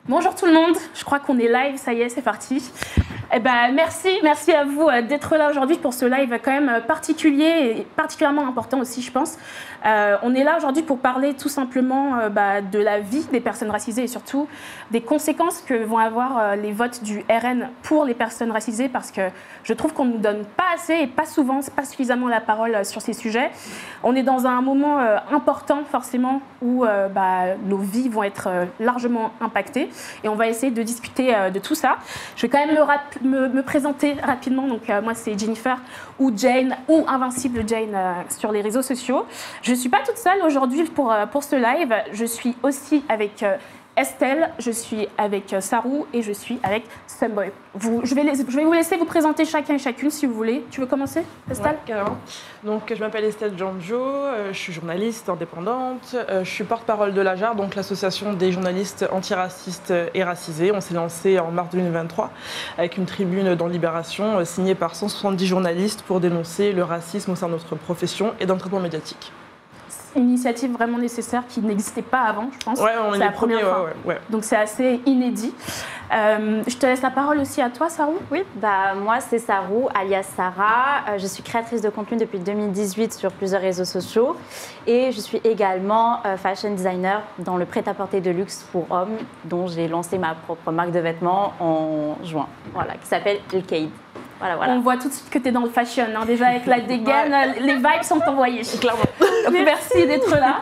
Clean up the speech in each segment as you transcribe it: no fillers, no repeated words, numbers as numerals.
Bonjour tout le monde, je crois qu'on est live, ça y est, c'est parti. Eh ben, merci à vous d'être là aujourd'hui pour ce live quand même particulier et particulièrement important aussi, je pense. On est là aujourd'hui pour parler tout simplement de la vie des personnes racisées et surtout des conséquences que vont avoir les votes du RN pour les personnes racisées parce que je trouve qu'on ne nous donne pas assez et pas souvent, pas suffisamment la parole sur ces sujets. On est dans un moment important forcément où nos vies vont être largement impactées et on va essayer de discuter de tout ça. Je vais quand même me présenter rapidement. Donc, moi, c'est Jennifer ou Jane ou Invincible Jane sur les réseaux sociaux. Je ne suis pas toute seule aujourd'hui pour ce live. Je suis aussi avec Estelle, je suis avec Sarou et je suis avec Sumboy. Je vais vous laisser vous présenter chacun et chacune si vous voulez. Tu veux commencer, Estelle? Ouais, carrément. Donc, je m'appelle Estelle Janjo, je suis journaliste indépendante, je suis porte-parole de l'AJAR, donc l'association des journalistes antiracistes et racisés. On s'est lancé en mars 2023 avec une tribune dans Libération signée par 170 journalistes pour dénoncer le racisme au sein de notre profession et dans le traitement médiatique. Une initiative vraiment nécessaire qui n'existait pas avant, je pense. Ouais, on est la les premiers, première fois. ouais. Donc c'est assez inédit. Je te laisse la parole aussi à toi, Sarou. Oui, moi c'est Sarou, alias Sarah. Je suis créatrice de contenu depuis 2018 sur plusieurs réseaux sociaux et je suis également fashion designer dans le prêt-à-porter de luxe pour hommes, dont j'ai lancé ma propre marque de vêtements en juin, qui s'appelle Ilkade. Voilà. On voit tout de suite que tu es dans le fashion, hein. Déjà avec la dégaine, les vibes sont envoyées. Clairement. Donc, merci d'être là.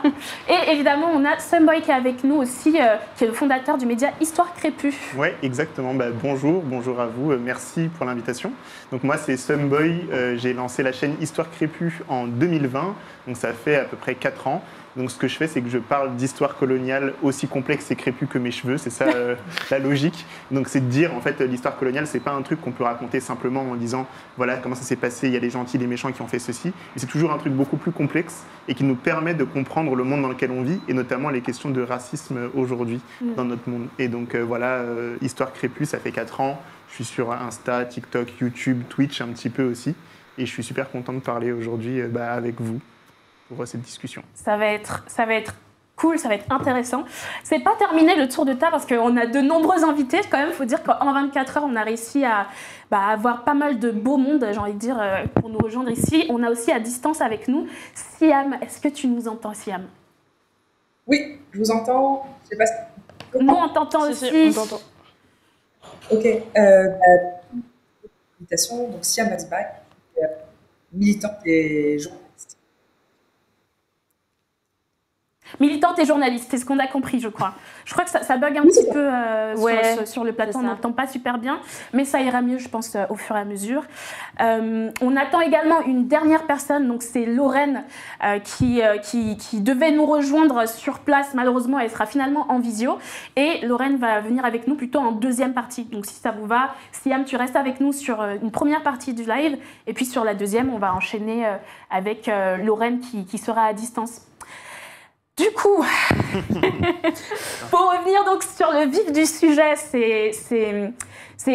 Et évidemment, on a Sumboy qui est avec nous aussi, qui est le fondateur du média Histoire Crépue. Oui, exactement. Bonjour à vous. Merci pour l'invitation. Donc moi, c'est Sumboy. J'ai lancé la chaîne Histoire Crépue en 2020. Donc ça fait à peu près 4 ans. Donc ce que je fais, c'est que je parle d'histoire coloniale aussi complexe et crépue que mes cheveux. C'est ça la logique. Donc c'est de dire, en fait, l'histoire coloniale, c'est pas un truc qu'on peut raconter simplement en disant, voilà comment ça s'est passé, il y a les gentils, les méchants qui ont fait ceci. Mais c'est toujours un truc beaucoup plus complexe et qui nous permet de comprendre le monde dans lequel on vit et notamment les questions de racisme aujourd'hui dans notre monde. Et donc Histoire Crépue, ça fait 4 ans. Je suis sur Insta, TikTok, YouTube, Twitch un petit peu aussi. Et je suis super content de parler aujourd'hui avec vous pour cette discussion. Ça va être cool, ça va être intéressant. C'est pas terminé le tour de table parce qu'on a de nombreux invités. Quand même, il faut dire qu'en 24 heures, on a réussi à avoir pas mal de beau monde, j'ai envie de dire, pour nous rejoindre ici. On a aussi à distance avec nous Siam. Est-ce que tu nous entends, Siam? Oui, je vous entends. Je sais pas si... Nous, on t'entend aussi. Si, on t'entend. Ok. Invitation, donc Siam Azbak, militante et journaliste. Militante et journaliste, c'est ce qu'on a compris, je crois. Je crois que ça bug un petit peu sur le plateau, on n'entend pas super bien, mais ça ira mieux, je pense, au fur et à mesure. On attend également une dernière personne, donc c'est Lorraine qui devait nous rejoindre sur place. Malheureusement, elle sera finalement en visio. Et Lorraine va venir avec nous plutôt en deuxième partie. Donc si ça vous va, Siam, tu restes avec nous sur une première partie du live, et puis sur la deuxième, on va enchaîner avec Lorraine qui sera à distance. Du coup, pour revenir donc sur le vif du sujet, c'est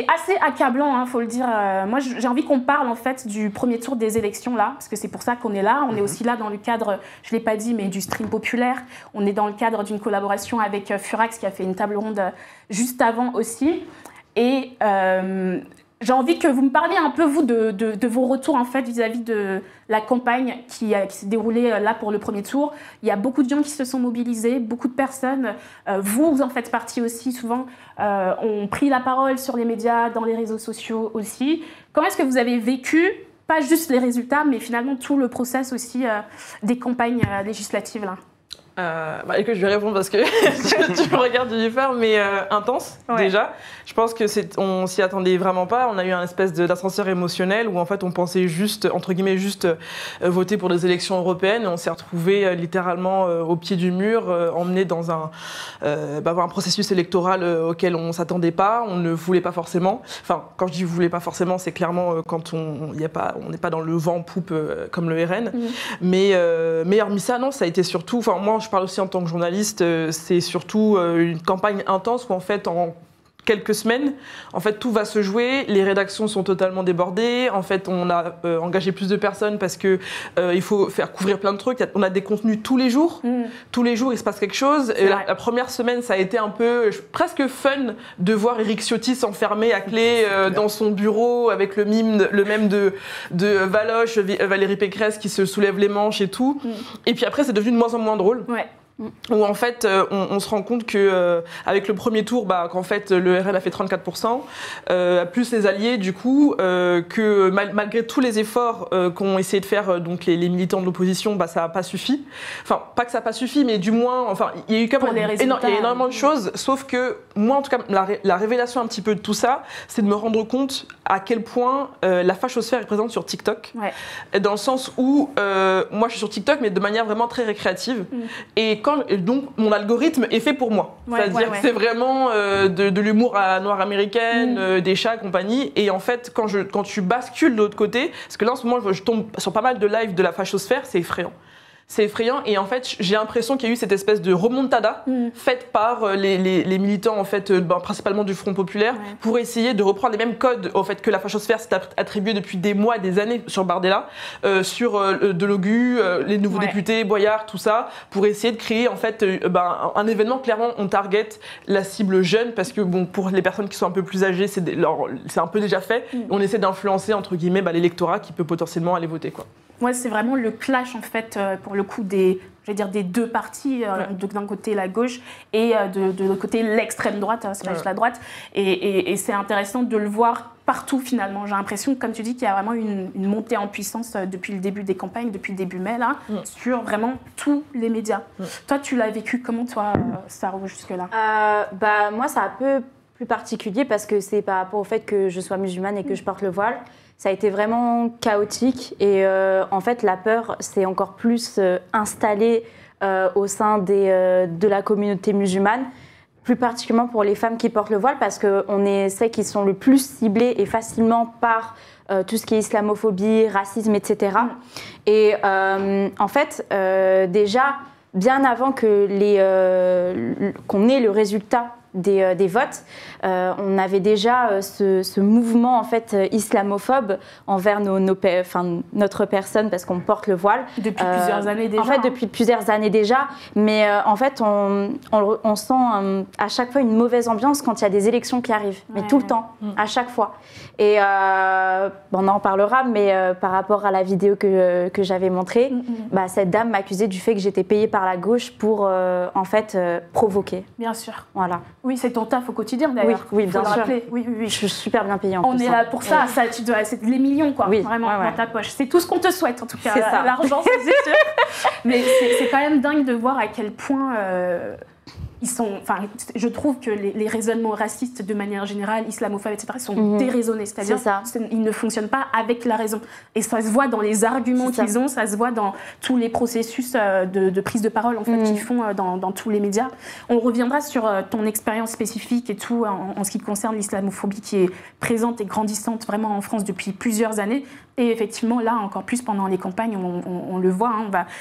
assez accablant, faut le dire. Moi, j'ai envie qu'on parle en fait du premier tour des élections là, parce que c'est pour ça qu'on est là. On est aussi là dans le cadre, je l'ai pas dit, mais du stream populaire. On est dans le cadre d'une collaboration avec Furax qui a fait une table ronde juste avant aussi. Et j'ai envie que vous me parliez un peu, vous, de vos retours, en fait, vis-à-vis de la campagne qui s'est déroulée là pour le premier tour. Il y a beaucoup de gens qui se sont mobilisés, beaucoup de personnes, vous en faites partie aussi, souvent, ont pris la parole sur les médias, dans les réseaux sociaux aussi. Comment est-ce que vous avez vécu, pas juste les résultats, mais finalement tout le process aussi des campagnes législatives là? Écoute, je vais répondre parce que tu me regardes Jennifer, mais intense déjà. Je pense que on s'y attendait vraiment pas. On a eu un espèce d'ascenseur émotionnel où en fait on pensait juste, entre guillemets, voter pour les élections européennes. Et on s'est retrouvé littéralement au pied du mur, emmené dans un processus électoral auquel on s'attendait pas. On ne voulait pas forcément. Enfin, quand je dis voulait pas forcément, c'est clairement quand on n'est pas dans le vent en poupe comme le RN. Mais hormis ça, non, ça a été surtout. Enfin, moi, je parle aussi en tant que journaliste, c'est surtout une campagne intense où en fait, en quelques semaines, en fait, tout va se jouer. Les rédactions sont totalement débordées. En fait, on a engagé plus de personnes parce que il faut faire couvrir plein de trucs. On a des contenus tous les jours. Tous les jours, il se passe quelque chose. Et la première semaine, ça a été un peu presque fun de voir Éric Ciotti s'enfermer à clé dans son bureau avec le mème de Valoche, Valérie Pécresse qui se soulève les manches et tout. Et puis après, c'est devenu de moins en moins drôle. Où en fait on se rend compte que avec le premier tour qu'en fait le RN a fait 34%, plus les alliés du coup, que malgré tous les efforts qu'ont essayé de faire donc les militants de l'opposition, ça n'a pas suffi. Enfin pas que ça n'a pas suffi, mais du moins il y a eu quand même énormément de choses, sauf que moi en tout cas la révélation un petit peu de tout ça, c'est de me rendre compte à quel point la fachosphère est présente sur TikTok, dans le sens où moi je suis sur TikTok mais de manière vraiment très récréative, et donc mon algorithme est fait pour moi. C'est-à-dire que c'est vraiment de l'humour à noire américaine, des chats et compagnie. Et en fait, quand tu bascules de l'autre côté, parce que là en ce moment je tombe sur pas mal de lives de la fachosphère, c'est effrayant. C'est effrayant et en fait j'ai l'impression qu'il y a eu cette espèce de remontada faite par les militants en fait, principalement du Front Populaire, pour essayer de reprendre les mêmes codes en fait, que la fachosphère s'est attribué depuis des mois et des années sur Bardella, sur Delogu, les nouveaux députés, Boyard, tout ça, pour essayer de créer en fait un événement. Clairement on target la cible jeune parce que pour les personnes qui sont un peu plus âgées c'est un peu déjà fait. On essaie d'influencer entre guillemets l'électorat qui peut potentiellement aller voter quoi. Ouais, c'est vraiment le clash en fait pour le coup des deux partis, d'un côté la gauche et de l'autre côté l'extrême droite, c'est pas juste la droite, et c'est intéressant de le voir partout finalement. J'ai l'impression, comme tu dis, qu'il y a vraiment une montée en puissance depuis le début des campagnes, depuis le début mai là, sur vraiment tous les médias. Toi, tu l'as vécu comment toi, Sarou, jusque-là? Moi, c'est un peu plus particulier parce que c'est par rapport au fait que je sois musulmane et que je porte le voile. Ça a été vraiment chaotique et en fait la peur s'est encore plus installée au sein de la communauté musulmane, plus particulièrement pour les femmes qui portent le voile parce qu'on est celles qui sont le plus ciblées et facilement par tout ce qui est islamophobie, racisme, etc. Et en fait déjà bien avant que qu'on ait le résultat des votes, on avait déjà ce mouvement en fait islamophobe envers notre personne parce qu'on porte le voile. Depuis plusieurs années déjà. En fait, depuis plusieurs années déjà, mais en fait, on sent à chaque fois une mauvaise ambiance quand il y a des élections qui arrivent, mais tout le temps, à chaque fois. Et on en parlera, mais par rapport à la vidéo que j'avais montrée, cette dame m'accusait du fait que j'étais payée par la gauche pour en fait provoquer. Bien sûr. Voilà. Oui, c'est ton taf au quotidien d'ailleurs. Oui, bien sûr. Oui. Je suis super bien payée en plus. On est là pour ça, c'est les millions quoi, vraiment dans ta poche. C'est tout ce qu'on te souhaite en tout cas. L'argent, c'est sûr. Mais c'est quand même dingue de voir à quel point je trouve que les raisonnements racistes de manière générale, islamophobes, etc., sont déraisonnés. C'est-à-dire qu'ils ne fonctionnent pas avec la raison. Et ça se voit dans les arguments qu'ils ont, ça se voit dans tous les processus de prise de parole en fait, qu'ils font dans tous les médias. On reviendra sur ton expérience spécifique et tout en ce qui concerne l'islamophobie qui est présente et grandissante vraiment en France depuis plusieurs années. Et effectivement, là, encore plus pendant les campagnes, on le voit.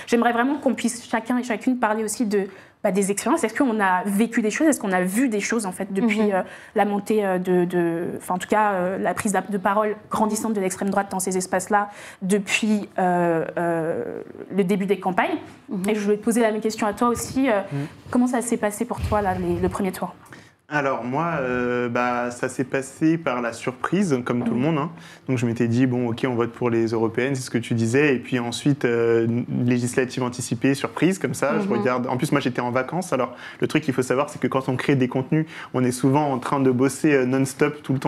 J'aimerais vraiment qu'on puisse chacun et chacune parler aussi des expériences. Est-ce qu'on a vécu des choses? Est-ce qu'on a vu des choses en fait depuis la montée en tout cas la prise de parole grandissante de l'extrême droite dans ces espaces-là depuis le début des campagnes? Et je voulais te poser la même question à toi aussi. Comment ça s'est passé pour toi là, le premier tour? Alors moi, ça s'est passé par la surprise, comme tout le monde. Hein. Donc je m'étais dit, bon ok, on vote pour les européennes, c'est ce que tu disais. Et puis ensuite, législative anticipée, surprise, comme ça. Je regarde. En plus, moi j'étais en vacances. Alors le truc qu'il faut savoir, c'est que quand on crée des contenus, on est souvent en train de bosser non-stop, tout le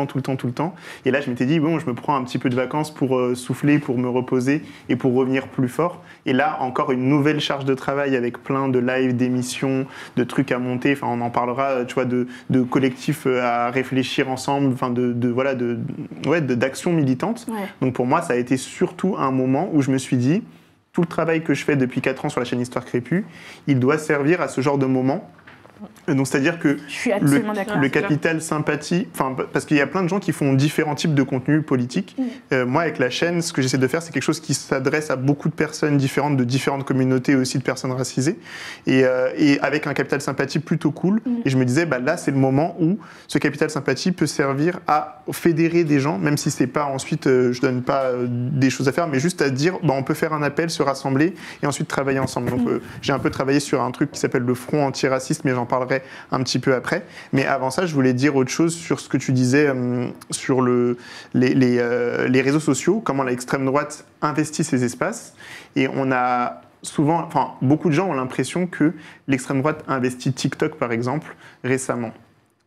temps. Et là, je m'étais dit, bon, je me prends un petit peu de vacances pour souffler, pour me reposer et pour revenir plus fort. Et là, encore une nouvelle charge de travail avec plein de lives, d'émissions, de trucs à monter. Enfin, on en parlera, tu vois, de collectifs à réfléchir ensemble, enfin d'actions militantes. Donc pour moi, ça a été surtout un moment où je me suis dit, tout le travail que je fais depuis 4 ans sur la chaîne Histoire Crépue, il doit servir à ce genre de moment Donc c'est-à-dire que le capital sympathie, parce qu'il y a plein de gens qui font différents types de contenus politiques. Moi, avec la chaîne, ce que j'essaie de faire, c'est quelque chose qui s'adresse à beaucoup de personnes différentes, de différentes communautés aussi, de personnes racisées, et avec un capital sympathie plutôt cool. Et je me disais, là, c'est le moment où ce capital sympathie peut servir à fédérer des gens, même si c'est pas ensuite, je donne pas des choses à faire, mais juste à dire, on peut faire un appel, se rassembler, et ensuite travailler ensemble. Donc j'ai un peu travaillé sur un truc qui s'appelle le Front antiraciste, mais j'en parlerai un petit peu après. Mais avant ça, je voulais dire autre chose sur ce que tu disais sur les réseaux sociaux, comment l'extrême droite investit ces espaces. Et on a souvent, beaucoup de gens ont l'impression que l'extrême droite investit TikTok, par exemple, récemment.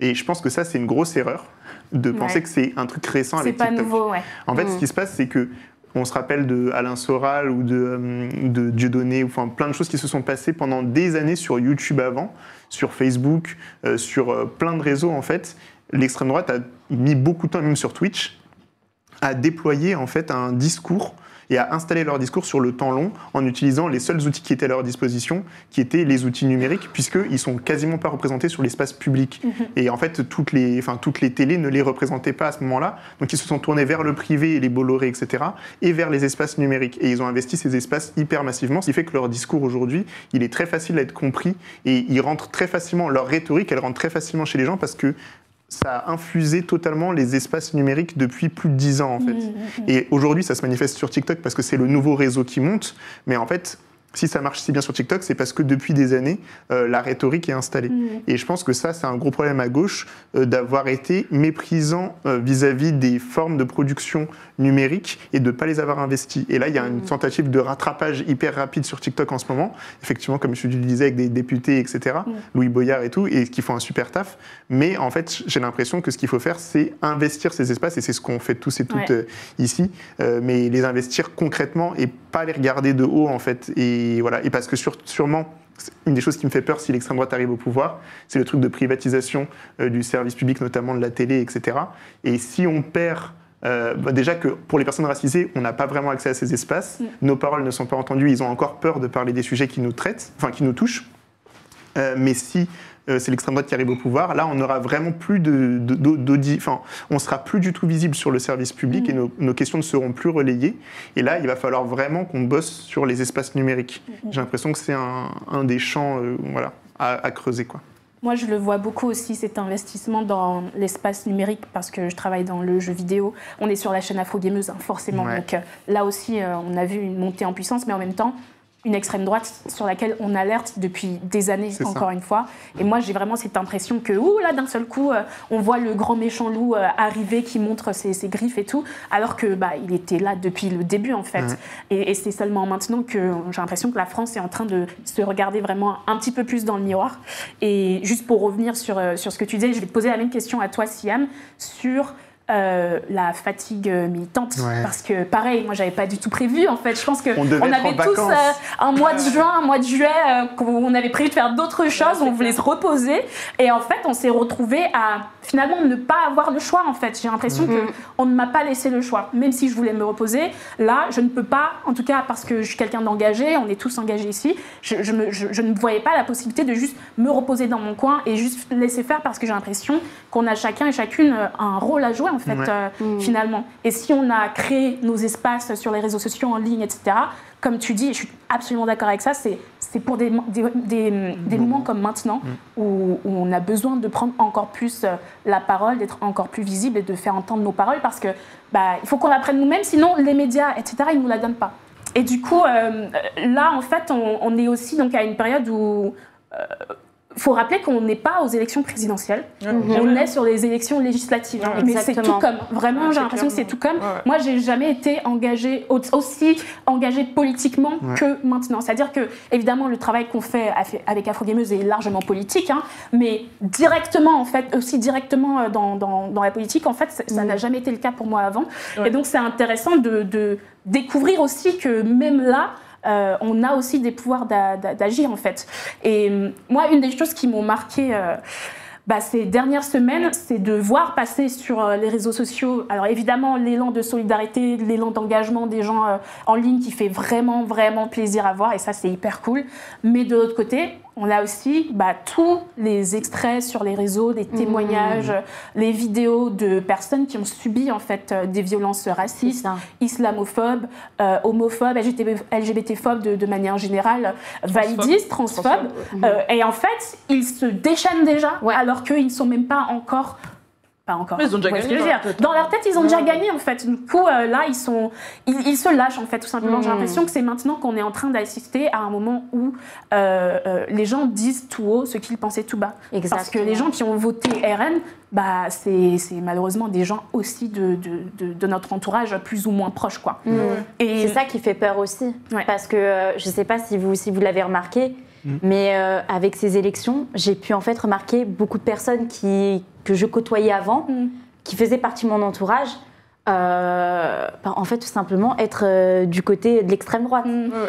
Et je pense que ça, c'est une grosse erreur de penser que c'est un truc récent avec TikTok. C'est pas nouveau, ouais. En fait, ce qui se passe, c'est que on se rappelle de Alain Soral ou de Dieudonné, plein de choses qui se sont passées pendant des années sur YouTube avant, sur Facebook, sur plein de réseaux en fait. L'extrême droite a mis beaucoup de temps, même sur Twitch, à déployer en fait un discours et à installer leur discours sur le temps long en utilisant les seuls outils qui étaient à leur disposition, qui étaient les outils numériques, puisqu'ils ne sont quasiment pas représentés sur l'espace public. Et en fait, toutes les télés ne les représentaient pas à ce moment-là. Donc ils se sont tournés vers le privé, les Bolloré, etc., et vers les espaces numériques. Et ils ont investi ces espaces hyper massivement, ce qui fait que leur discours aujourd'hui, il est très facile à être compris, et ils rentrent très facilement, leur rhétorique, elle rentre très facilement chez les gens, parce que ça a infusé totalement les espaces numériques depuis plus de 10 ans, en fait. Et aujourd'hui, ça se manifeste sur TikTok parce que c'est le nouveau réseau qui monte. Mais en fait, si ça marche si bien sur TikTok, c'est parce que depuis des années, la rhétorique est installée. Et je pense que ça, c'est un gros problème à gauche, d'avoir été méprisant vis-à-vis des formes de production numérique et de ne pas les avoir investis. Et là, il y a une tentative de rattrapage hyper rapide sur TikTok en ce moment. Effectivement, comme je le disais, avec des députés, etc., Louis Boyard et tout, et qui font un super taf. Mais en fait, j'ai l'impression que ce qu'il faut faire, c'est investir ces espaces, et c'est ce qu'on fait tous et toutes ici, mais les investir concrètement et pas les regarder de haut, en fait. Et voilà. Et parce que sûrement, une des choses qui me fait peur si l'extrême droite arrive au pouvoir, c'est le truc de privatisation du service public, notamment de la télé, etc. Et si on perd déjà que pour les personnes racisées, on n'a pas vraiment accès à ces espaces, nos paroles ne sont pas entendues, ils ont encore peur de parler des sujets qui nous traitent, qui nous touchent. Mais si c'est l'extrême droite qui arrive au pouvoir, là on n'aura vraiment plus on sera plus du tout visible sur le service public et nos questions ne seront plus relayées. Et là, il va falloir vraiment qu'on bosse sur les espaces numériques. J'ai l'impression que c'est un des champs à creuser, quoi. Moi, je le vois beaucoup aussi, cet investissement dans l'espace numérique, parce que je travaille dans le jeu vidéo. On est sur la chaîne Afro-Gameuse, forcément. Donc là aussi, on a vu une montée en puissance, mais en même temps, une extrême droite sur laquelle on alerte depuis des années, encore une fois. Et moi, j'ai vraiment cette impression que, là, d'un seul coup, on voit le grand méchant loup arriver qui montre ses griffes et tout, alors que il était là depuis le début, en fait. Et c'est seulement maintenant que j'ai l'impression que la France est en train de se regarder vraiment un petit peu plus dans le miroir. Et juste pour revenir sur ce que tu disais, je vais te poser la même question à toi, Siam, sur la fatigue militante, parce que pareil, moi j'avais pas du tout prévu, en fait. Je pense qu'on avait tous un mois de juin, un mois de juillet, on avait prévu de faire d'autres choses, on voulait se reposer, et en fait on s'est retrouvés à finalement ne pas avoir le choix, en fait. J'ai l'impression qu'on ne m'a pas laissé le choix, même si je voulais me reposer. Là, je ne peux pas, en tout cas parce que je suis quelqu'un d'engagé, on est tous engagés ici, je ne voyais pas la possibilité de juste me reposer dans mon coin et juste laisser faire, parce que j'ai l'impression qu'on a chacun et chacune un rôle à jouer, en fait, finalement. Et si on a créé nos espaces sur les réseaux sociaux, en ligne, etc., comme tu dis, et je suis absolument d'accord avec ça, c'est pour des moments comme maintenant où on a besoin de prendre encore plus la parole, d'être encore plus visible et de faire entendre nos paroles, parce que il faut qu'on l'apprenne nous-mêmes, sinon les médias, etc., ils ne nous la donnent pas. Et du coup, là, en fait, on est aussi donc, à une période où... Il faut rappeler qu'on n'est pas aux élections présidentielles, on est sur les élections législatives. Mais c'est tout comme, vraiment, j'ai l'impression que c'est tout comme. Moi, j'ai jamais été aussi engagée politiquement que maintenant. C'est-à-dire que, évidemment, le travail qu'on fait avec Afro-Gameuse est largement politique, mais directement, en fait, aussi directement dans la politique, en fait, ça n'a jamais été le cas pour moi avant. Et donc, c'est intéressant de découvrir aussi que même là, on a aussi des pouvoirs d'agir, en fait. Et moi, une des choses qui m'ont marqué ces dernières semaines, c'est de voir passer sur les réseaux sociaux, alors évidemment l'élan de solidarité, l'élan d'engagement des gens en ligne qui fait vraiment, vraiment plaisir à voir, et ça c'est hyper cool. Mais de l'autre côté, on a aussi tous les extraits sur les réseaux, des témoignages, les vidéos de personnes qui ont subi en fait des violences racistes, islamophobes, homophobes, LGBT-phobes de manière générale, validistes, transphobes. Et en fait, ils se déchaînent déjà alors qu'ils ne sont même pas encore... Mais ils ont déjà gagné. Dans leur tête, ils ont déjà gagné en fait. Du coup, là, ils se lâchent en fait, tout simplement. J'ai l'impression que c'est maintenant qu'on est en train d'assister à un moment où les gens disent tout haut ce qu'ils pensaient tout bas. Exactement. Parce que les gens qui ont voté RN, c'est malheureusement des gens aussi de notre entourage plus ou moins proche, quoi. Et c'est ça qui fait peur aussi, parce que je ne sais pas si vous l'avez remarqué. Mais avec ces élections, j'ai pu en fait remarquer beaucoup de personnes que je côtoyais avant, qui faisaient partie de mon entourage, en fait tout simplement être du côté de l'extrême droite.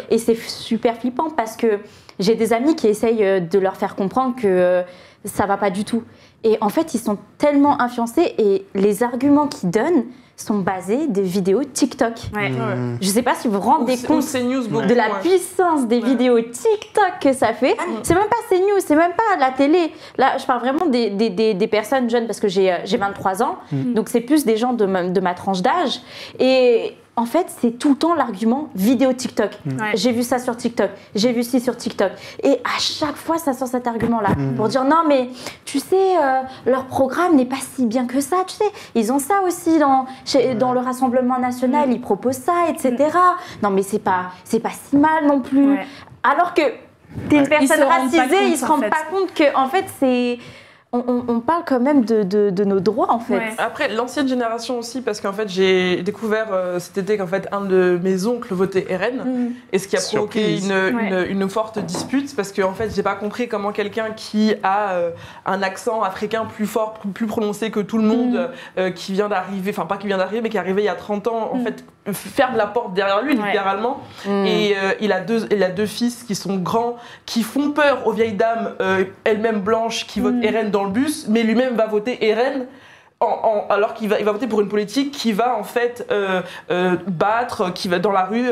Et c'est super flippant parce que j'ai des amis qui essayent de leur faire comprendre que ça va pas du tout. Et en fait, ils sont tellement influencés et les arguments qu'ils donnent sont basés des vidéos TikTok. Je ne sais pas si vous vous rendez compte de la puissance des vidéos TikTok que ça fait. C'est même pas CNews, c'est même pas la télé. Là, je parle vraiment des personnes jeunes parce que j'ai 23 ans. Donc, c'est plus des gens de ma tranche d'âge. Et en fait, c'est tout le temps l'argument vidéo TikTok. J'ai vu ça sur TikTok, j'ai vu ci sur TikTok. Et à chaque fois, ça sort cet argument-là pour dire non, mais tu sais, leur programme n'est pas si bien que ça. Tu sais, ils ont ça aussi dans le Rassemblement national, ils proposent ça, etc. Non, mais c'est pas si mal non plus. Alors que t'es une personne racisée, ils se rendent pas compte que en fait c'est on parle quand même de nos droits, en fait. Après, l'ancienne génération aussi, parce qu'en fait, j'ai découvert cet été qu'en fait, un de mes oncles votait RN, et ce qui a provoqué une forte dispute, parce qu'en fait, j'ai pas compris comment quelqu'un qui a un accent africain plus fort, plus prononcé que tout le monde, qui vient d'arriver, enfin pas qui vient d'arriver, mais qui est arrivé il y a 30 ans, en fait, ferme la porte derrière lui, littéralement. Et il a deux fils qui sont grands, qui font peur aux vieilles dames, elles-mêmes blanches, qui votent RN dans le bus, mais lui-même va voter RN alors qu'il va voter pour une politique qui va en fait battre, qui va dans la rue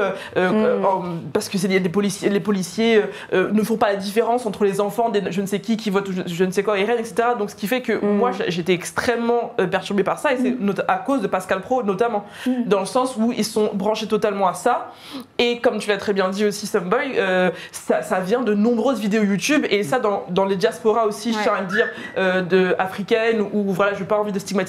parce que les policiers ne font pas la différence entre les enfants des je ne sais qui votent je ne sais quoi RN, etc. Donc ce qui fait que moi j'étais extrêmement perturbée par ça, et c'est à cause de Pascal Praud notamment, dans le sens où ils sont branchés totalement à ça. Et comme tu l'as très bien dit aussi, Someboy, ça vient de nombreuses vidéos YouTube, et ça dans les diasporas aussi, je tiens à le dire, africaines, ou voilà, je n'ai pas envie de stigmatiser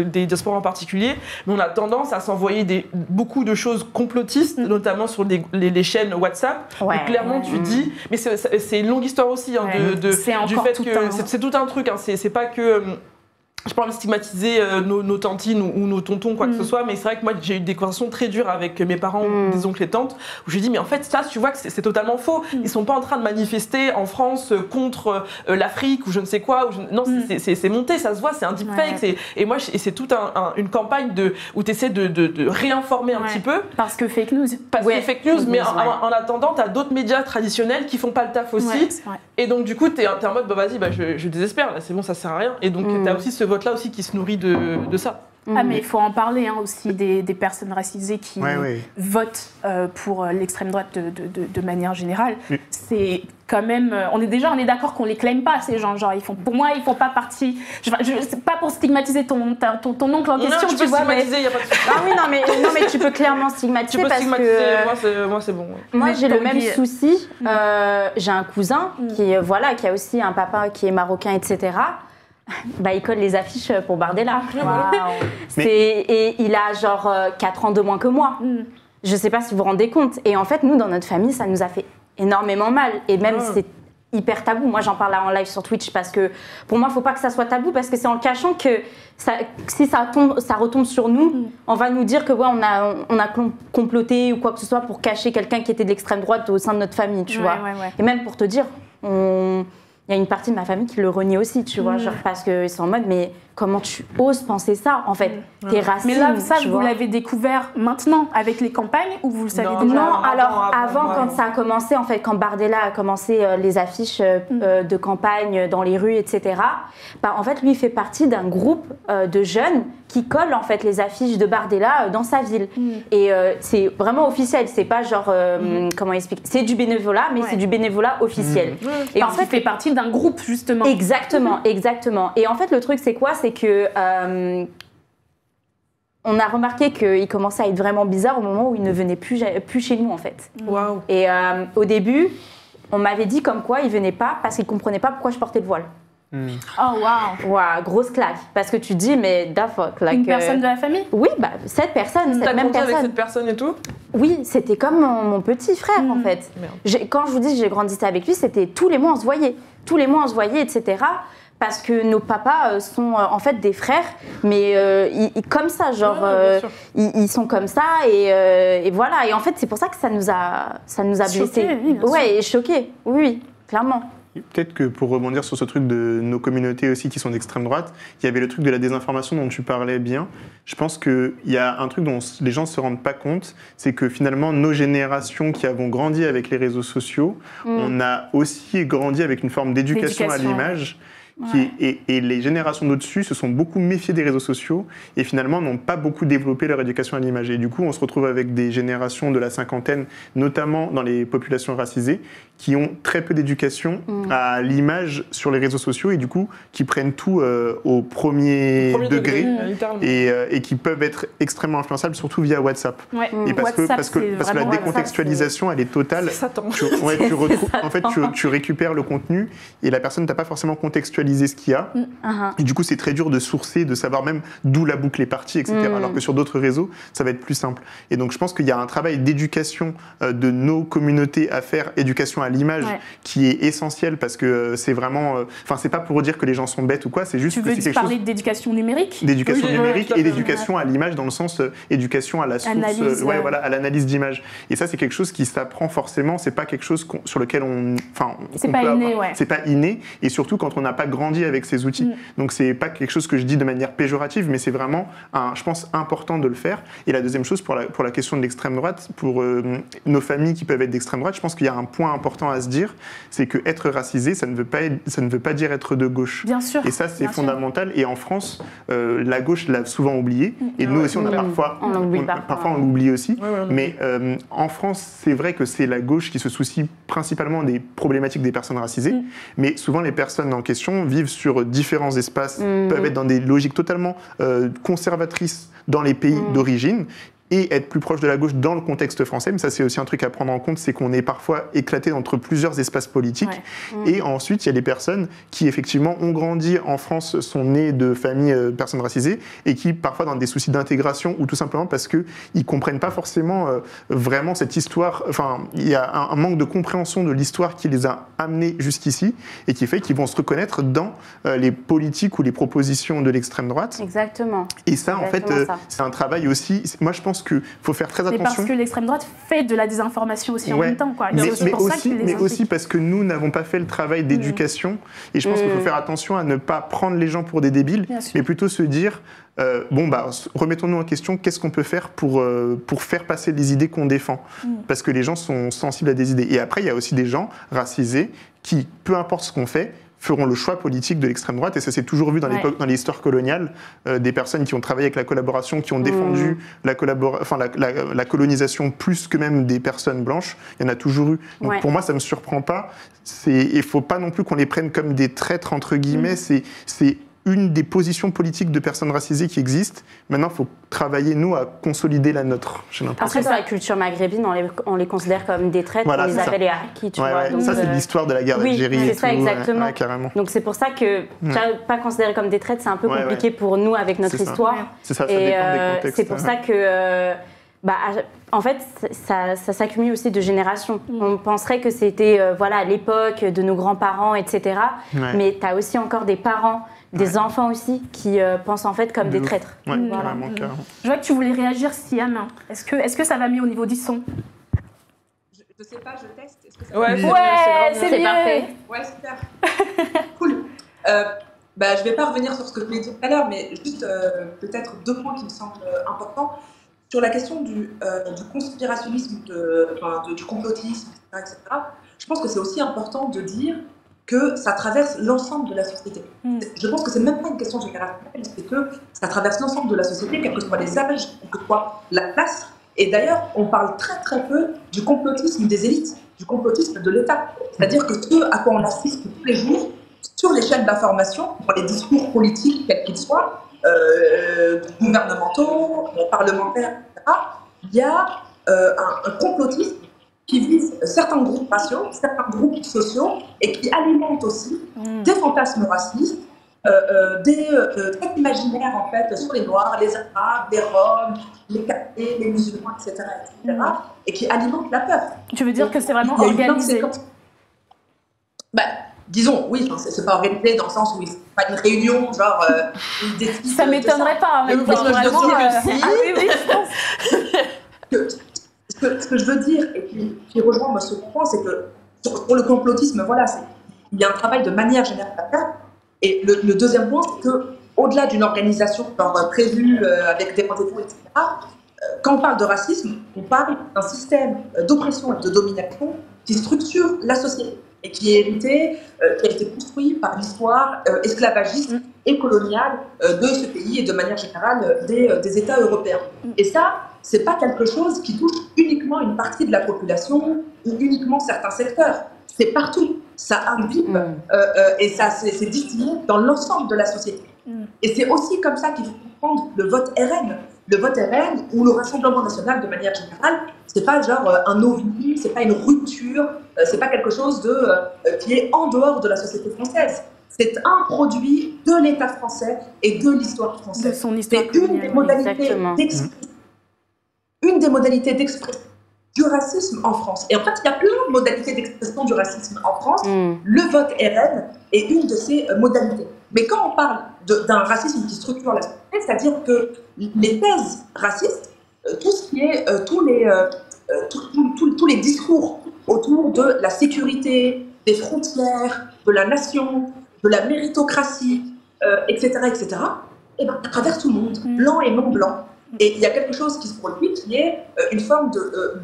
des diasporas en particulier, mais on a tendance à s'envoyer beaucoup de choses complotistes, notamment sur les chaînes WhatsApp. Donc clairement, tu dis, mais c'est une longue histoire aussi, hein, du fait que c'est tout un truc, hein, c'est pas que... Je pas envie de stigmatiser nos tantines ou nos tontons, quoi que ce soit, mais c'est vrai que moi j'ai eu des conversations très dures avec mes parents, des oncles et tantes, où j'ai dit mais en fait ça, tu vois que c'est totalement faux. Ils sont pas en train de manifester en France contre l'Afrique ou je ne sais quoi. Non, c'est monté, ça se voit, c'est un deepfake. Et moi c'est toute une campagne où tu essaies de réinformer un petit peu. Parce que fake news. Fake news, mais en attendant, tu as d'autres médias traditionnels qui font pas le taf aussi. Et donc du coup, tu es en mode vas-y, je désespère, là c'est bon, ça sert à rien. Et donc tu as aussi ce vote-là aussi qui se nourrit de ça. Ah, mais il faut en parler aussi des personnes racisées qui votent pour l'extrême droite de manière générale. C'est quand même... On est d'accord qu'on les claime pas, ces gens. Genre, pour moi, ils font pas partie... C'est pas pour stigmatiser ton oncle en question, tu vois. Stigmatiser, y a pas de... Ah oui, non, mais tu peux clairement stigmatiser. Tu peux parce stigmatiser, que moi c'est bon. Moi, j'ai le même souci. J'ai un cousin qui a aussi un papa qui est marocain, etc. Il colle les affiches pour Bardella. Et il a genre 4 ans de moins que moi. Je sais pas si vous vous rendez compte. Et en fait, nous, dans notre famille, ça nous a fait énormément mal. Et même, c'est hyper tabou. Moi, j'en parle en live sur Twitch parce que pour moi, il ne faut pas que ça soit tabou, parce que c'est en cachant que si ça retombe sur nous, on va nous dire que on a comploté ou quoi que ce soit pour cacher quelqu'un qui était de l'extrême droite au sein de notre famille, tu vois. Et même pour te dire, il y a une partie de ma famille qui le renie aussi, tu vois, genre parce qu'ils sont en mode, mais comment tu oses penser ça, en fait? T'es raciste. Mais là, ça, vous l'avez découvert maintenant avec les campagnes ou vous le savez déjà? Non, alors avant, quand ça a commencé, en fait, quand Bardella a commencé les affiches de campagne dans les rues, etc., bah, en fait, lui, il fait partie d'un groupe de jeunes qui collent, en fait, les affiches de Bardella dans sa ville. Et c'est vraiment officiel, c'est pas genre, comment expliquer? C'est du bénévolat, mais c'est du bénévolat officiel. Et en fait, il fait partie d'un groupe, justement. Exactement, exactement. Et en fait, le truc, c'est quoi? C'est que on a remarqué qu'il commençait à être vraiment bizarre au moment où il ne venait plus chez nous, en fait. Waouh. Et au début, on m'avait dit comme quoi il venait pas parce qu'il comprenait pas pourquoi je portais le voile. Oh, waouh. Wow, grosse claque. Parce que tu dis, mais da fuck. Une personne de la famille? Oui, bah, cette personne, cette même personne. Avec cette personne et tout? Oui, c'était comme mon petit frère, en fait. Quand je vous dis que j'ai grandi avec lui, c'était tous les mois, on se voyait. Tous les mois, on se voyait, etc. Parce que nos papas sont en fait des frères, mais comme ça, genre, ils sont comme ça, et voilà. Et en fait, c'est pour ça que ça nous a blessés. Ouais, et choqués, oui, clairement. Peut-être que pour rebondir sur ce truc de nos communautés aussi qui sont d'extrême droite, il y avait le truc de la désinformation dont tu parlais bien. Je pense qu'il y a un truc dont les gens ne se rendent pas compte, c'est que finalement, nos générations qui avons grandi avec les réseaux sociaux, on a aussi grandi avec une forme d'éducation à l'image. Et les générations d'au-dessus se sont beaucoup méfiées des réseaux sociaux et finalement n'ont pas beaucoup développé leur éducation à l'image. Et du coup, on se retrouve avec des générations de la cinquantaine, notamment dans les populations racisées, qui ont très peu d'éducation à l'image sur les réseaux sociaux et du coup, qui prennent tout au premier degré et qui peuvent être extrêmement influençables, surtout via WhatsApp. Et parce que la décontextualisation, elle est totale. Tu récupères le contenu et la personne ne t'a pas forcément contextualisé ce qu'il y a. Et du coup, c'est très dur de sourcer, de savoir même d'où la boucle est partie, etc. Alors que sur d'autres réseaux, ça va être plus simple. Et donc, je pense qu'il y a un travail d'éducation de nos communautés à faire, éducation à l'image, qui est essentiel parce que c'est vraiment... Enfin, c'est pas pour dire que les gens sont bêtes ou quoi, c'est juste que c'est quelque chose... Tu veux parler d'éducation numérique? D'éducation numérique et d'éducation à l'image dans le sens éducation à la source, à l'analyse d'image. Et ça, c'est quelque chose qui s'apprend forcément, c'est pas quelque chose sur lequel on... C'est pas inné, C'est pas inné, et surtout quand on n'a pas grandi avec ces outils. Donc c'est pas quelque chose que je dis de manière péjorative, mais c'est vraiment, je pense, important de le faire. Et la deuxième chose, pour la question de l'extrême droite, pour nos familles qui peuvent être d'extrême droite, je pense qu'il y a un point important à se dire, c'est que être racisé, ça ne veut pas dire être de gauche. Bien sûr. Et ça, c'est fondamental. Et en France, la gauche l'a souvent oublié. Et nous aussi, on a parfois on l'oublie aussi. Mais en France, c'est vrai que c'est la gauche qui se soucie principalement des problématiques des personnes racisées. Mais souvent, les personnes en question vivent sur différents espaces, peuvent être dans des logiques totalement conservatrices dans les pays d'origine et être plus proche de la gauche dans le contexte français. Mais ça, c'est aussi un truc à prendre en compte, c'est qu'on est parfois éclaté entre plusieurs espaces politiques. Et ensuite, il y a des personnes qui, effectivement, ont grandi en France, sont nées de familles personnes racisées et qui, parfois, dans des soucis d'intégration ou tout simplement parce qu'ils ne comprennent pas forcément vraiment cette histoire. Enfin, il y a un manque de compréhension de l'histoire qui les a amenés jusqu'ici et qui fait qu'ils vont se reconnaître dans les politiques ou les propositions de l'extrême droite. Exactement. Et ça, en fait, c'est un travail aussi... Moi, je pense qu'il faut faire très attention. Mais parce que l'extrême droite fait de la désinformation aussi en même temps. Quoi. Mais aussi parce que nous n'avons pas fait le travail d'éducation. Et je pense qu'il faut faire attention à ne pas prendre les gens pour des débiles, mais plutôt se dire, remettons-nous en question, qu'est-ce qu'on peut faire pour faire passer les idées qu'on défend. Parce que les gens sont sensibles à des idées. Et après, il y a aussi des gens racisés qui, peu importe ce qu'on fait, feront le choix politique de l'extrême droite, et ça s'est toujours vu dans l'histoire coloniale, des personnes qui ont travaillé avec la collaboration, qui ont défendu la colonisation plus que même des personnes blanches, il y en a toujours eu. Donc pour moi, ça ne me surprend pas, il ne faut pas non plus qu'on les prenne comme des traîtres, entre guillemets, c'est une des positions politiques de personnes racisées qui existent. Maintenant, il faut travailler, nous, à consolider la nôtre, j'ai l'impression. Après, dans la culture maghrébine, on les considère comme des traîtres, on les appelle les harkis, tu vois. Donc, ça, c'est l'histoire de la guerre d'Algérie. Oui, c'est ça, exactement. Ouais, carrément. Donc, c'est pour ça que pas considérés comme des traîtres, c'est un peu compliqué pour nous avec notre histoire. C'est ça, ça dépend des contextes. C'est pour ça que... en fait, ça s'accumule aussi de générations. On penserait que c'était l'époque de nos grands-parents, etc. Mais tu as aussi encore des parents, des enfants aussi, qui pensent en fait comme des traîtres. Carrément. Je vois que tu voulais réagir, Siam. Est-ce que ça va mieux au niveau du son? Je sais pas, je teste. C'est mieux. Parfait. Ouais, super. Cool. je ne vais pas revenir sur ce que je voulais dire tout à l'heure, mais juste peut-être 2 points qui me semblent importants. Sur la question du conspirationnisme, du complotisme, etc., je pense que c'est aussi important de dire que ça traverse l'ensemble de la société. Je pense que c'est même pas une question générationnelle, c'est que ça traverse l'ensemble de la société, quels que soient les âges, quelle que soit la classe. Et d'ailleurs, on parle très très peu du complotisme des élites, du complotisme de l'État. C'est-à-dire que ce à quoi on assiste tous les jours sur les chaînes d'information, pour les discours politiques, quels qu'ils soient, gouvernementaux, parlementaires, etc., il y a un complotisme qui vise certains groupes raciaux, certains groupes sociaux, et qui alimente aussi des fantasmes racistes, des traits imaginaires en fait sur les Noirs, les Arabes, les Roms, les Catholiques, les musulmans, etc., et qui alimentent la peur. Tu veux dire que c'est vraiment organisé? Disons, oui, c'est pas organisé dans le sens où c'est pas une réunion, genre. Ça m'étonnerait pas, en même temps. Oui, je pense. Ce que je veux dire, et qui rejoint moi, ce point, c'est que pour le complotisme, voilà, il y a un travail de manière générale à faire. Et le deuxième point, c'est qu'au-delà d'une organisation prévue avec des rendez-vous, etc., quand on parle de racisme, on parle d'un système d'oppression et de domination qui structure la société et qui est hérité, qui a été construit par l'histoire esclavagiste et coloniale de ce pays et de manière générale des États européens. Et ça, c'est pas quelque chose qui touche uniquement une partie de la population ou uniquement certains secteurs. C'est partout. Ça imbibe et ça c'est distillé dans l'ensemble de la société. Et c'est aussi comme ça qu'il faut comprendre le vote RN. Le vote RN ou le Rassemblement national de manière générale, c'est pas genre un ovni, c'est pas une rupture, c'est pas quelque chose qui est en dehors de la société française. C'est un produit de l'État français et de l'histoire française. De son histoire. C'est une des modalités d'expression du racisme en France. Et en fait, il y a plein de modalités d'expression du racisme en France. Le vote RN est une de ces modalités. Mais quand on parle d'un racisme qui structure la société, c'est-à-dire que les thèses racistes, tout ce qui est tous les discours autour de la sécurité, des frontières, de la nation, de la méritocratie, etc., et ben, ça traverse tout le monde, blanc et non blanc. Et il y a quelque chose qui se produit qui est une forme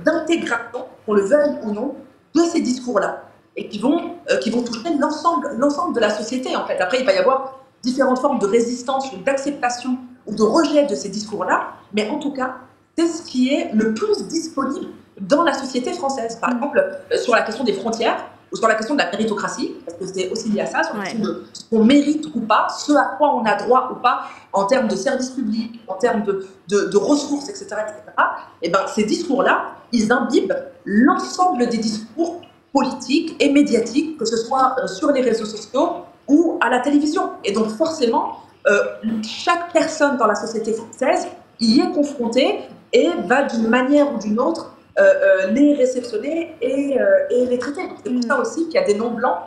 d'intégration, qu'on le veuille ou non, de ces discours-là. Et qui vont toucher l'ensemble de la société, en fait. Après, il va y avoir différentes formes de résistance ou d'acceptation ou de rejet de ces discours-là, mais en tout cas, c'est ce qui est le plus disponible dans la société française. Par exemple, sur la question des frontières, ou sur la question de la méritocratie, parce que c'est aussi lié à ça, sur la question de ce qu'on mérite ou pas, ce à quoi on a droit ou pas, en termes de services publics, en termes de ressources, etc., et ben, ces discours-là, ils imbibent l'ensemble des discours politiques et médiatiques, que ce soit sur les réseaux sociaux ou à la télévision. Et donc forcément, chaque personne dans la société française y est confrontée et va d'une manière ou d'une autre les réceptionner et les traiter. C'est pour ça aussi qu'il y a des non-blancs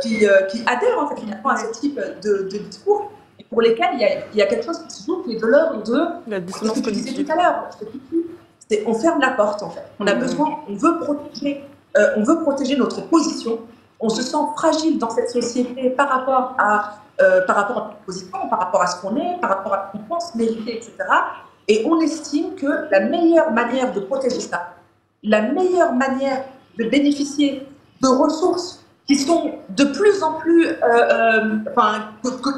qui adhèrent en fait, finalement à ce type de discours, et pour lesquels il y a quelque chose qui se joue, qui est de l'ordre de la dissonance cognitive. Ce que tu disais tout à l'heure. On ferme la porte en fait. On a besoin, on veut protéger notre position. On se sent fragile dans cette société par rapport à notre position, par rapport à ce qu'on est, par rapport à ce qu'on pense mériter, etc. Et on estime que la meilleure manière de protéger ça, la meilleure manière de bénéficier de ressources qui sont de plus en plus,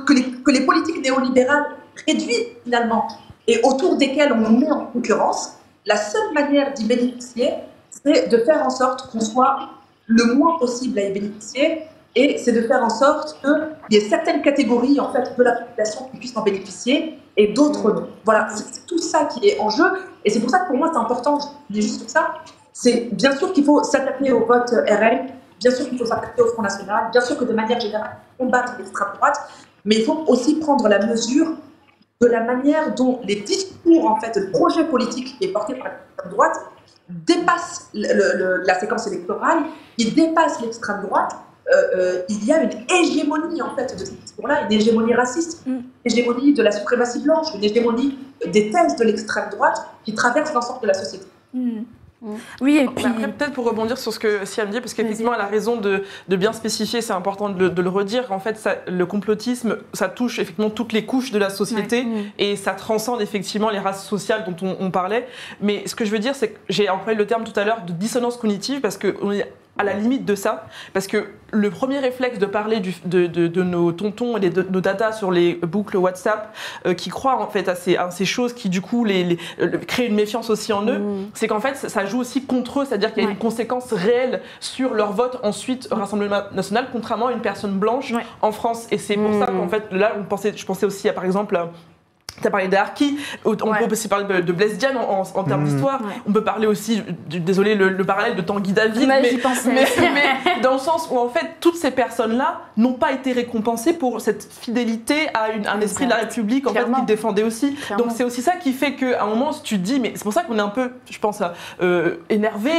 que les politiques néolibérales réduisent finalement, et autour desquelles on nous met en concurrence, la seule manière d'y bénéficier, c'est de faire en sorte qu'on soit le moins possible à y bénéficier, et c'est de faire en sorte qu'il y ait certaines catégories en fait, de la population qui puissent en bénéficier et d'autres non. Voilà, c'est tout ça qui est en jeu, et c'est pour ça que pour moi c'est important, je dis juste ça, c'est bien sûr qu'il faut s'attaquer au vote RN, bien sûr qu'il faut s'attaquer au Front National, bien sûr que de manière générale, combattre l'extrême droite, mais il faut aussi prendre la mesure de la manière dont les discours, en fait, le projet politique qui est porté par l'extrême droite dépasse la séquence électorale, il dépasse l'extrême droite. Il y a une hégémonie en fait de ces discours-là, une hégémonie raciste, une hégémonie de la suprématie blanche, une hégémonie des thèses de l'extrême droite qui traverse l'ensemble de la société. Oui, et puis... Après, peut-être pour rebondir sur ce que Siam dit, parce qu'effectivement, elle a raison de bien spécifier, c'est important de le redire. En fait, le complotisme, ça touche effectivement toutes les couches de la société et ça transcende effectivement les races sociales dont on parlait. Mais ce que je veux dire, c'est que j'ai employé le terme tout à l'heure de dissonance cognitive, parce qu'on est à la limite de ça, parce que le premier réflexe de parler de nos tontons et de nos tatas sur les boucles WhatsApp qui croient en fait à ces choses qui du coup créent une méfiance aussi en eux, c'est qu'en fait ça joue aussi contre eux, c'est-à-dire qu'il y a une conséquence réelle sur leur vote ensuite au Rassemblement National, contrairement à une personne blanche en France. Et c'est pour ça qu'en fait là je pensais aussi à par exemple... Tu as parlé d'Arki, on peut aussi parler de Blaise Diagne en termes d'histoire. On peut parler aussi, désolé, le parallèle de Tanguy David, mais dans le sens où en fait toutes ces personnes-là n'ont pas été récompensées pour cette fidélité à un esprit de la République en fait qu'ils défendaient aussi. Donc c'est aussi ça qui fait qu'à un moment tu te dis, mais c'est pour ça qu'on est un peu, je pense, énervé,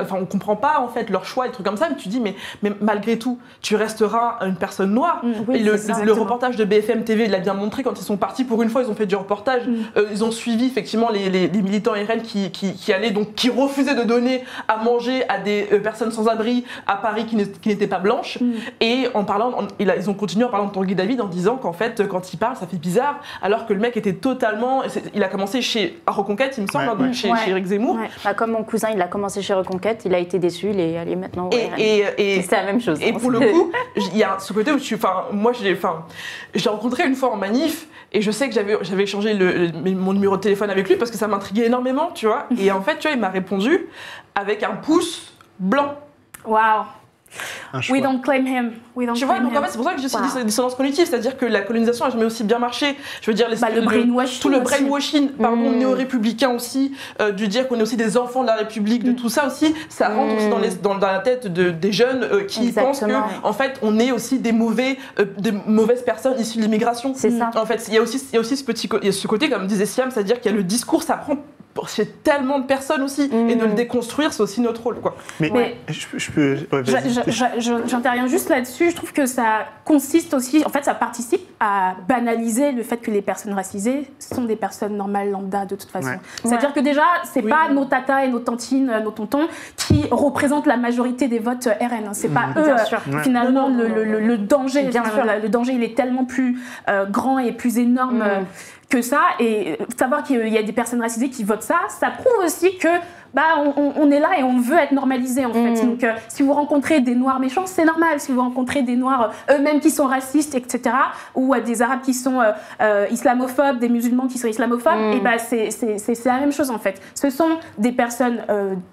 enfin on comprend pas en fait leur choix, des trucs comme ça, mais tu te dis mais malgré tout tu resteras une personne noire. Et le reportage de BFM TV l'a bien montré quand ils sont partis pour une fois, ils ont fait du reportage. Ils ont suivi effectivement les militants RN qui allaient, donc qui refusaient de donner à manger à des personnes sans abri à Paris qui n'étaient pas blanches. Et en parlant, ils ont continué en parlant de Tanguy David en disant qu'en fait, quand il parle, ça fait bizarre, alors que le mec était totalement. Il a commenccommencé à Reconquête, il me semble, chez Éric Zemmour. Comme mon cousin, il a commencé chez Reconquête, il a été déçu, il est allé maintenant au RN. Et c'est la même chose. Et pour le coup, il y a ce côté où moi, j'ai rencontré une fois en manif. Et je sais que j'avais échangé mon numéro de téléphone avec lui parce que ça m'intriguait énormément, tu vois. Et en fait, tu vois, il m'a répondu avec un pouce blanc. Waouh. We don't claim him. Tu vois, donc en fait, c'est pour ça que je dis dissonance cognitive, c'est-à-dire que la colonisation a jamais aussi bien marché. Je veux dire, le brainwashing, tout le brainwashing, néo-républicain aussi, du dire qu'on est aussi des enfants de la République, de tout ça aussi, ça rentre aussi dans la tête des jeunes qui pensent que, en fait, on est aussi des mauvaises personnes issues de l'immigration. C'est ça. En fait, il y a aussi ce côté, comme disait Siam, c'est-à-dire qu'il y a le discours, ça prend chez tellement de personnes aussi, et de le déconstruire, c'est aussi notre rôle, quoi. Mais je peux... J'interviens juste là-dessus, je trouve que ça consiste aussi, en fait ça participe à banaliser le fait que les personnes racisées sont des personnes normales, lambda de toute façon. C'est-à-dire que déjà, c'est pas nos tatas et nos tantines, nos tontons qui représentent la majorité des votes RN, c'est pas eux, finalement, le danger, le danger il est tellement plus grand et plus énorme que ça, et savoir qu'il y a des personnes racisées qui votent ça prouve aussi que on est là et on veut être normalisé en fait. Donc si vous rencontrez des noirs méchants, c'est normal. Si vous rencontrez des noirs eux-mêmes qui sont racistes, etc., ou des arabes qui sont islamophobes, des musulmans qui sont islamophobes, et c'est la même chose en fait. Ce sont des personnes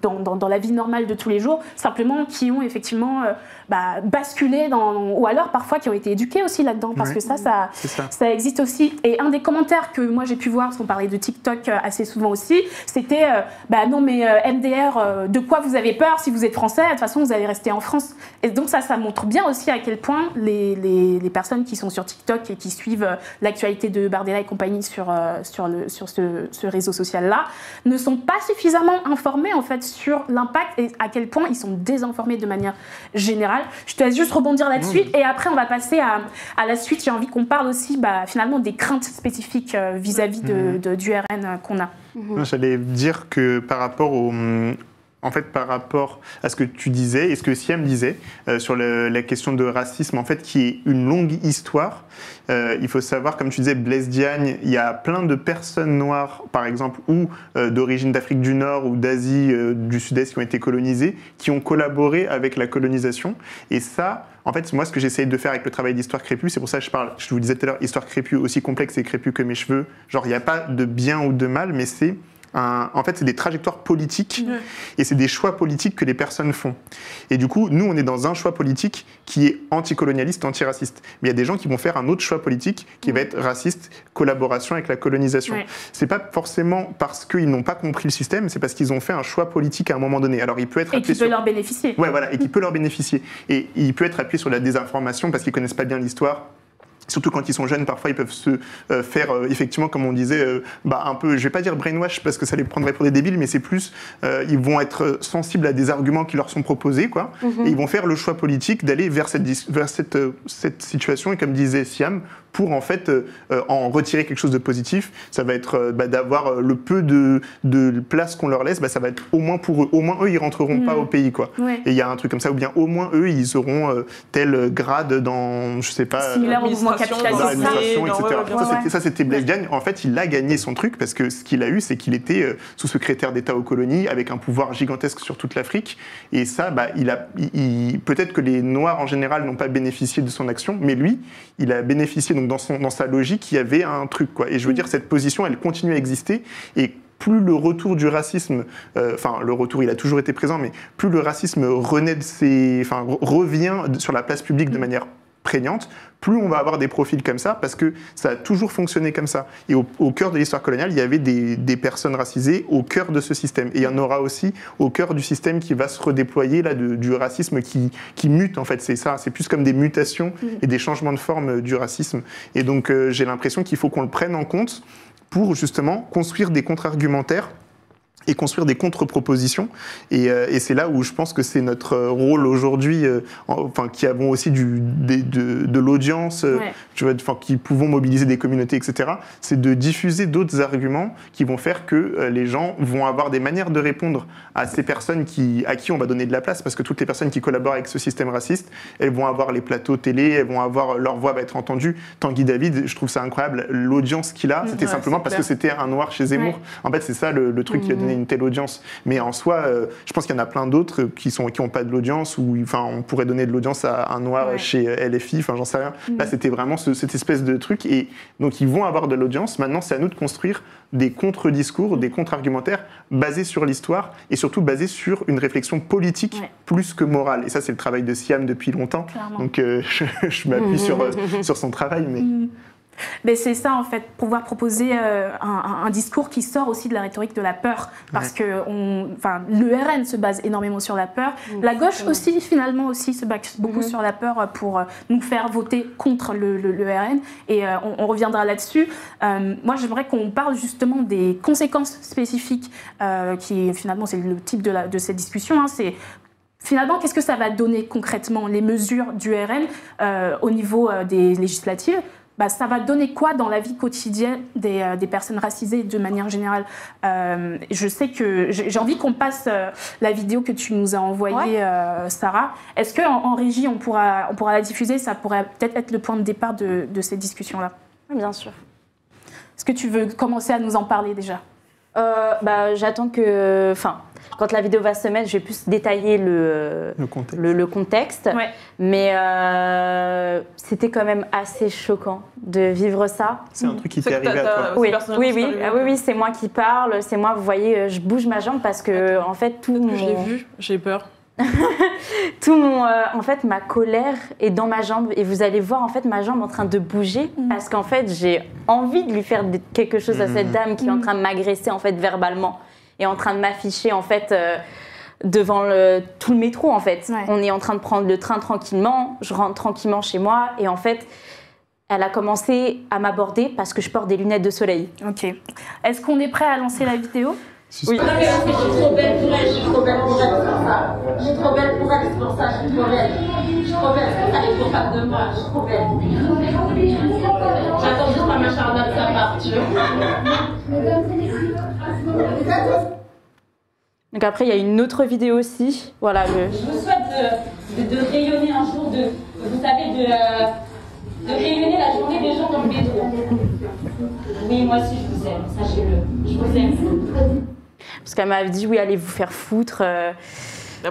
dans la vie normale de tous les jours, simplement qui ont effectivement basculé ou alors parfois qui ont été éduqués aussi là-dedans, parce que ça existe aussi. Et un des commentaires que moi j'ai pu voir, parce qu'on parlait de TikTok assez souvent aussi, c'était non mais MDR, de quoi vous avez peur si vous êtes français, de toute façon vous allez rester en France. Et donc ça montre bien aussi à quel point les personnes qui sont sur TikTok et qui suivent l'actualité de Bardella et compagnie sur ce réseau social-là ne sont pas suffisamment informés en fait sur l'impact et à quel point ils sont désinformés de manière générale. Je te laisse juste rebondir là-dessus et après on va passer à la suite. J'ai envie qu'on parle aussi finalement des craintes spécifiques vis-à-vis du RN qu'on a. J'allais dire que par rapport à ce que tu disais et ce que Siam disait sur la question de racisme, en fait, qui est une longue histoire. Il faut savoir, comme tu disais, Blaise Diagne, il y a plein de personnes noires, par exemple, ou d'origine d'Afrique du Nord ou d'Asie du Sud-Est qui ont été colonisées, qui ont collaboré avec la colonisation. Et ça, en fait, moi, ce que j'essaye de faire avec le travail d'Histoire Crépue, c'est pour ça que je vous disais tout à l'heure, Histoire Crépue, aussi complexe et crépue que mes cheveux. Genre, il n'y a pas de bien ou de mal, mais c'est des trajectoires politiques et c'est des choix politiques que les personnes font. Et du coup, nous, on est dans un choix politique qui est anticolonialiste, antiraciste. Mais il y a des gens qui vont faire un autre choix politique qui va être raciste, collaboration avec la colonisation. C'est pas forcément parce qu'ils n'ont pas compris le système, c'est parce qu'ils ont fait un choix politique à un moment donné. Alors, il peut être et qui peut leur bénéficier. Ouais, voilà, et qui peut leur bénéficier. Et il peut être appuyé sur la désinformation parce qu'ils connaissent pas bien l'histoire. Surtout quand ils sont jeunes, parfois ils peuvent se faire, effectivement, comme on disait, un peu, je vais pas dire brainwash parce que ça les prendrait pour des débiles, mais c'est plus, ils vont être sensibles à des arguments qui leur sont proposés, quoi, et ils vont faire le choix politique d'aller vers cette situation, et comme disait Siam, pour en fait en retirer quelque chose de positif. Ça va être d'avoir le peu de place qu'on leur laisse, ça va être au moins pour eux. Au moins eux, ils rentreront pas au pays, quoi. Ouais. Et il y a un truc comme ça, ou bien au moins eux, ils auront tel grade dans, je sais pas, similaire au mouvement capitaliste, etc. Ça, c'était Blaise Diagne. En fait, il a gagné son truc parce que ce qu'il a eu, c'est qu'il était sous-secrétaire d'État aux colonies avec un pouvoir gigantesque sur toute l'Afrique. Et ça, peut-être que les Noirs en général n'ont pas bénéficié de son action, mais lui, il a bénéficié. Donc dans sa logique, il y avait un truc, quoi. Et je veux dire, cette position, elle continue à exister. Et plus le retour du racisme, le retour il a toujours été présent, mais plus le racisme revient sur la place publique de manière prégnante, plus on va avoir des profils comme ça, parce que ça a toujours fonctionné comme ça. Et au cœur de l'histoire coloniale, il y avait des personnes racisées au cœur de ce système. Et il y en aura aussi au cœur du système qui va se redéployer, là, du racisme qui mute, en fait. C'est ça, c'est plus comme des mutations et des changements de forme du racisme. Et donc, j'ai l'impression qu'il faut qu'on le prenne en compte pour, justement, construire des contre-argumentaires et construire des contre-propositions. Et c'est là où je pense que c'est notre rôle aujourd'hui, qui avons aussi de l'audience, qui pouvons mobiliser des communautés, etc., c'est de diffuser d'autres arguments qui vont faire que les gens vont avoir des manières de répondre à ces personnes à qui on va donner de la place, parce que toutes les personnes qui collaborent avec ce système raciste, elles vont avoir les plateaux télé, elles vont avoir, leur voix va être entendue. Tanguy David, je trouve ça incroyable, l'audience qu'il a, c'était simplement parce que c'était un noir chez Zemmour. En fait, c'est ça le truc qui a donné une telle audience. Mais en soi, je pense qu'il y en a plein d'autres qui n'ont pas de l'audience, ou on pourrait donner de l'audience à un noir chez LFI, j'en sais rien. Là, c'était vraiment cette espèce de truc. Et donc, ils vont avoir de l'audience. Maintenant, c'est à nous de construire des contre-discours, des contre-argumentaires basés sur l'histoire et surtout basés sur une réflexion politique plus que morale. Et ça, c'est le travail de Siam depuis longtemps. Clairement. Donc, je m'appuie sur son travail. Mais c'est ça, en fait, pouvoir proposer un discours qui sort aussi de la rhétorique de la peur, parce que le RN se base énormément sur la peur. La gauche aussi, finalement, aussi se base beaucoup sur la peur pour nous faire voter contre le RN. Et on reviendra là-dessus. Moi, j'aimerais qu'on parle justement des conséquences spécifiques, qui finalement, c'est le type de cette discussion. C'est finalement, qu'est-ce que ça va donner concrètement, les mesures du RN au niveau des législatives? Ça va donner quoi dans la vie quotidienne des personnes racisées de manière générale? Je sais que j'ai envie qu'on passe la vidéo que tu nous as envoyée, Sarah. Est-ce qu'en régie, on pourra la diffuser? Ça pourrait peut-être être le point de départ de cette discussion-là. Oui, bien sûr. Est-ce que tu veux commencer à nous en parler déjà? J'attends que... quand la vidéo va se mettre, je vais plus détailler le contexte. Ouais. Mais c'était quand même assez choquant de vivre ça. C'est un truc qui t'est arrivé à toi? Oui, c'est moi qui parle. C'est moi, vous voyez, je bouge ma jambe parce que, en fait, tout mon... Je l'ai vu, j'ai peur. En fait, ma colère est dans ma jambe et vous allez voir en fait ma jambe en train de bouger parce qu'en fait j'ai envie de lui faire quelque chose à cette dame qui est en train de m'agresser en fait verbalement et en train de m'afficher en fait devant tout le métro en fait. Ouais. On est en train de prendre le train tranquillement, je rentre tranquillement chez moi et en fait elle a commencé à m'aborder parce que je porte des lunettes de soleil. Ok. Est-ce qu'on est prêt à lancer la vidéo? Oui. Non mais parce que je suis trop belle pour elle, je suis trop belle pour elle, c'est pour ça. Je suis trop belle pour elle, c'est pour ça, je suis trop belle. Je suis trop belle, c'est pour ça qu'elle est trop fan de moi, je suis trop belle. J'attends juste ma macharnade de sa part, tu vois. Donc après, il y a une autre vidéo aussi. Voilà, Je vous souhaite de rayonner un jour, vous savez, de rayonner la journée des gens dans le métro. Oui, moi aussi je vous aime, sachez-le. Je vous aime. Parce qu'elle m'avait dit, oui, allez vous faire foutre.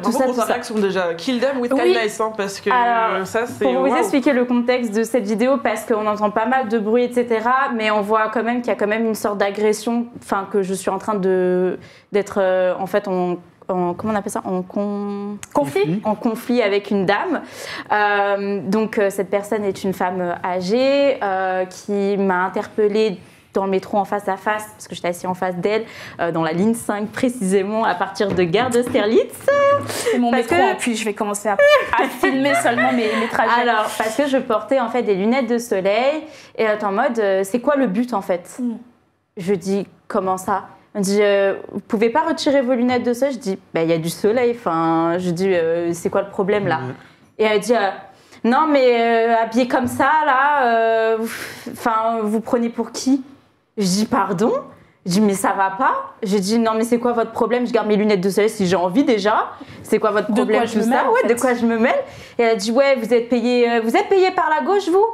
Pour sa réaction déjà, kill them with kindness, parce que ça c'est... Pour vous expliquer le contexte de cette vidéo, parce qu'on entend pas mal de bruit, etc., mais on voit quand même qu'il y a quand même une sorte d'agression, que je suis en train d'être en fait comment on appelle ça, en conflit avec une dame. Donc cette personne est une femme âgée qui m'a interpellée dans le métro en face à face, parce que j'étais assise en face d'elle, dans la ligne 5 précisément, à partir de gare d'Austerlitz. C'est mon métro, puis je vais commencer à filmer seulement mes trajets. Alors, parce que je portais en fait des lunettes de soleil, et elle est en mode, c'est quoi le but en fait? Je dis, comment ça? On dit, vous pouvez pas retirer vos lunettes de soleil? Je dis, il y a du soleil, je dis, c'est quoi le problème là? Et elle dit, non mais habillé comme ça là, vous prenez pour qui? Je dis pardon. Je dis mais ça va pas. J'ai dit non mais c'est quoi votre problème? Je garde mes lunettes de soleil si j'ai envie déjà. C'est quoi votre problème? De quoi je me mêle, en fait. De quoi je me mêle? Et elle a dit ouais vous êtes payé par la gauche vous?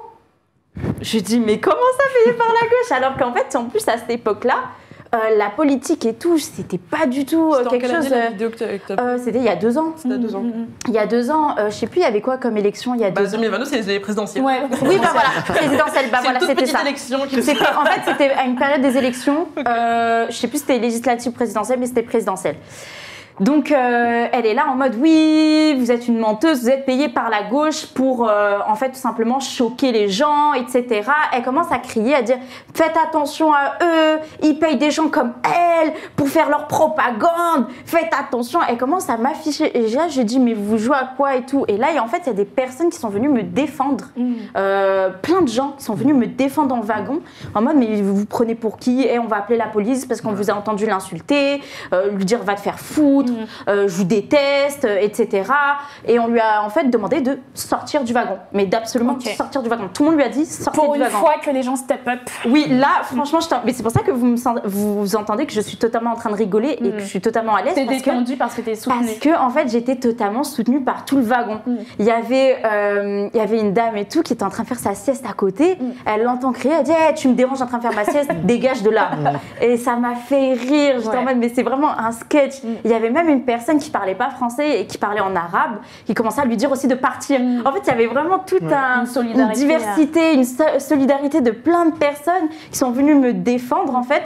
Je dis mais comment ça payé par la gauche? Alors qu'en fait en plus à cette époque-là, la politique et tout, c'était pas du tout quelque chose. La vidéo que c'était il y a 2 ans. C'était 2 ans. Il y a 2 ans, je sais plus il y avait quoi comme élection il y a 2 ans. 2022 c'est les présidentielles. Ouais. Oui bah voilà, présidentielle, bah voilà, c'était ça. Élection qui En fait, c'était à une période des élections. Je sais plus si c'était législative présidentielle, mais c'était présidentielle. Donc, elle est là en mode oui, vous êtes une menteuse, vous êtes payée par la gauche pour, en fait, tout simplement choquer les gens, etc. Elle commence à crier, à dire faites attention à eux, ils payent des gens comme elle pour faire leur propagande, faites attention. Elle commence à m'afficher. Et là, je dis mais vous jouez à quoi et tout. Et là, en fait, il y a des personnes qui sont venues me défendre. Plein de gens qui sont venus me défendre dans le wagon en mode mais vous prenez pour qui? Et on va appeler la police parce qu'on vous a entendu l'insulter, lui dire va te faire foutre. Je vous déteste, etc. Et on lui a en fait demandé de sortir du wagon, mais d'absolument sortir du wagon. Tout le monde lui a dit sortez du wagon. Pour une fois que les gens step up. Oui, là, franchement, mais c'est pour ça que vous entendez que je suis totalement en train de rigoler et que je suis totalement à l'aise. T'es détendue parce que t'es soutenue. Parce que en fait, j'étais totalement soutenue par tout le wagon. Il y avait une dame et tout qui était en train de faire sa sieste à côté. Elle l'entend crier, elle dit hey, tu me déranges en train de faire ma sieste, dégage de là. Et ça m'a fait rire. J'étais en mode mais c'est vraiment un sketch. Il y avait même une personne qui parlait pas français et qui parlait en arabe, qui commençait à lui dire aussi de partir. En fait, il y avait vraiment toute une diversité, une solidarité de plein de personnes qui sont venues me défendre en fait,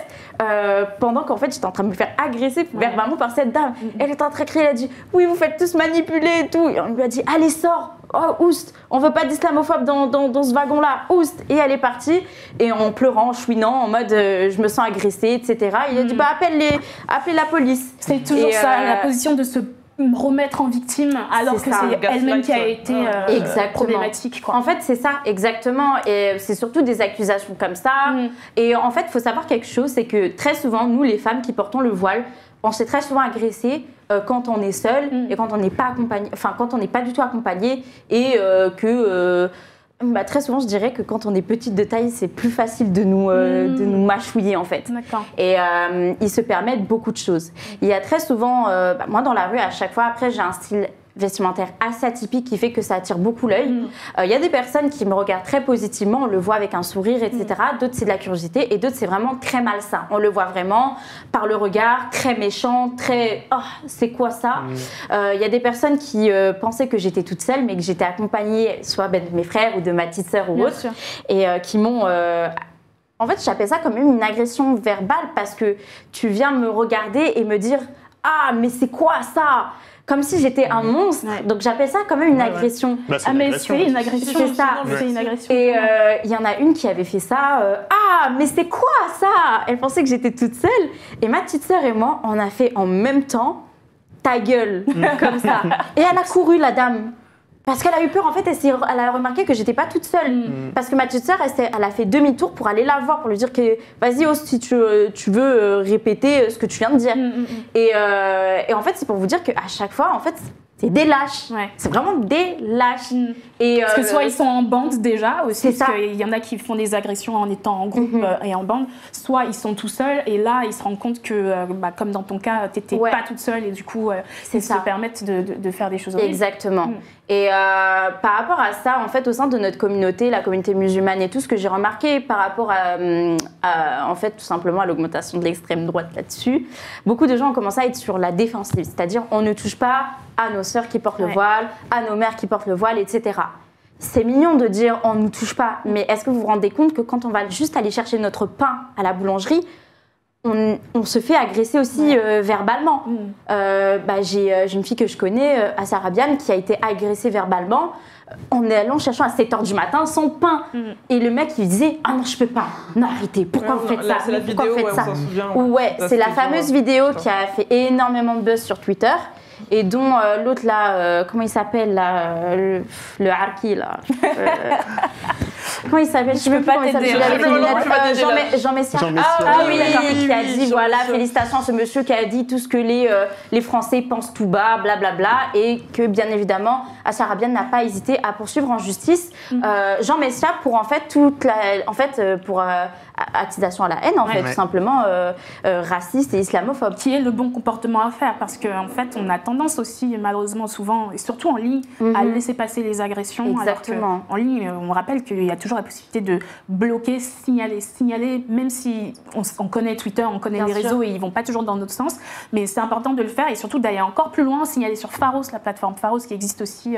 pendant qu'en fait j'étais en train de me faire agresser verbalement par cette dame. Elle était en train de crier, elle a dit oui vous faites tous manipuler et tout. Et on lui a dit allez sors. Oh, oust, on veut pas d'islamophobes dans ce wagon-là, oust. Et elle est partie, et en pleurant, en chouinant, en mode je me sens agressée, etc. Il a dit bah appelez la police. C'est toujours ça, la position de se remettre en victime, alors que c'est elle-même qui a été problématique. Quoi. En fait, c'est ça, exactement. Et c'est surtout des accusations comme ça. Et en fait, il faut savoir quelque chose, c'est que très souvent, nous, les femmes qui portons le voile, on s'est très souvent agressées quand on est seul et quand on n'est pas accompagné, enfin quand on n'est pas du tout accompagné et très souvent je dirais que quand on est petite de taille c'est plus facile de nous mâchouiller en fait. Et ils se permettent beaucoup de choses. Il y a très souvent, moi dans la rue à chaque fois après j'ai un style vestimentaire assez atypique qui fait que ça attire beaucoup l'œil. Il y a des personnes qui me regardent très positivement, on le voit avec un sourire, etc. D'autres c'est de la curiosité et d'autres c'est vraiment très malsain. On le voit vraiment par le regard, très méchant, très oh c'est quoi ça. Il y a des personnes qui pensaient que j'étais toute seule mais que j'étais accompagnée soit de mes frères ou de ma petite sœur ou autre et qui m'ont en fait j'appelle ça quand même une agression verbale parce que tu viens me regarder et me dire ah mais c'est quoi ça. Comme si j'étais un monstre, donc j'appelle ça quand même une agression. Bah, c'est une agression. C'est ça. C'est une agression. Et il y en a une qui avait fait ça. Ah, mais c'est quoi ça? Elle pensait que j'étais toute seule. Et ma petite sœur et moi, on a fait en même temps ta gueule, comme ça. Et elle a couru, la dame. Parce qu'elle a eu peur, en fait, elle a remarqué que j'étais pas toute seule. Parce que ma petite sœur, elle a fait demi-tour pour aller la voir, pour lui dire que vas-y, si tu veux répéter ce que tu viens de dire. Et en fait, c'est pour vous dire qu'à chaque fois, en fait, c'est des lâches. C'est vraiment des lâches. Et parce que soit ils sont en bande déjà aussi, c'est parce qu'il y en a qui font des agressions en étant en groupe et en bande, soit ils sont tout seuls et là ils se rendent compte que, comme dans ton cas, t'étais pas toute seule et du coup ils se permettent de faire des choses horribles. Exactement. Et par rapport à ça, en fait, au sein de notre communauté, la communauté musulmane et tout, ce que j'ai remarqué par rapport à en fait, tout simplement à l'augmentation de l'extrême droite là-dessus, beaucoup de gens ont commencé à être sur la défensive, c'est-à-dire on ne touche pas à nos sœurs qui portent le voile, à nos mères qui portent le voile, etc. C'est mignon de dire on ne nous touche pas, mais est-ce que vous vous rendez compte que quand on va juste aller chercher notre pain à la boulangerie, on se fait agresser aussi verbalement. J'ai une fille que je connais, Assa Rabiane, qui a été agressée verbalement en allant chercher à 7h du matin son pain. Et le mec il disait ah non je peux pas, non arrêtez, pourquoi vous faites ça, c'est la vidéo, on s'en souvient. C'est la fameuse vidéo qui a fait énormément de buzz sur Twitter. Et dont l'autre là, comment il s'appelle là, le Harki là. Comment il s'appelle? Je peux pas t'aider. Jean Messia. Ah oui, qui a dit voilà, félicitations à ce monsieur qui a dit tout ce que les Français pensent tout bas, blablabla, et que bien évidemment, Assia Rabiane n'a pas hésité à poursuivre en justice Jean Messia pour en fait pour attisation à la haine, en fait, tout simplement raciste et islamophobe. Qui est le bon comportement à faire, parce qu'en fait, on a tendance aussi, malheureusement, souvent, et surtout en ligne, à laisser passer les agressions. Exactement. En ligne, on rappelle qu'il y a toujours la possibilité de bloquer, signaler, même si on connaît Twitter, on connaît les réseaux et ils ne vont pas toujours dans notre sens, mais c'est important de le faire et surtout d'aller encore plus loin, signaler sur Pharos, la plateforme Pharos qui existe aussi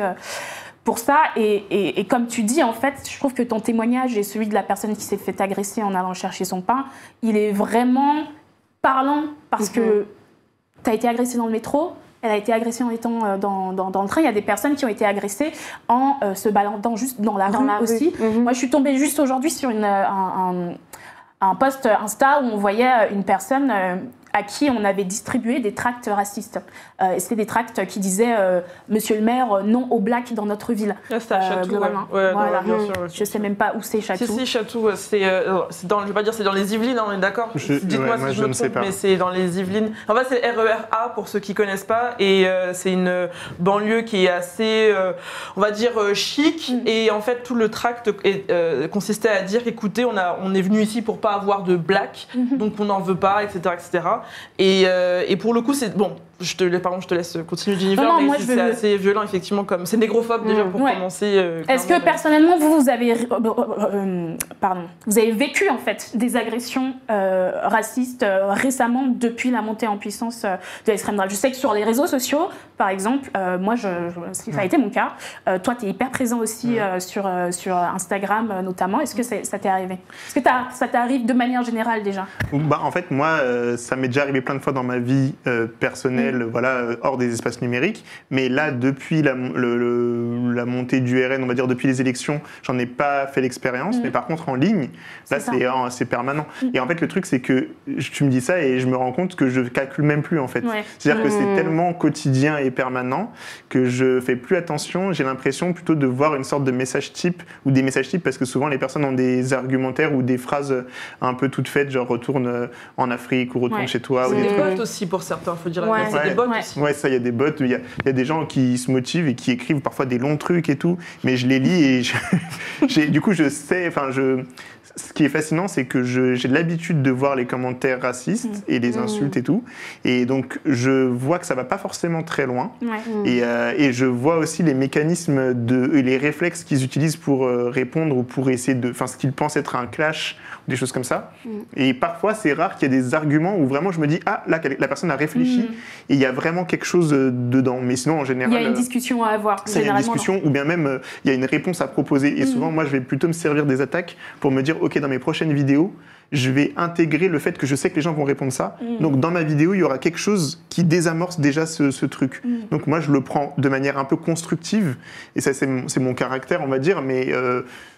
pour ça. Et comme tu dis, en fait, je trouve que ton témoignage et celui de la personne qui s'est fait agresser en allant chercher son pain, il est vraiment parlant parce que tu as été agressée dans le métro. Elle a été agressée en étant dans le train. Il y a des personnes qui ont été agressées en se baladant juste dans la rue aussi. Moi, je suis tombée juste aujourd'hui sur un post Insta où on voyait une personne à qui on avait distribué des tracts racistes. C'était des tracts qui disaient « Monsieur le maire, non au black dans notre ville ». C'était à Chatou, voilà. bien sûr. Je ne sais même pas où c'est Chatou. Si, Chatou, c'est dans, je vais pas dire c'est dans les Yvelines, on est d'accord. Dites-moi si je me trompe, mais c'est dans les Yvelines. En fait, c'est RER-A pour ceux qui ne connaissent pas, et c'est une banlieue qui est assez, on va dire, chic, et en fait, tout le tract consistait à dire, écoutez, on est venu ici pour pas avoir de black, donc on n'en veut pas, etc., etc. Et pour le coup, c'est bon. Je te laisse continuer, Jennifer, mais c'est assez violent, effectivement, comme c'est négrophobe déjà pour commencer. Est-ce que personnellement, vous avez vécu en fait des agressions racistes récemment depuis la montée en puissance de l'extrême droite? Je sais que sur les réseaux sociaux, par exemple, moi, ça a été mon cas. Toi, tu es hyper présent aussi sur Instagram notamment. Est-ce que ça t'est arrivé? Est-ce que ça t'arrive de manière générale déjà? En fait, moi, ça m'est déjà arrivé plein de fois dans ma vie personnelle. Hors des espaces numériques. Mais là, depuis la montée du RN, on va dire depuis les élections, j'en ai pas fait l'expérience. Mais par contre, en ligne, là, c'est permanent. Et en fait, le truc, c'est que tu me dis ça et je me rends compte que je calcule même plus, en fait. C'est-à-dire que c'est tellement quotidien et permanent que je fais plus attention. J'ai l'impression plutôt de voir une sorte de message type ou des messages types, parce que souvent, les personnes ont des argumentaires ou des phrases un peu toutes faites, genre retourne en Afrique ou retourne chez toi. C'est ou des bots aussi pour certains, faut dire. C'est des bots aussi. Ça, il y a des bots, il y a des gens qui se motivent et qui écrivent parfois des longs trucs et tout, mais je les lis et du coup, je sais, ce qui est fascinant, c'est que j'ai l'habitude de voir les commentaires racistes et les insultes et tout, et donc je vois que ça va pas forcément très loin, et je vois aussi les mécanismes et les réflexes qu'ils utilisent pour répondre ou pour essayer ce qu'ils pensent être un clash, des choses comme ça. Et parfois, c'est rare qu'il y ait des arguments où vraiment je me dis « Ah, là, la personne a réfléchi et il y a vraiment quelque chose dedans. » Mais sinon, en général... Il y a une discussion à avoir. Il y a une discussion ou bien même il y a une réponse à proposer. Et souvent, moi, je vais plutôt me servir des attaques pour me dire « Ok, dans mes prochaines vidéos, je vais intégrer le fait que je sais que les gens vont répondre ça. Donc, dans ma vidéo, il y aura quelque chose qui désamorce déjà ce truc. Donc, moi, je le prends de manière un peu constructive. Et ça, c'est mon caractère, on va dire. Mais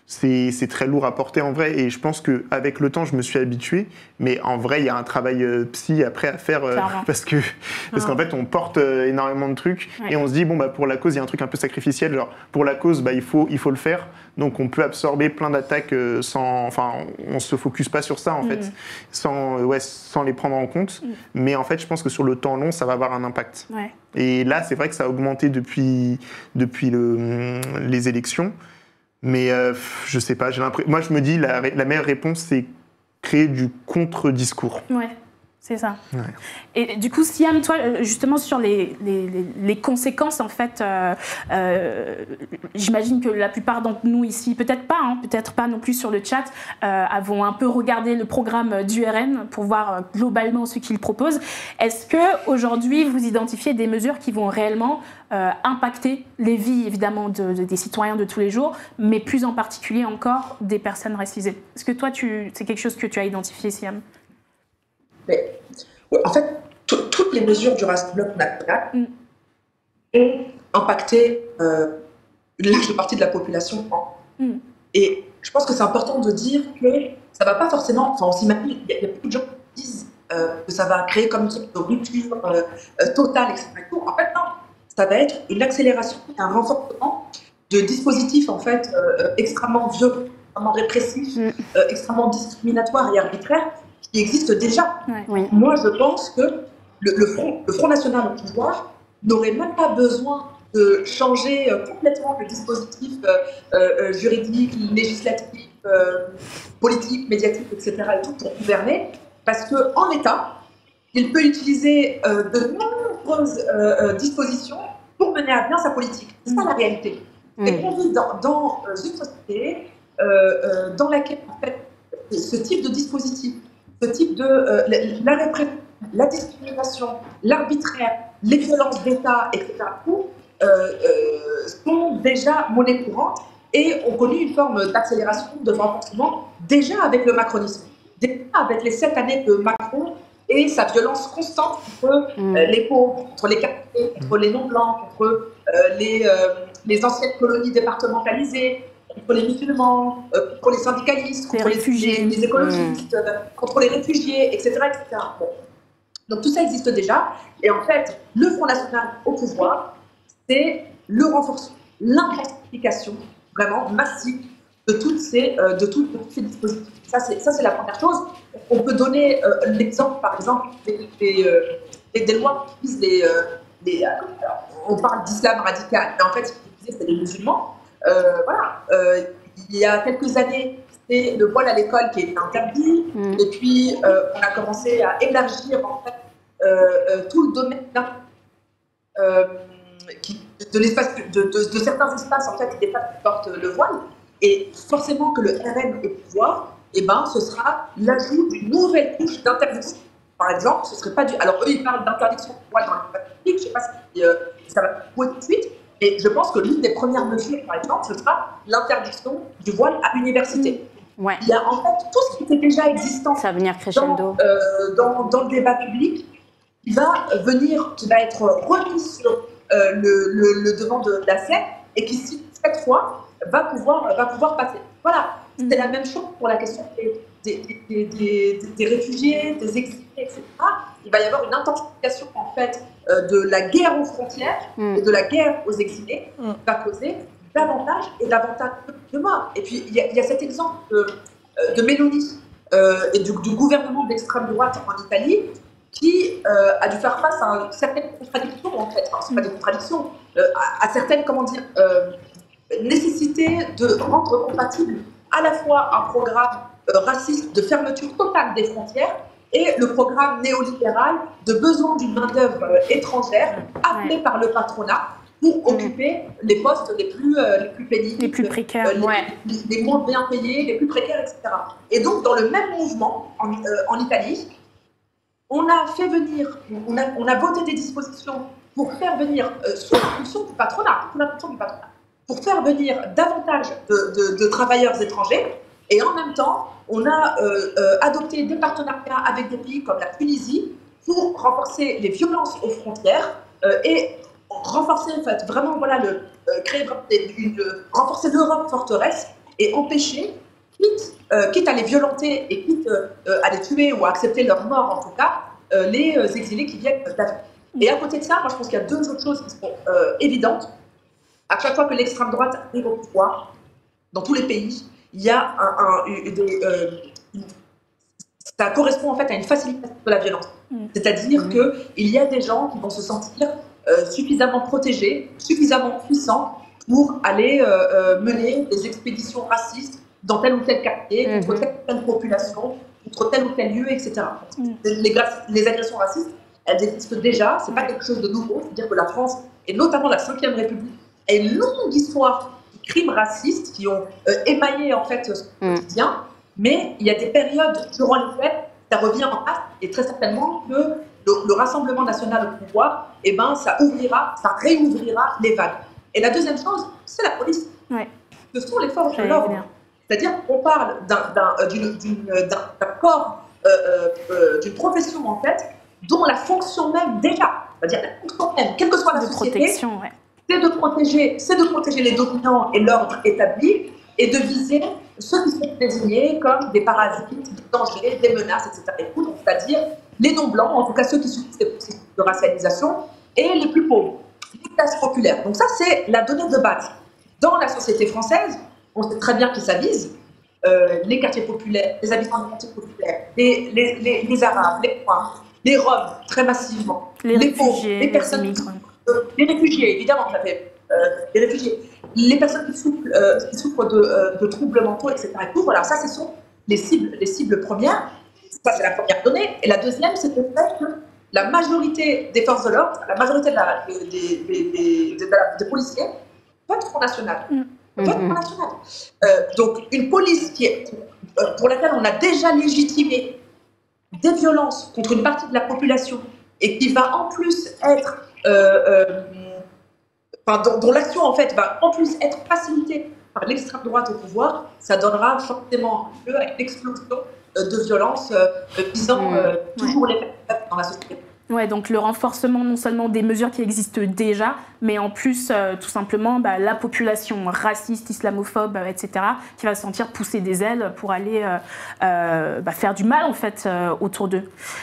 c'est très lourd à porter en vrai. Et je pense qu'avec le temps, je me suis habitué. Mais en vrai, il y a un travail psy après à faire. Parce qu'en fait, on porte énormément de trucs. Et on se dit, bon, pour la cause, il y a un truc un peu sacrificiel. Genre, pour la cause, il faut le faire. Donc, on peut absorber plein d'attaques sans... Enfin, on se focus pas sur ça, en fait, sans les prendre en compte. Mais en fait, je pense que sur le temps long, ça va avoir un impact. Et là, c'est vrai que ça a augmenté depuis les élections. Mais je sais pas, moi, je me dis, la meilleure réponse, c'est créer du contre-discours. C'est ça. Et du coup, Siam, toi, justement, sur les conséquences, en fait, j'imagine que la plupart d'entre nous ici, peut-être pas non plus sur le chat, avons un peu regardé le programme du RN pour voir globalement ce qu'il propose. Est-ce qu'aujourd'hui, vous identifiez des mesures qui vont réellement impacter les vies, évidemment, des citoyens de tous les jours, mais plus en particulier encore des personnes racisées? Est-ce que toi, c'est quelque chose que tu as identifié, Siam? Mais, en fait, toutes les mesures du Rassemblement national ont impacté une large partie de la population. Et je pense que c'est important de dire que ça ne va pas forcément... Enfin, on s'imagine, il y a beaucoup de gens qui disent que ça va créer comme une sorte de rupture totale, etc. En fait, non. Ça va être une accélération, un renforcement de dispositifs en fait, extrêmement violents extrêmement répressif, extrêmement discriminatoire et arbitraire qui existe déjà. Oui. Moi, je pense que le Front National au pouvoir n'aurait même pas besoin de changer complètement le dispositif juridique, législatif, politique, médiatique, etc. et tout pour gouverner, parce qu'en état, il peut utiliser de nombreuses dispositions pour mener à bien sa politique. C'est ça la réalité. Et on vit dans une société dans laquelle, en fait, ce type de dispositif, ce type de la répression, la discrimination, l'arbitraire, les violences d'État, etc., sont déjà monnaie courante et ont connu une forme d'accélération, de renforcement, déjà avec le macronisme, déjà avec les 7 années de Macron et sa violence constante contre les pauvres, contre les quartiers, contre les non-blancs, contre les anciennes colonies départementalisées, contre les musulmans, contre les syndicalistes, contre les écologistes, contre les réfugiés, etc. etc. Bon. Donc tout ça existe déjà. Et en fait, le Front National au pouvoir, c'est le renforcement, l'intensification vraiment massive de tous ces dispositifs. Ça, c'est la première chose. On peut donner l'exemple, par exemple, des lois qui visent on parle d'islam radical, mais en fait, ce qu'ils disaient, c'est les musulmans. Il y a quelques années, c'était le voile à l'école qui était interdit, et puis on a commencé à élargir en fait tout le domaine de certains espaces en fait des femmes qui portent le voile, et forcément que le RN au pouvoir, ce sera l'ajout d'une nouvelle couche d'interdiction. Par exemple, ce serait pas du. Alors eux, ils parlent d'interdiction du voile dans l'espace public. Je ne sais pas si ça va jouer tout de suite, mais je pense que l'une des premières mesures, par exemple, ce sera l'interdiction du voile à l'université. Ouais. Il y a en fait tout ce qui était déjà existant. Ça va venir crescendo. Dans le débat public, qui va être remis sur le devant de la scène et qui, cette fois, va pouvoir passer. Voilà. C'était la même chose pour la question des réfugiés, des exilés, etc. Il va y avoir une intensification en fait de la guerre aux frontières et de la guerre aux exilés qui va causer davantage et davantage de morts. Et puis il y a cet exemple de Meloni et du gouvernement d'extrême droite en Italie qui a dû faire face à certaines contradictions en fait. Enfin, c'est pas des contradictions, à certaines nécessités de rendre compatible à la fois un programme raciste de fermeture totale des frontières et le programme néolibéral de besoin d'une main-d'œuvre étrangère appelée par le patronat pour occuper les postes les plus pénibles, les plus précaires, les moins bien payés, les plus précaires, etc. Et donc, dans le même mouvement, en Italie, on a fait venir, on a voté des dispositions pour faire venir, sous l'impulsion du patronat, pour faire venir davantage de travailleurs étrangers. Et en même temps, on a adopté des partenariats avec des pays comme la Tunisie pour renforcer les violences aux frontières et renforcer en fait vraiment renforcer l'Europe forteresse et empêcher, quitte à les violenter et quitte à les tuer ou à accepter leur mort en tout cas, les exilés qui viennent d'Afrique. Et à côté de ça, moi je pense qu'il y a deux autres choses qui sont évidentes. À chaque fois que l'extrême droite arrive au pouvoir, dans tous les pays, il y a ça correspond en fait à une facilitation de la violence. C'est-à-dire qu'il y a des gens qui vont se sentir suffisamment protégés, suffisamment puissants pour aller mener des expéditions racistes dans tel ou tel quartier, contre telle ou telle population, contre tel ou tel lieu, etc. Les agressions racistes, elles existent déjà, c'est pas quelque chose de nouveau. C'est-à-dire que la France, et notamment la Ve République, a une longue histoire de crimes racistes qui ont émaillé en fait ce quotidien, mais il y a des périodes durant lesquelles ça revient en face, et très certainement que le Rassemblement national au pouvoir, ça réouvrira les vagues. Et la deuxième chose, c'est la police. Ouais. Ce sont les forces de l'ordre. C'est-à-dire qu'on parle d'un corps, d'une profession en fait, dont la fonction même déjà, c'est-à-dire la fonction même, quelle que soit la société, c'est de protéger les dominants et l'ordre établi, et de viser ceux qui sont désignés comme des parasites, des dangers, des menaces, etc. C'est-à-dire les non-blancs, en tout cas ceux qui subissent des processus de racialisation, et les plus pauvres, les classes populaires. Donc ça, c'est la donnée de base. Dans la société française, on sait très bien qui ça vise. les quartiers populaires, les habitants des quartiers populaires, les Arabes, les Noirs, les Roms, très massivement, les pauvres, les personnes, les réfugiés, évidemment, les réfugiés, les personnes qui souffrent de troubles mentaux, etc. Et tout, voilà, ça, ce sont les cibles premières. Ça, c'est la première donnée. Et la deuxième, c'est le fait que la majorité des forces de l'ordre, la majorité des policiers votent Front National. Donc, une police pour laquelle on a déjà légitimé des violences contre une partie de la population et qui va en plus être, dont l'action en fait va en plus être facilitée par l'extrême droite au pouvoir, ça donnera forcément lieu à une explosion de violences visant toujours les personnes dans la société. Ouais, donc le renforcement non seulement des mesures qui existent déjà, mais en plus, tout simplement, la population raciste, islamophobe, etc., qui va se sentir pousser des ailes pour aller faire du mal, en fait, autour d'eux.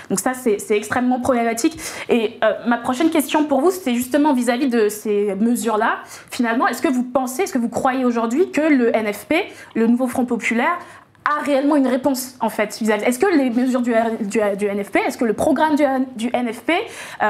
Donc ça, c'est extrêmement problématique. Et ma prochaine question pour vous, c'est justement vis-à-vis de ces mesures-là. Finalement, est-ce que vous croyez aujourd'hui que le NFP, le nouveau Front populaire, a réellement une réponse, en fait, vis-à-vis. Est-ce que les mesures du NFP, est-ce que le programme du NFP,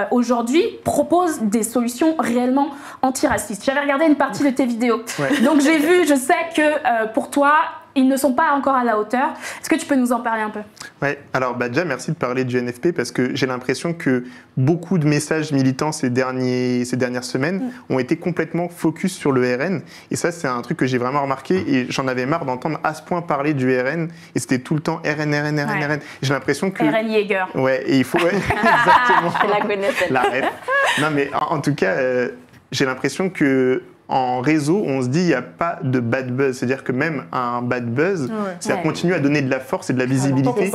aujourd'hui, propose des solutions réellement antiracistes? J'avais regardé une partie de tes vidéos. Ouais. Donc je sais que pour toi, ils ne sont pas encore à la hauteur. Est-ce que tu peux nous en parler un peu? Oui, alors déjà, merci de parler du NFP parce que j'ai l'impression que beaucoup de messages militants ces dernières semaines ont été complètement focus sur le RN. Et ça, c'est un truc que j'ai vraiment remarqué et j'en avais marre d'entendre à ce point parler du RN. Et c'était tout le temps RN. J'ai l'impression que... RN Jäger. Ouais, et il faut... Ouais, exactement. Je la connais, celle-là. La ref. Non, mais en tout cas, j'ai l'impression que en réseau, on se dit il n'y a pas de bad buzz. C'est-à-dire que même un bad buzz, ça continue à donner de la force et de la visibilité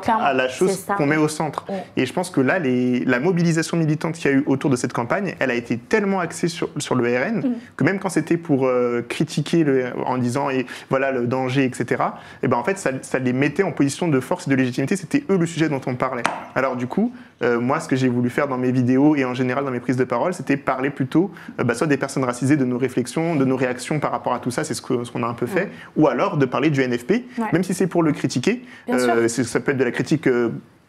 à la chose qu'on met au centre. Ouais. Et je pense que là, la mobilisation militante qu'il y a eu autour de cette campagne, elle a été tellement axée sur le RN que même quand c'était pour critiquer en disant voilà le danger, etc., et ben en fait, ça les mettait en position de force et de légitimité. C'était eux le sujet dont on parlait. Alors du coup, moi, ce que j'ai voulu faire dans mes vidéos et en général dans mes prises de parole, c'était parler plutôt soit des personnes racisées, de nos réflexions, de nos réactions par rapport à tout ça, c'est ce qu'on a un peu fait, ou alors de parler du NFP, même si c'est pour le critiquer, ça peut être de la critique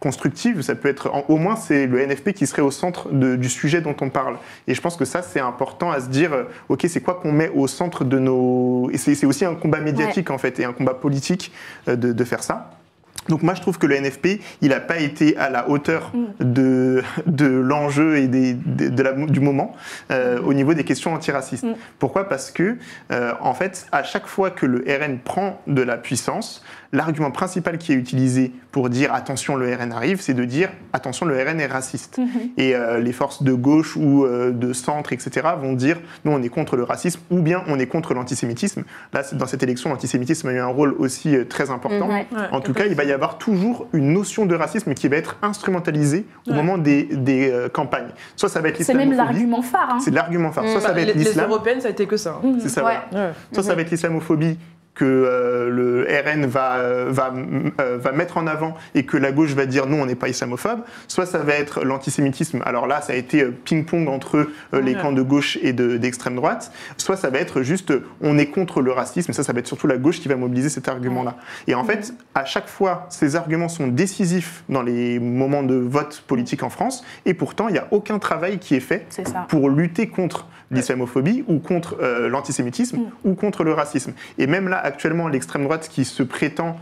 constructive, ça peut être, au moins c'est le NFP qui serait au centre du sujet dont on parle. Et je pense que ça, c'est important à se dire, ok, c'est quoi qu'on met au centre de nos... Et c'est aussi un combat médiatique en fait, et un combat politique de faire ça. Donc moi je trouve que le NFP, il n'a pas été à la hauteur de l'enjeu et du moment au niveau des questions antiracistes. Pourquoi ? Parce que en fait, à chaque fois que le RN prend de la puissance, l'argument principal qui est utilisé pour dire attention le RN arrive, c'est de dire attention le RN est raciste. Et les forces de gauche ou de centre, etc. vont dire non on est contre le racisme ou bien on est contre l'antisémitisme. Là dans cette élection l'antisémitisme a eu un rôle aussi très important. En tout cas il va y avoir toujours une notion de racisme qui va être instrumentalisée au moment des campagnes. Soit ça va être l'islamophobie. C'est même l'argument phare. Hein. C'est l'argument phare. Soit ça va être l'islam. Les européennes ça a été que ça. C'est ça. Voilà. Soit ça va être l'islamophobie que le RN va mettre en avant et que la gauche va dire non, on n'est pas islamophobe, soit ça va être l'antisémitisme, alors là ça a été ping-pong entre les camps de gauche et d'extrême droite, soit ça va être juste on est contre le racisme, ça va être surtout la gauche qui va mobiliser cet argument-là. Et en fait, à chaque fois, ces arguments sont décisifs dans les moments de vote politique en France, et pourtant il n'y a aucun travail qui est fait pour lutter contre l'islamophobie ou contre l'antisémitisme ou contre le racisme. Et même là, actuellement, l'extrême droite qui se prétend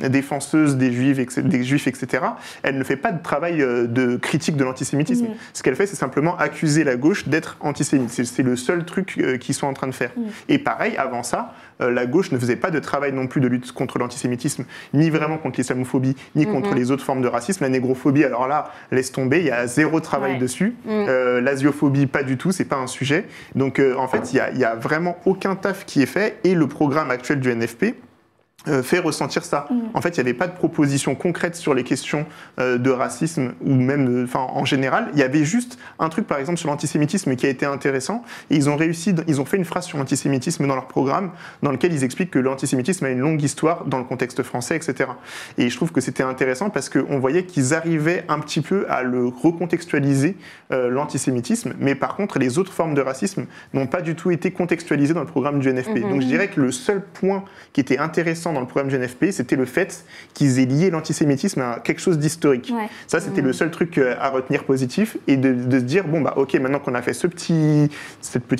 défenseuse des juifs, etc., elle ne fait pas de travail de critique de l'antisémitisme. Ce qu'elle fait, c'est simplement accuser la gauche d'être antisémite. C'est le seul truc qu'ils sont en train de faire. Et pareil, avant ça, la gauche ne faisait pas de travail non plus de lutte contre l'antisémitisme, ni vraiment contre l'islamophobie, ni contre les autres formes de racisme. La négrophobie, alors là, laisse tomber, il y a zéro travail dessus. L'asiophobie, pas du tout, c'est pas un sujet. Donc en fait, il y a vraiment aucun taf qui est fait, et le programme actuel du NFP fait ressentir ça. En fait, il n'y avait pas de proposition concrète sur les questions de racisme ou même en général. Il y avait juste un truc, par exemple, sur l'antisémitisme qui a été intéressant. Et ils ont fait une phrase sur l'antisémitisme dans leur programme dans lequel ils expliquent que l'antisémitisme a une longue histoire dans le contexte français, etc. Et je trouve que c'était intéressant parce qu'on voyait qu'ils arrivaient un petit peu à le recontextualiser, l'antisémitisme, mais par contre, les autres formes de racisme n'ont pas du tout été contextualisées dans le programme du NFP. Donc je dirais que le seul point qui était intéressant intéressant dans le programme GNFP, c'était le fait qu'ils aient lié l'antisémitisme à quelque chose d'historique. Ouais. Ça, c'était le seul truc à retenir positif, et de se dire, bon, bah, ok, maintenant qu'on a fait ce petit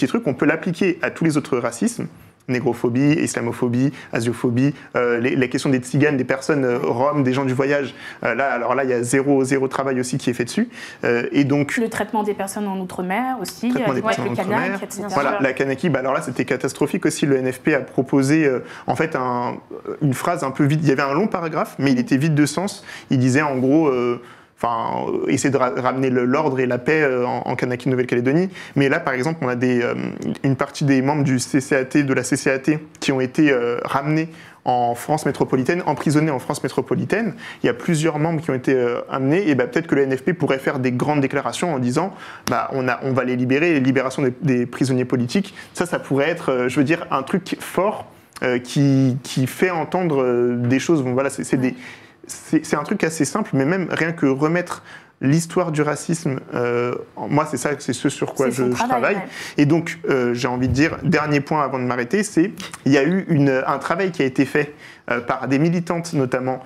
truc, on peut l'appliquer à tous les autres racismes. Négrophobie, islamophobie, asiophobie, les questions des tziganes, des personnes roms, des gens du voyage. Là, il y a zéro travail aussi qui est fait dessus. Et donc, le traitement des personnes en outre-mer aussi, avec les Kanaks, etc. Voilà, la Kanaki, alors là, c'était catastrophique aussi. Le NFP a proposé, en fait, une phrase un peu vide. Il y avait un long paragraphe, mais il était vide de sens. Il disait, en gros... essayer de ramener l'ordre et la paix en Kanaki Nouvelle-Calédonie. Mais là, par exemple, on a une partie des membres de la CCAT qui ont été ramenés en France métropolitaine, emprisonnés en France métropolitaine. Il y a plusieurs membres qui ont été amenés, et peut-être que le NFP pourrait faire des grandes déclarations en disant on va les libérer, les libérations des prisonniers politiques. Ça pourrait être, je veux dire, un truc fort qui fait entendre des choses. Bon, voilà, c'est un truc assez simple, mais même rien que remettre l'histoire du racisme, moi c'est ce sur quoi je travaille. Ouais. Et donc j'ai envie de dire, dernier point avant de m'arrêter, il y a eu un travail qui a été fait par des militantes notamment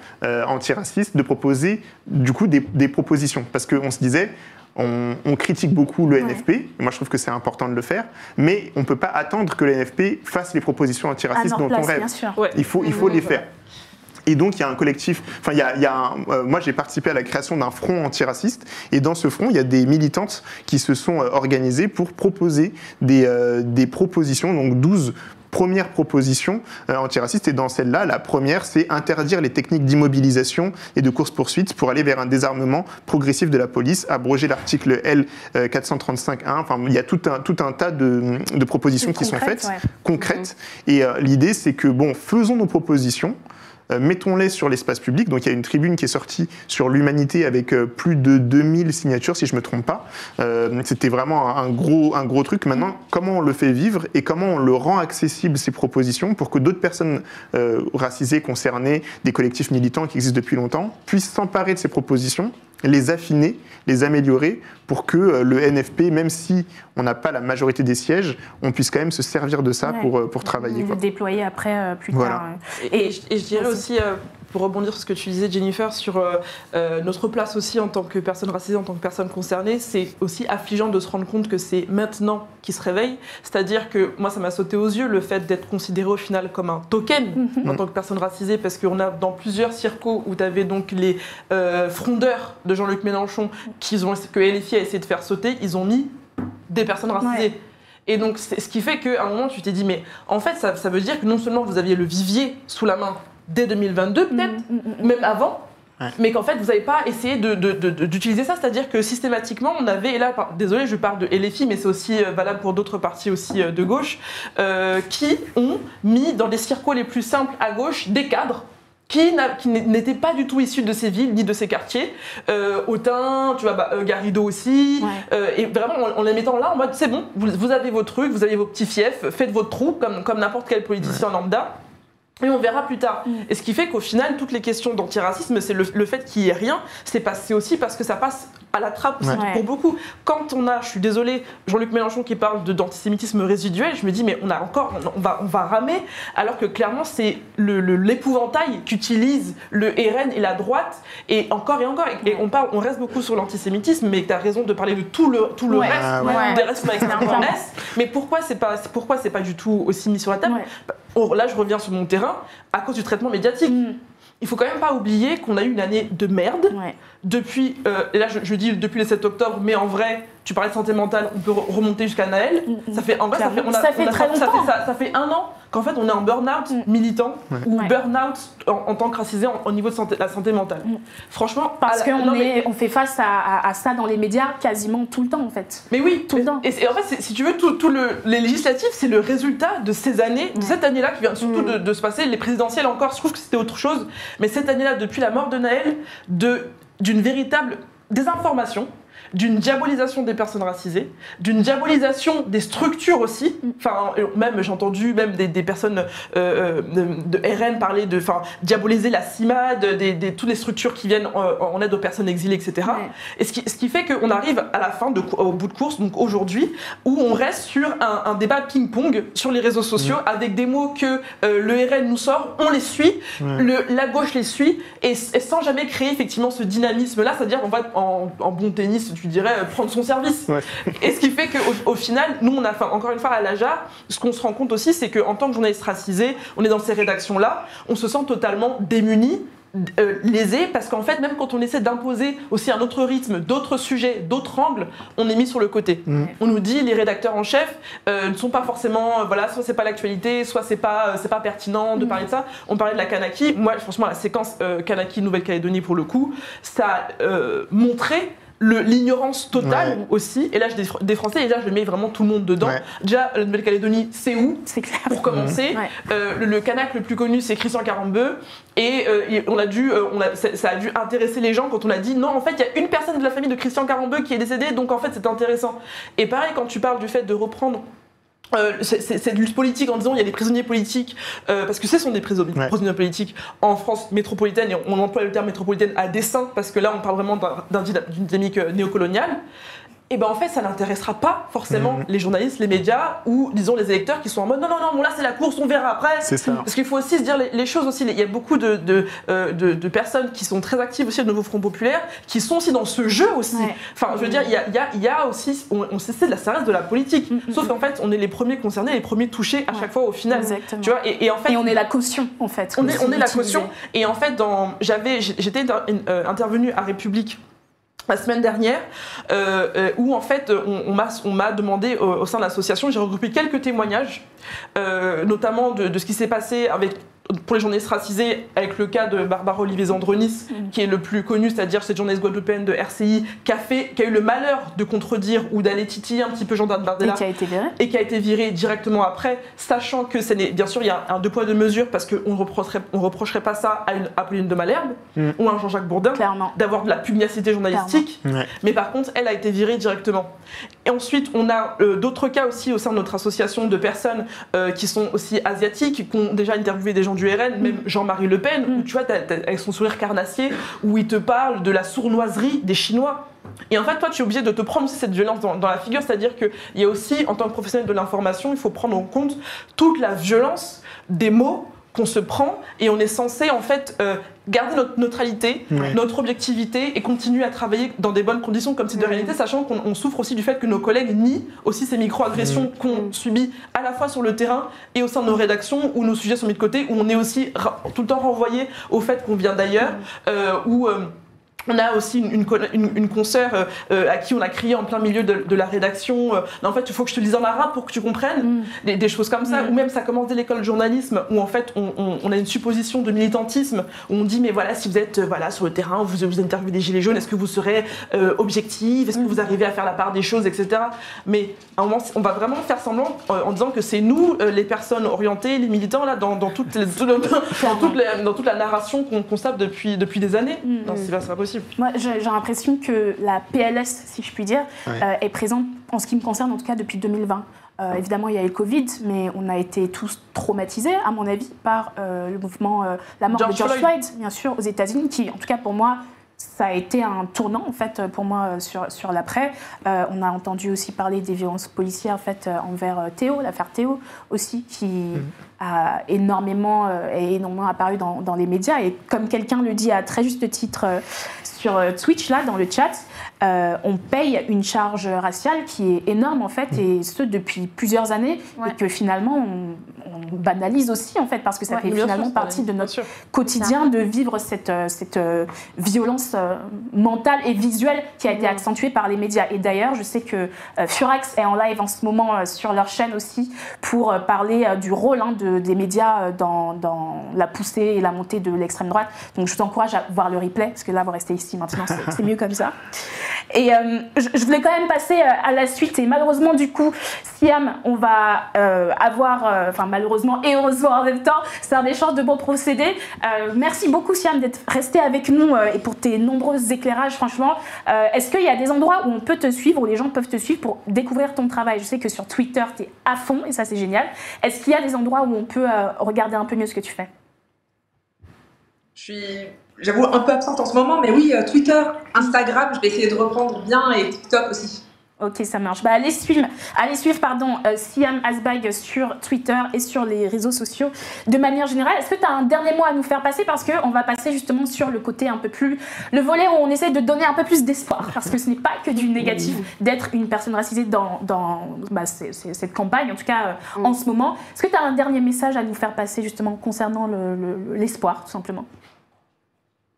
antiracistes de proposer du coup des propositions, parce qu'on se disait, on critique beaucoup le NFP, et moi je trouve que c'est important de le faire, mais on ne peut pas attendre que le NFP fasse les propositions antiracistes dont on rêve. Ouais. Il faut les faire. Et donc, il y a un collectif, moi j'ai participé à la création d'un front antiraciste, et dans ce front, il y a des militantes qui se sont organisées pour proposer des propositions, donc 12 premières propositions antiracistes, et dans celle-là, la première, c'est interdire les techniques d'immobilisation et de course-poursuite pour aller vers un désarmement progressif de la police, abroger l'article L 435.1, il y a tout un tas de propositions qui sont faites, concrètes, et l'idée c'est que, faisons nos propositions, mettons-les sur l'espace public. Donc il y a une tribune qui est sortie sur l'humanité avec plus de 2000 signatures, si je ne me trompe pas. C'était vraiment un gros truc. Maintenant, comment on le fait vivre et comment on le rend accessible, ces propositions, pour que d'autres personnes racisées, concernées, des collectifs militants qui existent depuis longtemps, puissent s'emparer de ces propositions, les affiner, les améliorer, pour que le NFP, même si on n'a pas la majorité des sièges, on puisse quand même se servir de ça pour travailler. Le déployer après, plus tard. Et je dirais aussi, pour rebondir sur ce que tu disais, Jennifer, sur notre place aussi en tant que personne racisée, en tant que personne concernée, c'est aussi affligeant de se rendre compte que c'est maintenant qu'ils se réveillent. C'est-à-dire que moi, ça m'a sauté aux yeux le fait d'être considéré au final comme un token en tant que personne racisée, parce qu'on a dans plusieurs circos où tu avais donc les frondeurs de Jean-Luc Mélenchon que LFI a essayé de faire sauter, ils ont mis des personnes racisées. Ouais. Et donc, ce qui fait qu'à un moment, tu t'es dit, mais en fait, ça veut dire que non seulement vous aviez le vivier sous la main dès 2022, peut-être, même avant, mais qu'en fait, vous n'avez pas essayé d'utiliser ça. C'est-à-dire que systématiquement, on avait, et là, désolé, je parle de LFI, mais c'est aussi valable pour d'autres partis aussi de gauche, qui ont mis dans les circos les plus simples à gauche des cadres qui n'étaient pas du tout issus de ces villes ni de ces quartiers. Autun, tu vois, Garrido aussi. Et vraiment, en les mettant là, en mode, c'est bon, vous avez vos trucs, vous avez vos petits fiefs, faites votre trou comme n'importe quel politicien lambda. Et on verra plus tard. Et ce qui fait qu'au final, toutes les questions d'antiracisme, c'est le fait qu'il n'y ait rien, c'est aussi parce que ça passe à la trappe pour beaucoup. Quand on a, je suis désolée, Jean-Luc Mélenchon qui parle d'antisémitisme résiduel, je me dis mais on va ramer, alors que clairement c'est l'épouvantail qu'utilise le RN et la droite, et encore. Et on reste beaucoup sur l'antisémitisme, mais tu as raison de parler de tout le reste, des restes avec un S. Mais pourquoi c'est pas du tout aussi mis sur la table? Là, je reviens sur mon terrain, à cause du traitement médiatique. Il faut quand même pas oublier qu'on a eu une année de merde. Depuis, et là je dis depuis le 7 octobre, mais en vrai, tu parlais de santé mentale, on peut remonter jusqu'à Naël. Ça fait un an qu'en fait on est en burn-out militant ou burn-out en tant que racisé au niveau de la santé mentale. Franchement, parce qu'on fait face à ça dans les médias quasiment tout le temps en fait. Mais oui, tout le temps. Et en fait, si tu veux, les législatives, c'est le résultat de ces années, de cette année-là qui vient surtout de se passer. Les présidentielles encore, je trouve que c'était autre chose. Mais cette année-là, depuis la mort de Naël, d'une véritable désinformation, d'une diabolisation des personnes racisées, d'une diabolisation des structures aussi. Enfin, même j'ai entendu même des personnes de RN parler de, diaboliser la CIMAD, toutes les structures qui viennent en aide aux personnes exilées, etc. Ouais. Et ce qui fait qu'on arrive à la fin, au bout de course, donc aujourd'hui, où on reste sur un débat ping-pong sur les réseaux sociaux avec des mots que le RN nous sort, on les suit, la gauche les suit, et sans jamais créer effectivement ce dynamisme-là, c'est-à-dire on va en bon tennis, tu dirais, prendre son service. Ouais. Et ce qui fait qu'au final, nous, on a, encore une fois, à l'AJA, ce qu'on se rend compte aussi, c'est qu'en tant que journaliste racisé, on est dans ces rédactions-là, on se sent totalement démunis, lésés, parce qu'en fait, même quand on essaie d'imposer aussi un autre rythme, d'autres sujets, d'autres angles, on est mis sur le côté. On nous dit, les rédacteurs en chef ne sont pas forcément, soit c'est pas l'actualité, soit c'est pas pertinent de parler de ça. On parlait de la Kanaki. Moi, franchement, la séquence Kanaki Nouvelle-Calédonie, pour le coup, ça a montré l'ignorance totale aussi, et là des Français, et là je mets vraiment tout le monde dedans. Déjà, la Nouvelle-Calédonie, c'est où? C'est clair. Pour commencer. Le Kanak le plus connu, c'est Christian Karembeu, et ça a dû intéresser les gens quand on a dit non, en fait, il y a une personne de la famille de Christian Karembeu qui est décédée, donc en fait, c'est intéressant. Et pareil, quand tu parles du fait de reprendre c'est de lutte politique en disant il y a des prisonniers politiques, parce que ce sont des prisonniers politiques en France métropolitaine, et on emploie le terme métropolitaine à dessein, parce que là on parle vraiment d'une dynamique néocoloniale. Et ben en fait ça n'intéressera pas forcément les journalistes, les médias, ou disons les électeurs qui sont en mode non, bon là c'est la course, on verra après. C'est ça. Parce qu'il faut aussi se dire les choses aussi. Il y a beaucoup de personnes qui sont très actives aussi au Nouveau Front Populaire, qui sont aussi dans ce jeu aussi. Enfin je veux dire, il y a aussi, ça reste de la politique. Sauf qu'en fait on est les premiers concernés, les premiers touchés à chaque fois au final. Exactement. Tu vois, et en fait, et on est la caution en fait. On est la caution. Et en fait j'étais intervenue à République la semaine dernière, où en fait on m'a demandé au sein de l'association, j'ai regroupé quelques témoignages, notamment de ce qui s'est passé pour les journalistes racisés, avec le cas de Barbara Olivier-Zandronis, qui est le plus connu, c'est-à-dire cette journaliste guadeloupéenne de RCI, qui a eu le malheur de contredire ou d'aller titiller un petit peu Jean-Dane Bardella. Et qui a été viré directement après, sachant que bien sûr il y a un deux poids deux mesures, parce qu'on ne reprocherait pas ça à une Apolline de Malherbe ou à un Jean-Jacques Bourdin, d'avoir de la pugnacité journalistique, mais par contre elle a été virée directement. Et ensuite on a d'autres cas aussi au sein de notre association de personnes qui sont aussi asiatiques, qui ont déjà interviewé des gens du RN, même Jean-Marie Le Pen, où tu vois, avec son sourire carnassier, où il te parle de la sournoiserie des Chinois. Et en fait, toi, tu es obligé de te prendre aussi cette violence dans la figure, c'est-à-dire qu'il y a aussi, en tant que professionnel de l'information, il faut prendre en compte toute la violence des mots qu'on se prend, et on est censé en fait garder notre neutralité, notre objectivité, et continuer à travailler dans des bonnes conditions comme c'est de réalité, sachant qu'on souffre aussi du fait que nos collègues nient aussi ces micro-agressions qu'on subit à la fois sur le terrain et au sein de nos rédactions, où nos sujets sont mis de côté, où on est aussi tout le temps renvoyé au fait qu'on vient d'ailleurs, où on a aussi une consoeur à qui on a crié en plein milieu de la rédaction en fait il faut que je te lise en arabe pour que tu comprennes, des choses comme ça, ou même ça commence dès l'école de journalisme, où en fait on a une supposition de militantisme, où on dit mais voilà, si vous êtes sur le terrain, vous interviewez des gilets jaunes, est-ce que vous serez objectif, est-ce que vous arrivez à faire la part des choses, etc. Mais à un moment on va vraiment faire semblant en disant que c'est nous les personnes orientées, les militants là dans toute la narration qu'on constate depuis des années. Non, c'est pas possible. Moi, j'ai l'impression que la PLS, si je puis dire, est présente, en ce qui me concerne en tout cas, depuis 2020. Évidemment, il y a eu le Covid, mais on a été tous traumatisés, à mon avis, par le mouvement, la mort de George Floyd, bien sûr, aux États-Unis, qui, en tout cas pour moi, ça a été un tournant en fait pour moi sur l'après. On a entendu aussi parler des violences policières en fait envers Théo, l'affaire Théo aussi, qui a énormément apparu dans les médias, et comme quelqu'un le dit à très juste titre sur Twitch là dans le chat, on paye une charge raciale qui est énorme en fait, et ce depuis plusieurs années, et que finalement on banalise aussi en fait, parce que ça fait finalement partie de notre quotidien de vivre cette violence mentale et visuelle qui a été accentuée par les médias. Et d'ailleurs, je sais que Furax est en live en ce moment sur leur chaîne aussi pour parler du rôle des médias dans la poussée et la montée de l'extrême droite. Donc je vous encourage à voir le replay, parce que là vous restez ici maintenant, c'est mieux comme ça. Et je voulais quand même passer à la suite. Et malheureusement, du coup, Siam, on va avoir, enfin malheureusement et heureusement en même temps, c'est un échange de bons procédés. Merci beaucoup, Siam, d'être resté avec nous et pour tes nombreux éclairages, franchement. Est-ce qu'il y a des endroits où on peut te suivre, où les gens peuvent te suivre pour découvrir ton travail? Je sais que sur Twitter, tu es à fond et ça, c'est génial. Est-ce qu'il y a des endroits où on peut regarder un peu mieux ce que tu fais? J'avoue, un peu absente en ce moment, mais oui, Twitter, Instagram, je vais essayer de reprendre bien, et TikTok aussi. Ok, ça marche. Bah, allez suivre Siam Asbag sur Twitter et sur les réseaux sociaux de manière générale. Est-ce que tu as un dernier mot à nous faire passer? Parce qu'on va passer justement sur le côté un peu plus... Le volet où on essaie de donner un peu plus d'espoir. Parce que ce n'est pas que du négatif d'être une personne racisée dans cette campagne, en tout cas en ce moment. Est-ce que tu as un dernier message à nous faire passer justement concernant l'espoir, tout simplement?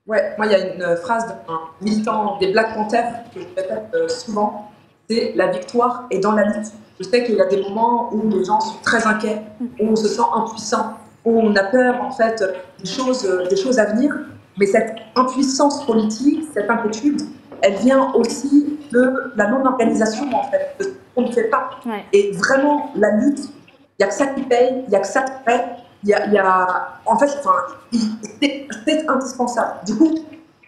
Ouais, moi, il y a une phrase d'un militant des Black Panthers que je répète souvent, c'est « la victoire est dans la lutte ». Je sais qu'il y a des moments où les gens sont très inquiets, où on se sent impuissant, où on a peur, en fait, des choses à venir. Mais cette impuissance politique, cette inquiétude, elle vient aussi de la non-organisation, en fait, de ce qu'on ne fait pas. Ouais. Et vraiment, la lutte, il n'y a que ça qui paye, il n'y a que ça qui paye. En fait, c'est indispensable. Du coup,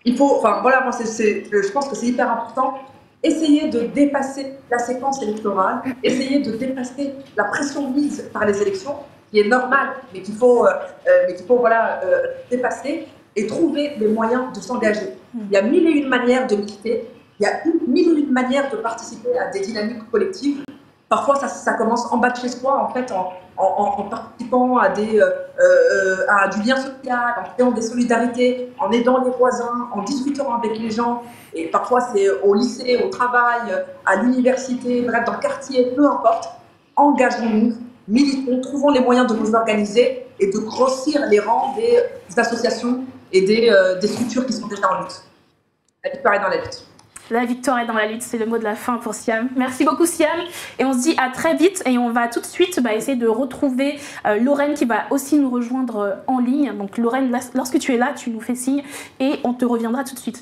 il faut, voilà, moi, je pense que c'est hyper important. Essayer de dépasser la séquence électorale, essayer de dépasser la pression mise par les élections, qui est normale, mais qu'il faut, dépasser et trouver les moyens de s'engager. Il y a 1001 manières de militer, il y a 1001 manières de participer à des dynamiques collectives. Parfois, ça commence en bas de chez soi, en fait, en participant à du lien social, en créant des solidarités, en aidant les voisins, en discutant avec les gens. Et parfois, c'est au lycée, au travail, à l'université, bref, dans le quartier, peu importe. Engageons-nous, militons, trouvons les moyens de nous organiser et de grossir les rangs des associations et des structures qui sont déjà en lutte. La victoire est dans la lutte. La victoire est dans la lutte, c'est le mot de la fin pour Siam. Merci beaucoup Siam et on se dit à très vite et on va tout de suite essayer de retrouver Lorraine qui va aussi nous rejoindre en ligne. Donc Lorraine, lorsque tu es là, tu nous fais signe et on te reviendra tout de suite.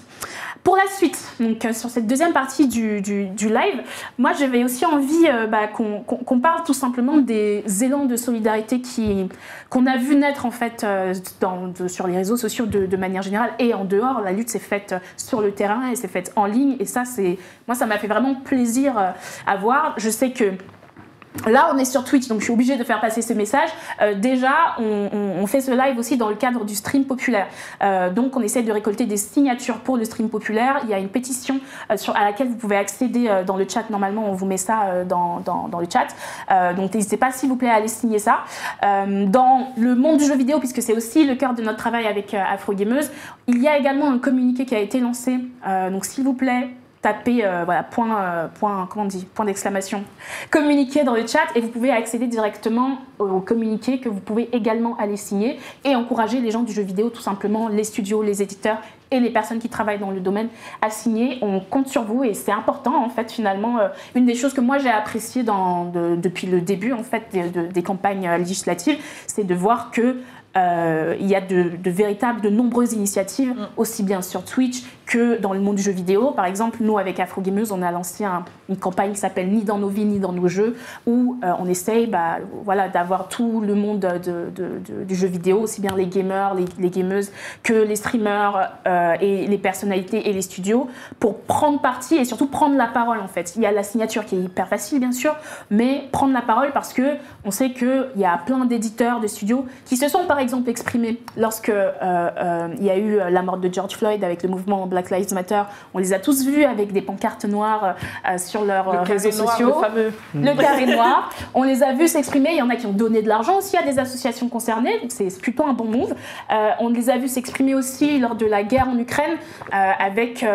Pour la suite, donc sur cette deuxième partie du live, moi j'avais aussi envie qu'on parle tout simplement des élans de solidarité qu'on a vu naître en fait sur les réseaux sociaux de manière générale et en dehors. La lutte s'est faite sur le terrain, elle s'est faite en ligne et ça moi ça m'a fait vraiment plaisir à voir. Je sais que là, on est sur Twitch, donc je suis obligée de faire passer ce message. Déjà, on fait ce live aussi dans le cadre du stream populaire. Donc, on essaie de récolter des signatures pour le stream populaire. Il y a une pétition à laquelle vous pouvez accéder dans le chat. Normalement, on vous met ça dans le chat. Donc, n'hésitez pas, s'il vous plaît, à aller signer ça. Dans le monde du jeu vidéo, puisque c'est aussi le cœur de notre travail avec Afrogameuse, il y a également un communiqué qui a été lancé. Donc, s'il vous plaît, tapez point d'exclamation communiqué dans le chat et vous pouvez accéder directement au communiqué que vous pouvez également aller signer et encourager les gens du jeu vidéo, tout simplement les studios, les éditeurs et les personnes qui travaillent dans le domaine à signer. On compte sur vous et c'est important en fait finalement. Une des choses que moi j'ai appréciées depuis le début en fait des campagnes législatives, c'est de voir que il y a de nombreuses initiatives, aussi bien sur Twitch que dans le monde du jeu vidéo. Par exemple, nous, avec Afrogameuse, on a lancé une campagne qui s'appelle « Ni dans nos vies, ni dans nos jeux », où on essaye d'avoir tout le monde du jeu vidéo, aussi bien les gamers, les gameuses, que les streamers et les personnalités et les studios, pour prendre parti et surtout prendre la parole, en fait. Il y a la signature qui est hyper facile, bien sûr, mais prendre la parole parce qu'on sait qu'il y a plein d'éditeurs, de studios qui se sont, par exemple, exprimés lorsque il y a eu la mort de George Floyd avec le mouvement Black Lives Matter. On les a tous vus avec des pancartes noires sur leurs réseaux sociaux. Le carré noir. On les a vus s'exprimer. Il y en a qui ont donné de l'argent aussi à des associations concernées. C'est plutôt un bon move. On les a vus s'exprimer aussi lors de la guerre en Ukraine avec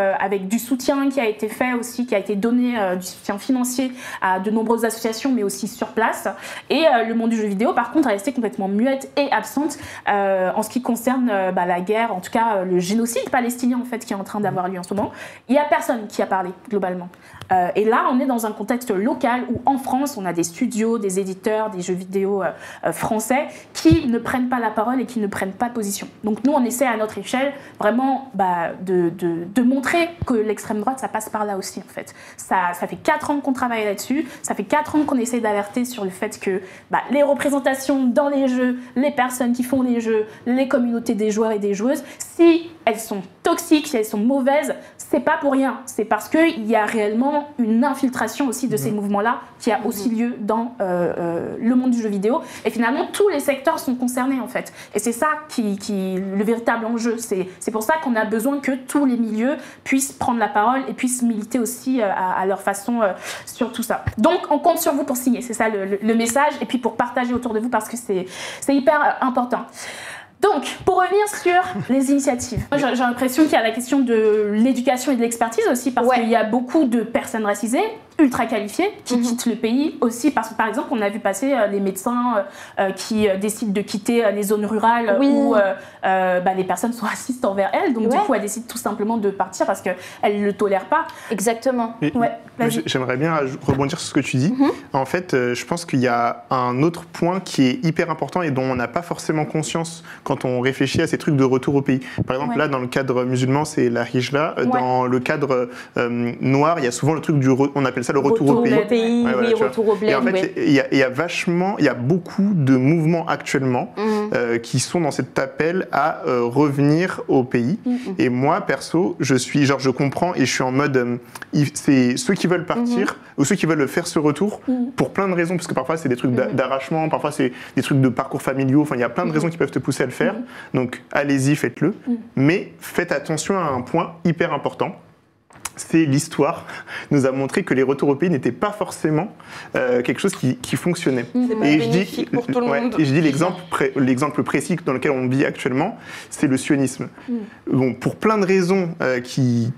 du soutien qui a été fait aussi, qui a été donné, du soutien financier à de nombreuses associations, mais aussi sur place. Et le monde du jeu vidéo, par contre, est resté complètement muette et absente en ce qui concerne la guerre, en tout cas le génocide palestinien en fait qui est en train d'avoir lieu en ce moment. Il n'y a personne qui a parlé globalement. Et là, on est dans un contexte local où en France, on a des studios, des éditeurs, des jeux vidéo français qui ne prennent pas la parole et qui ne prennent pas position. Donc nous, on essaie à notre échelle vraiment de montrer que l'extrême droite, ça passe par là aussi en fait. Ça fait 4 ans qu'on travaille là-dessus, ça fait 4 ans qu'on essaie d'alerter sur le fait que les représentations dans les jeux, les personnes qui font les jeux, les communautés des joueurs et des joueuses, si elles sont toxiques, si elles sont mauvaises, c'est pas pour rien. C'est parce qu'il y a réellement une infiltration aussi de ces mouvements-là qui a aussi lieu dans le monde du jeu vidéo. Et finalement, tous les secteurs sont concernés en fait. Et c'est ça le véritable enjeu. C'est pour ça qu'on a besoin que tous les milieux puissent prendre la parole et puissent militer aussi à leur façon sur tout ça. Donc, on compte sur vous pour signer. C'est ça le message. Et puis pour partager autour de vous parce que c'est hyper important. Donc, pour revenir sur les initiatives, j'ai l'impression qu'il y a la question de l'éducation et de l'expertise aussi, parce qu'il y a beaucoup de personnes racisées, ultra qualifiées, qui quittent le pays aussi, parce que par exemple, on a vu passer les médecins qui décident de quitter les zones rurales où les personnes sont racistes envers elles, donc du coup, elles décident tout simplement de partir parce qu'elles ne le tolèrent pas. Exactement. J'aimerais bien rebondir sur ce que tu dis. En fait, je pense qu'il y a un autre point qui est hyper important et dont on n'a pas forcément conscience quand on réfléchit à ces trucs de retour au pays. Par exemple, là, dans le cadre musulman, c'est la hijla. Dans le cadre noir, il y a souvent le truc on appelle ça le retour au pays. Retour au bled. Et en fait, il y a beaucoup de mouvements actuellement qui sont dans cet appel à revenir au pays. Et moi, perso, je comprends et je suis en mode, c'est ceux qui veulent partir ou ceux qui veulent faire ce retour pour plein de raisons, parce que parfois c'est des trucs d'arrachement, parfois c'est des trucs de parcours familiaux, enfin il y a plein de raisons qui peuvent te pousser à le faire. Donc allez-y, faites-le. Mais faites attention à un point hyper important. C'est l'histoire nous a montré que les retours au pays n'étaient pas forcément quelque chose qui fonctionnait. Et je dis l'exemple précis dans lequel on vit actuellement, c'est le sionisme. Bon, pour plein de raisons qui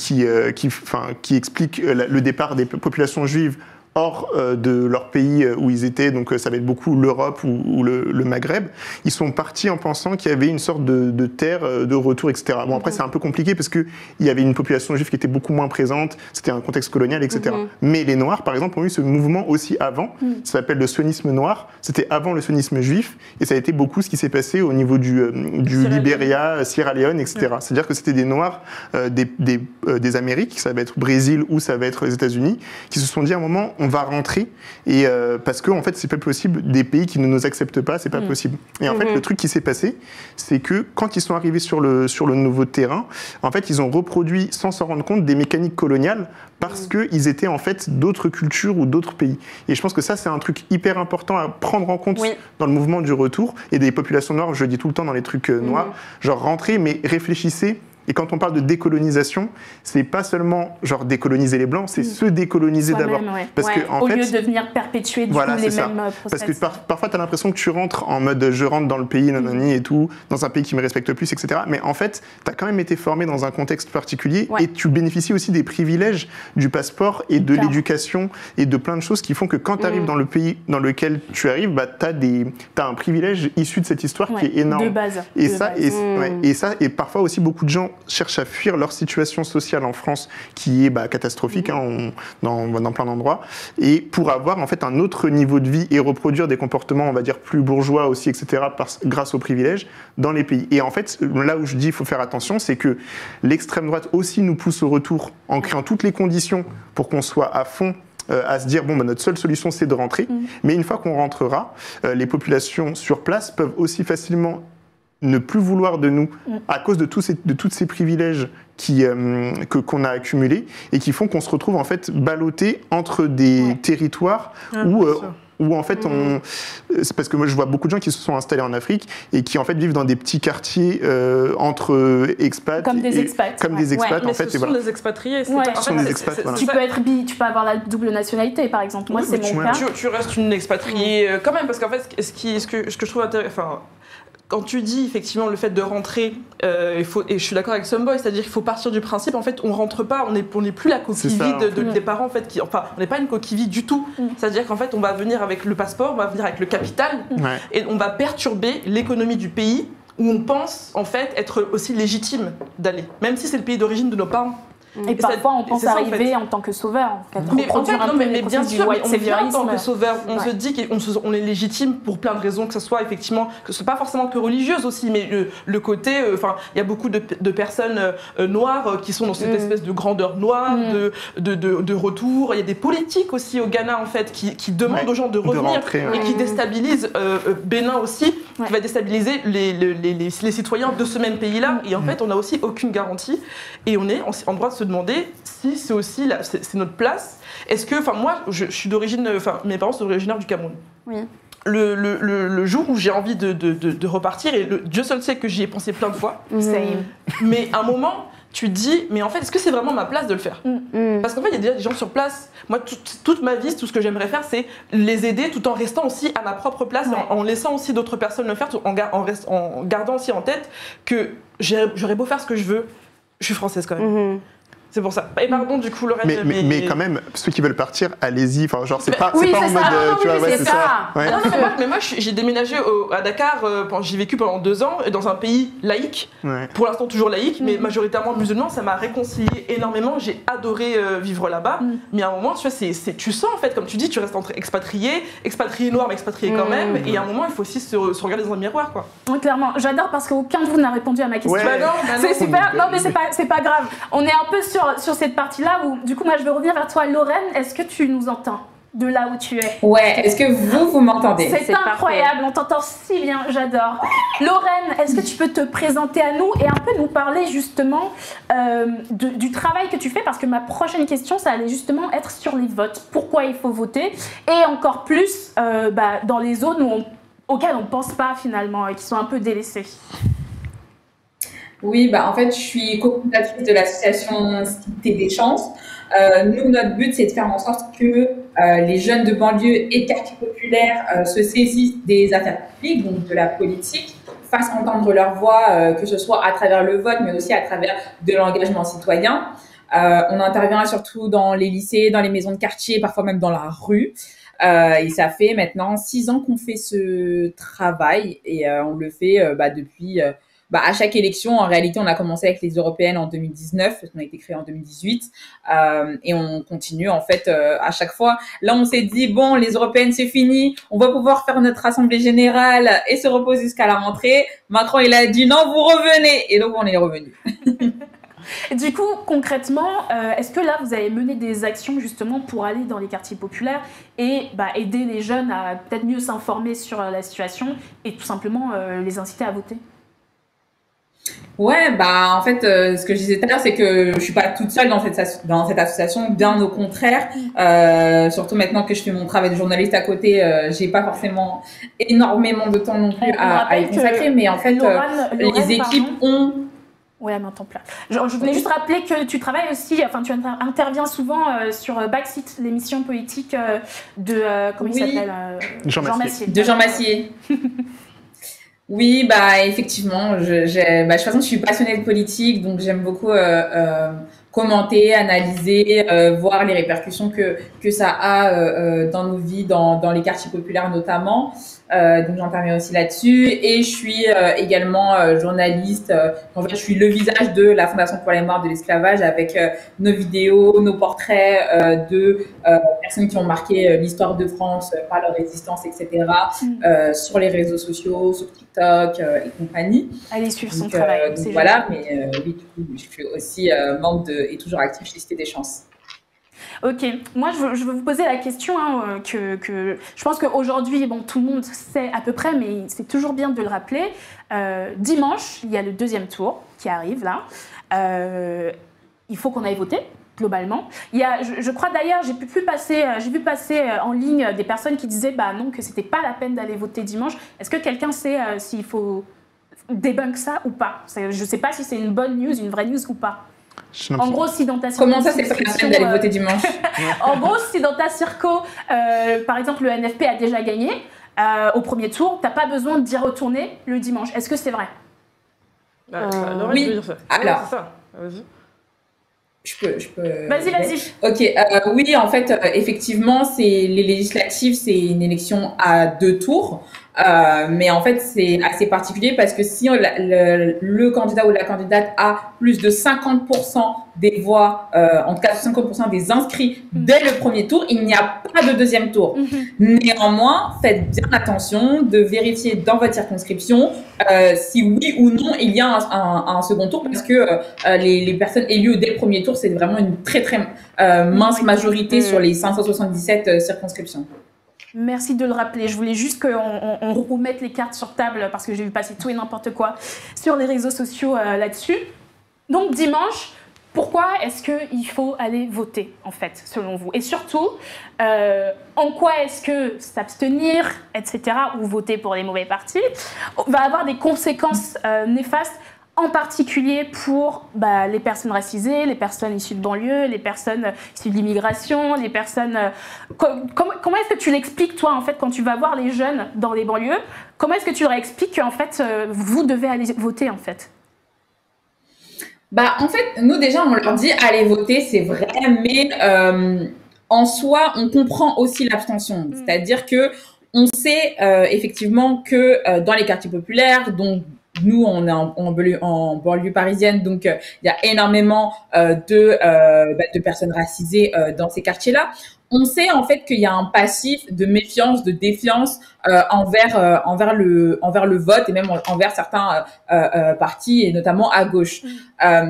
expliquent le départ des populations juives hors de leur pays où ils étaient, donc ça va être beaucoup l'Europe ou le Maghreb, ils sont partis en pensant qu'il y avait une sorte de terre de retour, etc. Bon, après, c'est un peu compliqué parce qu'il y avait une population juive qui était beaucoup moins présente, c'était un contexte colonial, etc. Mais les Noirs, par exemple, ont eu ce mouvement aussi avant, ça s'appelle le sionisme noir, c'était avant le sionisme juif, et ça a été beaucoup ce qui s'est passé au niveau du Libéria, Sierra Leone, etc. C'est-à-dire que c'était des Noirs des Amériques, ça va être Brésil ou ça va être les États-Unis, qui se sont dit à un moment, on va rentrer et parce que en fait c'est pas possible, des pays qui ne nous acceptent pas, c'est pas possible. Et en fait le truc qui s'est passé, c'est que quand ils sont arrivés sur le nouveau terrain, en fait ils ont reproduit sans s'en rendre compte des mécaniques coloniales parce qu'ils étaient en fait d'autres cultures ou d'autres pays. Et je pense que ça c'est un truc hyper important à prendre en compte dans le mouvement du retour et des populations noires. Je le dis tout le temps dans les trucs noirs, genre rentrez mais réfléchissez. Et quand on parle de décolonisation, c'est pas seulement genre décoloniser les blancs, c'est se décoloniser d'abord. Parce que au lieu de venir perpétuer les mêmes process. Parce que parfois tu as l'impression que tu rentres en mode je rentre dans le pays nanani et tout, dans un pays qui me respecte plus, etc. Mais en fait, tu as quand même été formé dans un contexte particulier et tu bénéficies aussi des privilèges du passeport et de l'éducation et de plein de choses qui font que quand tu arrives dans le pays dans lequel tu arrives, tu as un privilège issu de cette histoire qui est énorme. De base. Et parfois aussi beaucoup de gens cherchent à fuir leur situation sociale en France qui est catastrophique dans plein d'endroits, et pour avoir en fait un autre niveau de vie et reproduire des comportements on va dire plus bourgeois aussi, etc. grâce aux privilèges dans les pays. Et en fait là où je dis il faut faire attention, c'est que l'extrême droite aussi nous pousse au retour en créant toutes les conditions pour qu'on soit à fond à se dire notre seule solution c'est de rentrer, mais une fois qu'on rentrera, les populations sur place peuvent aussi facilement ne plus vouloir de nous à cause de tous ces privilèges qu'on a accumulés et qui font qu'on se retrouve en fait ballotté entre des territoires où en fait c'est parce que moi je vois beaucoup de gens qui se sont installés en Afrique et qui en fait vivent dans des petits quartiers entre expats comme des expats en fait, ce sont des expatriés, tu peux être tu peux avoir la double nationalité par exemple. Moi c'est mon cas. Tu restes une expatriée quand même, parce qu'en fait ce que je trouve intéressant, quand tu dis effectivement le fait de rentrer, et je suis d'accord avec Someboy, c'est-à-dire qu'il faut partir du principe, en fait, on rentre pas, on n'est plus la coquille vide des parents, en fait, on n'est pas une coquille vide du tout. C'est-à-dire qu'en fait, on va venir avec le passeport, on va venir avec le capital, et on va perturber l'économie du pays où on pense en fait être aussi légitime d'aller, même si c'est le pays d'origine de nos parents. Et parfois, on pense arriver en tant que sauveur. Mais bien sûr, on vient en tant que sauveur. On se dit qu'on est légitime pour plein de raisons, que ce soit effectivement, que ce soit pas forcément que religieuse aussi, mais le côté, il y a beaucoup de personnes noires qui sont dans cette espèce de grandeur noire, de retour. Il y a des politiques aussi au Ghana, en fait, qui demandent aux gens de revenir et qui déstabilisent Bénin aussi, qui va déstabiliser les citoyens de ce même pays-là. Et en fait, on n'a aussi aucune garantie. Et on est en droit de se demander si c'est aussi c'est notre place. Est-ce que, moi, je suis d'origine, mes parents sont originaires du Cameroun. Oui. Le jour où j'ai envie de repartir, et Dieu seul sait que j'y ai pensé plein de fois, mais à un moment, tu te dis, mais en fait, est-ce que c'est vraiment ma place de le faire? Parce qu'en fait, il y a déjà des gens sur place. Moi, toute ma vie, tout ce que j'aimerais faire, c'est les aider tout en restant aussi à ma propre place, en laissant aussi d'autres personnes le faire, en gardant aussi en tête que j'aurais beau faire ce que je veux, je suis française quand même. C'est pour ça. Et pardon, du coup, Lorraine. Mais quand même, ceux qui veulent partir, allez-y. Enfin, genre, c'est pas en mode. Tu vois, c'est ça. Ouais. Non, mais moi, j'ai déménagé à Dakar. J'ai vécu pendant 2 ans dans un pays laïque. Ouais. Pour l'instant, toujours laïque, mais majoritairement musulman. Ça m'a réconcilié énormément. J'ai adoré vivre là-bas. Mais à un moment, tu vois, tu sens, en fait, comme tu dis, tu restes entre expatrié noir, mais expatrié quand même. Et à un moment, il faut aussi se regarder dans un miroir, quoi. Oui, clairement. J'adore parce qu'aucun de vous n'a répondu à ma question. Ouais. C'est super. Non, mais c'est pas grave. On est un peu sur cette partie-là où, du coup, moi, je veux revenir vers toi, Lorraine. Est-ce que tu nous entends de là où tu es? Ouais, est-ce que vous m'entendez? C'est incroyable, on t'entend si bien, j'adore. Lorraine, est-ce que tu peux te présenter à nous et un peu nous parler justement du travail que tu fais? Parce que ma prochaine question, ça allait justement être sur les votes. Pourquoi il faut voter? Et encore plus dans les zones auxquelles on ne pense pas finalement et qui sont un peu délaissées. Oui, en fait, je suis co-fondatrice de l'association Cité des Chances. Nous, notre but, c'est de faire en sorte que les jeunes de banlieue et de quartiers populaires se saisissent des affaires publiques, donc de la politique, fassent entendre leur voix, que ce soit à travers le vote, mais aussi à travers de l'engagement citoyen. On intervient surtout dans les lycées, dans les maisons de quartier, parfois même dans la rue. Et ça fait maintenant 6 ans qu'on fait ce travail et on le fait depuis... à chaque élection, en réalité, on a commencé avec les européennes en 2019, parce qu'on a été créé en 2018, et on continue en fait à chaque fois. Là, on s'est dit bon, les européennes c'est fini, on va pouvoir faire notre assemblée générale et se reposer jusqu'à la rentrée. Macron, il a dit non, vous revenez, et donc on est revenu. Du coup, concrètement, est-ce que là, vous avez mené des actions justement pour aller dans les quartiers populaires et aider les jeunes à peut-être mieux s'informer sur la situation et tout simplement les inciter à voter? Ouais, en fait, ce que je disais tout à l'heure, c'est que je suis pas toute seule dans cette association, bien au contraire. Surtout maintenant que je fais mon travail de journaliste à côté, j'ai pas forcément énormément de temps non plus à y consacrer, mais en fait, les équipes ont... Ouais, mais en temps plein. Je voulais juste rappeler que tu travailles aussi, tu interviens souvent sur Backseat, l'émission politique de, comment il s'appelle Jean Massier. De Jean Massier. Oui, effectivement, de toute façon, je suis passionnée de politique, donc j'aime beaucoup commenter, analyser, voir les répercussions que ça a dans nos vies, dans les quartiers populaires notamment. Donc j'interviens aussi là-dessus et je suis également journaliste. En fait, je suis le visage de la Fondation pour la mémoire de l'esclavage avec nos vidéos, nos portraits de personnes qui ont marqué l'histoire de France par leur résistance, etc. Sur les réseaux sociaux, sur TikTok et compagnie. Allez suivre son travail. Donc voilà, mais oui, du coup, je suis aussi membre et toujours active chez Cité des Chances. Ok, moi je veux vous poser la question que je pense qu'aujourd'hui, tout le monde sait à peu près, mais c'est toujours bien de le rappeler. Dimanche, il y a le 2e tour qui arrive là. Il faut qu'on aille voter. Globalement, je crois d'ailleurs, j'ai vu passer en ligne des personnes qui disaient non, que c'était pas la peine d'aller voter dimanche. Est-ce que quelqu'un sait s'il faut débunk ça ou pas? Je sais pas si c'est une bonne news, une vraie news ou pas. En gros, si dans ta circo... Comment ça, c'est pas la peine d'aller voter dimanche? En gros, si dans ta circo, par exemple, le NFP a déjà gagné au premier tour, t'as pas besoin d'y retourner le dimanche. Est-ce que c'est vrai? Oui. Dire ça. Alors, c'est ça. Vas-y. Je peux... Vas-y. Ok, oui, en fait, effectivement, les législatives, c'est une élection à 2 tours. Mais en fait, c'est assez particulier parce que si le candidat ou la candidate a plus de 50% des voix, en tout cas 50% des inscrits dès le premier tour, il n'y a pas de deuxième tour. Néanmoins, faites bien attention de vérifier dans votre circonscription si oui ou non il y a un second tour, parce que les personnes élues dès le premier tour, c'est vraiment une très très mince majorité sur les 577 circonscriptions. Merci de le rappeler. Je voulais juste qu'on remette les cartes sur table parce que j'ai vu passer tout et n'importe quoi sur les réseaux sociaux là-dessus. Donc dimanche, pourquoi est-ce qu'il faut aller voter en fait, selon vous? Et surtout, en quoi est-ce que s'abstenir, etc., ou voter pour les mauvais partis, va avoir des conséquences néfastes, en particulier pour les personnes racisées, les personnes issues de banlieue, les personnes issues de l'immigration, les personnes... Comment est-ce que tu l'expliques, toi, en fait, quand tu vas voir les jeunes dans les banlieues? Comment est-ce que tu leur expliques qu'en fait, vous devez aller voter, en fait? En fait, nous, déjà, on leur dit allez voter, c'est vrai, mais en soi, on comprend aussi l'abstention. C'est-à-dire que on sait effectivement que dans les quartiers populaires, donc nous, on est en banlieue parisienne, donc il y a énormément de personnes racisées dans ces quartiers-là. On sait en fait qu'il y a un passif de méfiance, de défiance envers le vote et même envers certains partis et notamment à gauche.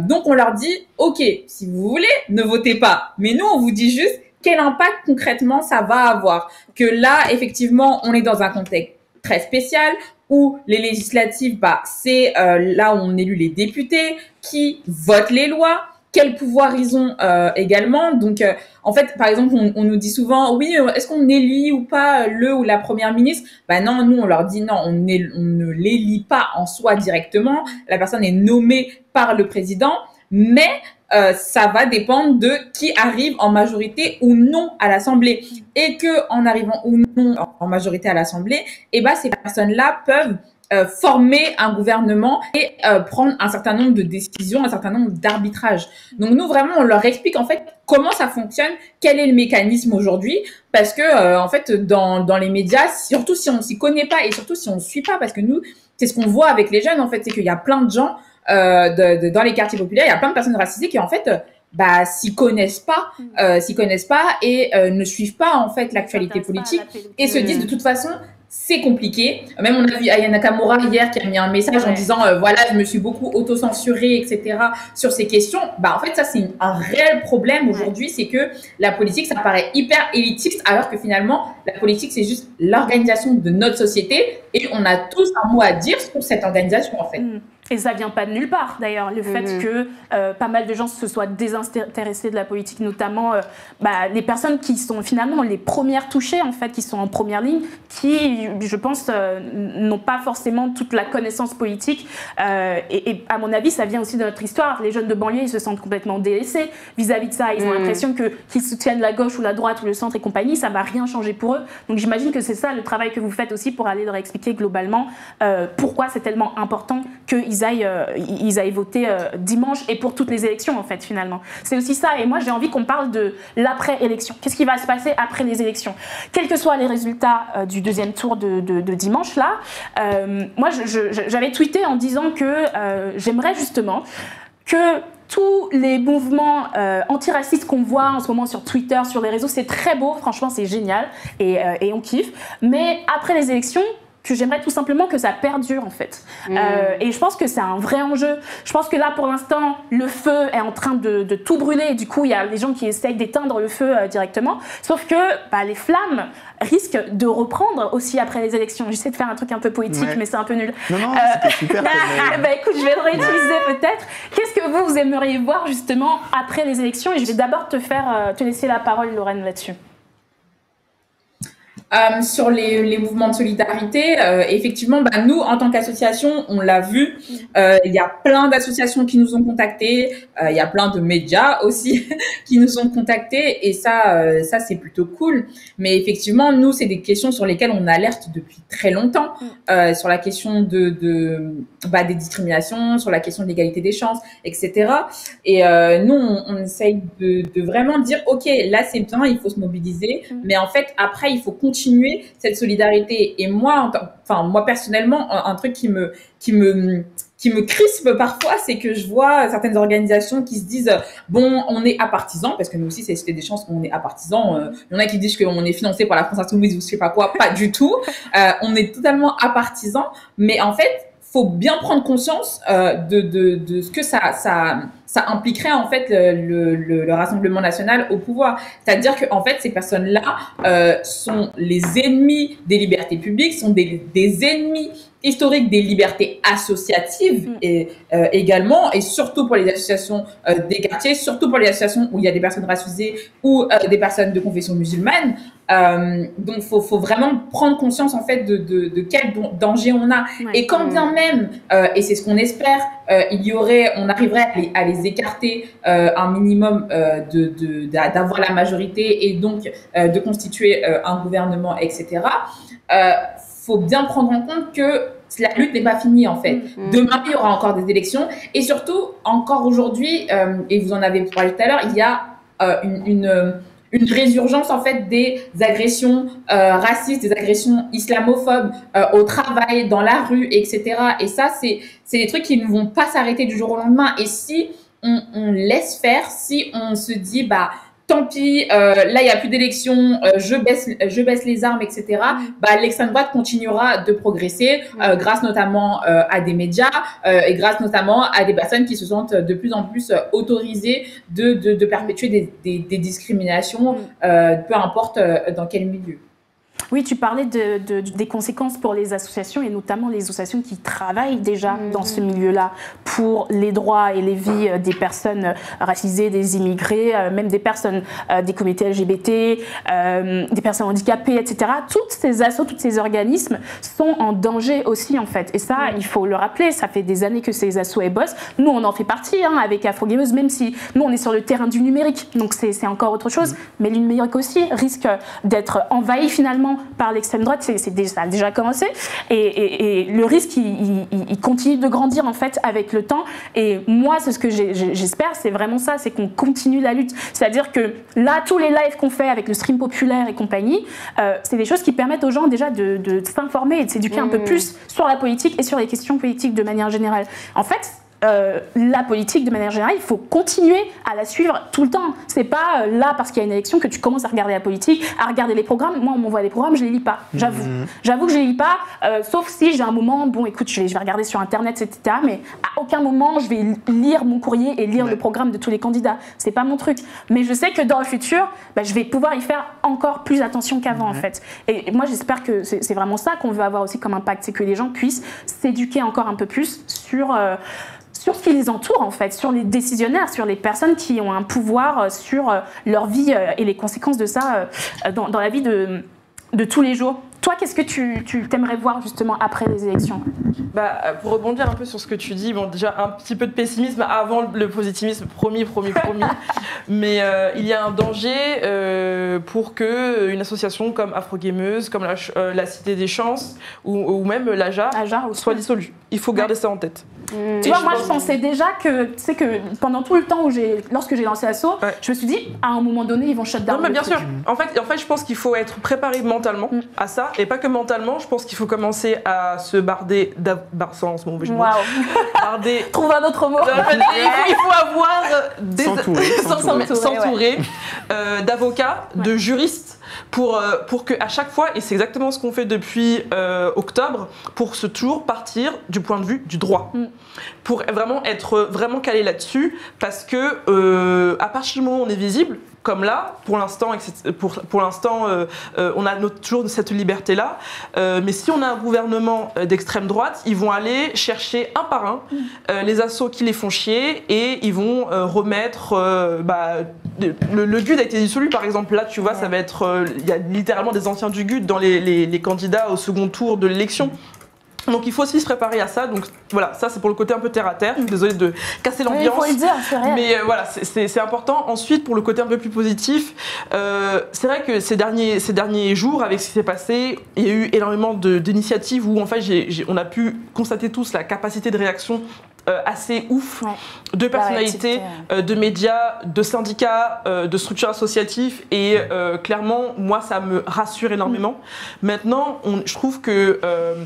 Donc on leur dit ok, si vous voulez, ne votez pas. Mais nous, on vous dit juste quel impact concrètement ça va avoir. Que là, effectivement, on est dans un contexte très spécial où les législatives, c'est là où on élit les députés qui votent les lois. Quel pouvoir ils ont également. Donc, en fait, par exemple, on nous dit souvent, oui, est-ce qu'on élit ou pas le ou la première ministre? Non, nous, on leur dit non, on ne l'élit pas en soi directement. La personne est nommée par le président, mais ça va dépendre de qui arrive en majorité ou non à l'Assemblée. Et que en arrivant ou non en majorité à l'Assemblée, ces personnes-là peuvent former un gouvernement et prendre un certain nombre de décisions, un certain nombre d'arbitrages. Donc nous, vraiment, on leur explique en fait comment ça fonctionne, quel est le mécanisme aujourd'hui, parce que en fait, dans les médias, surtout si on s'y connaît pas et surtout si on ne suit pas, parce que nous, c'est ce qu'on voit avec les jeunes, en fait, c'est qu'il y a plein de gens dans les quartiers populaires, il y a plein de personnes racisées qui en fait s'y connaissent pas et ne suivent pas en fait l'actualité politique et se disent de toute façon c'est compliqué. Même on a vu Aya Nakamura hier qui a mis un message en disant voilà, je me suis beaucoup auto-censurée, etc. sur ces questions. En fait, ça, c'est un réel problème aujourd'hui, c'est que la politique, ça paraît hyper élitiste, alors que finalement, la politique, c'est juste l'organisation de notre société et on a tous un mot à dire sur cette organisation, en fait. Et ça vient pas de nulle part, d'ailleurs, le fait que pas mal de gens se soient désintéressés de la politique, notamment les personnes qui sont finalement les premières touchées, en fait, qui sont en première ligne, qui, je pense, n'ont pas forcément toute la connaissance politique. Et à mon avis, ça vient aussi de notre histoire. Les jeunes de banlieue, ils se sentent complètement délaissés vis-à-vis de ça. Ils ont l'impression qu'ils soutiennent la gauche ou la droite ou le centre et compagnie. Ça va rien changer pour eux. Donc j'imagine que c'est ça le travail que vous faites aussi pour aller leur expliquer globalement pourquoi c'est tellement important qu'ils aillent voter dimanche et pour toutes les élections, en fait, finalement. C'est aussi ça. Et moi, j'ai envie qu'on parle de l'après-élection. Qu'est-ce qui va se passer après les élections? Quels que soient les résultats du deuxième tour de dimanche, là, moi, j'avais tweeté en disant que j'aimerais justement que tous les mouvements antiracistes qu'on voit en ce moment sur Twitter, sur les réseaux, c'est très beau, franchement, c'est génial et on kiffe. Mais après les élections, que j'aimerais tout simplement que ça perdure, en fait. Et je pense que c'est un vrai enjeu. Je pense que là, pour l'instant, le feu est en train de tout brûler. Et du coup, il y a des gens qui essayent d'éteindre le feu directement. Sauf que les flammes risquent de reprendre aussi après les élections. J'essaie de faire un truc un peu poétique, mais c'est un peu nul. Non, c'était super. Écoute, je vais le réutiliser peut-être. Qu'est-ce que vous aimeriez voir justement après les élections? Et je vais d'abord te laisser la parole, Lorraine, là-dessus. Sur les mouvements de solidarité, effectivement, nous, en tant qu'association, on l'a vu, il y a plein d'associations qui nous ont contactés, il y a plein de médias aussi qui nous ont contactés, et ça c'est plutôt cool. Mais effectivement, nous, c'est des questions sur lesquelles on alerte depuis très longtemps, sur la question des discriminations, sur la question de l'égalité des chances, etc. Et nous, on essaye de vraiment dire, ok, là c'est bien, il faut se mobiliser, mais en fait, après, il faut continuer continuer cette solidarité. Et moi, moi personnellement, un truc qui me crispe parfois, c'est que je vois certaines organisations qui se disent bon, on est apartisans, parce que nous aussi, c'était des chances qu'on est apartisans. Il y en a qui disent qu'on est financé par la France Insoumise ou je sais pas quoi, pas du tout. On est totalement apartisans, mais en fait, faut bien prendre conscience de ce que ça impliquerait en fait le Rassemblement national au pouvoir. C'est-à-dire que en fait ces personnes-là sont les ennemis des libertés publiques, sont des ennemis historiques des libertés associatives et également, et surtout pour les associations des quartiers, surtout pour les associations où il y a des personnes racisées ou des personnes de confession musulmane. Donc faut vraiment prendre conscience en fait de quel danger on a. Ouais. Et quand bien même, et c'est ce qu'on espère, on arriverait à les écarter un minimum d'avoir la majorité et donc de constituer un gouvernement, etc. Faut bien prendre en compte que la lutte n'est pas finie en fait. Demain, il y aura encore des élections et surtout, encore aujourd'hui, et vous en avez parlé tout à l'heure, il y a une résurgence en fait des agressions racistes, des agressions islamophobes au travail, dans la rue, etc. Et ça, c'est des trucs qui ne vont pas s'arrêter du jour au lendemain. Et si on laisse faire, si on se dit tant pis, là il y a plus d'élections, je baisse les armes, etc. L'extrême droite continuera de progresser grâce notamment à des médias et grâce notamment à des personnes qui se sentent de plus en plus autorisées de perpétuer des discriminations, peu importe dans quel milieu. Oui, tu parlais des conséquences pour les associations et notamment les associations qui travaillent déjà dans ce milieu-là pour les droits et les vies des personnes racisées, des immigrés, même des personnes des comités LGBT, des personnes handicapées, etc. Toutes ces assos, tous ces organismes sont en danger aussi en fait. Et ça, il faut le rappeler, ça fait des années que ces assos bossent. Nous, on en fait partie avec Afrogameuse, même si nous, on est sur le terrain du numérique. Donc c'est encore autre chose. Mais le numérique aussi risque d'être envahi finalement par l'extrême droite, ça a déjà commencé et le risque il continue de grandir en fait avec le temps et moi c'est ce que j'espère, c'est vraiment ça, c'est qu'on continue la lutte, c'est-à-dire que là tous les lives qu'on fait avec le stream populaire et compagnie, c'est des choses qui permettent aux gens déjà de s'informer et de s'éduquer un peu plus sur la politique et sur les questions politiques de manière générale. En fait, la politique de manière générale, il faut continuer à la suivre tout le temps. C'est pas là parce qu'il y a une élection que tu commences à regarder la politique, à regarder les programmes. Moi, on m'envoie des programmes, je les lis pas. J'avoue que je les lis pas, sauf si j'ai un moment, bon, écoute, je vais regarder sur Internet, etc. Mais à aucun moment, je vais lire mon courrier et lire le programme de tous les candidats. C'est pas mon truc. Mais je sais que dans le futur, je vais pouvoir y faire encore plus attention qu'avant, en fait. Et moi, j'espère que c'est vraiment ça qu'on veut avoir aussi comme impact, c'est que les gens puissent s'éduquer encore un peu plus sur ce qui les entoure en fait, sur les décisionnaires, sur les personnes qui ont un pouvoir sur leur vie et les conséquences de ça dans la vie de tous les jours. Toi, qu'est-ce que tu t'aimerais voir justement après les élections ? Pour rebondir un peu sur ce que tu dis, bon, déjà un petit peu de pessimisme avant le positivisme, promis. Mais il y a un danger pour qu'une association comme Afrogameuse, comme la Cité des Chances ou même l'AJA soit dissolue. Il faut garder ça en tête. Tu vois, moi je pensais déjà que, tu sais, que pendant tout le temps lorsque j'ai lancé l'assaut, je me suis dit, à un moment donné, ils vont shut down. Non, mais bien sûr. En fait, je pense qu'il faut être préparé mentalement à ça. Et pas que mentalement, je pense qu'il faut commencer à se barder barder. Trouve un autre mot. Il faut avoir s'entourer d'avocats, de juristes pour que à chaque fois, et c'est exactement ce qu'on fait depuis octobre, pour toujours partir du point de vue du droit. Pour vraiment être vraiment calé là-dessus, parce que à partir du moment où on est visible, comme là, pour l'instant, on a toujours cette liberté-là. Mais si on a un gouvernement d'extrême droite, ils vont aller chercher un par un les assos qui les font chier et ils vont remettre... le GUD a été dissolu, par exemple. Là, tu vois, ça va être... Il y a littéralement des anciens du GUD dans les candidats au second tour de l'élection. Donc il faut aussi se préparer à ça. Donc voilà, ça c'est pour le côté un peu terre à terre. Désolée de casser l'ambiance. Il faut le dire, c'est réel. Mais voilà, c'est important. Ensuite, pour le côté un peu plus positif, c'est vrai que ces derniers jours, avec ce qui s'est passé, il y a eu énormément d'initiatives où en fait on a pu constater tous la capacité de réaction assez ouf de personnalités, de médias, de syndicats, de structures associatives et clairement, moi, ça me rassure énormément. Maintenant, je trouve que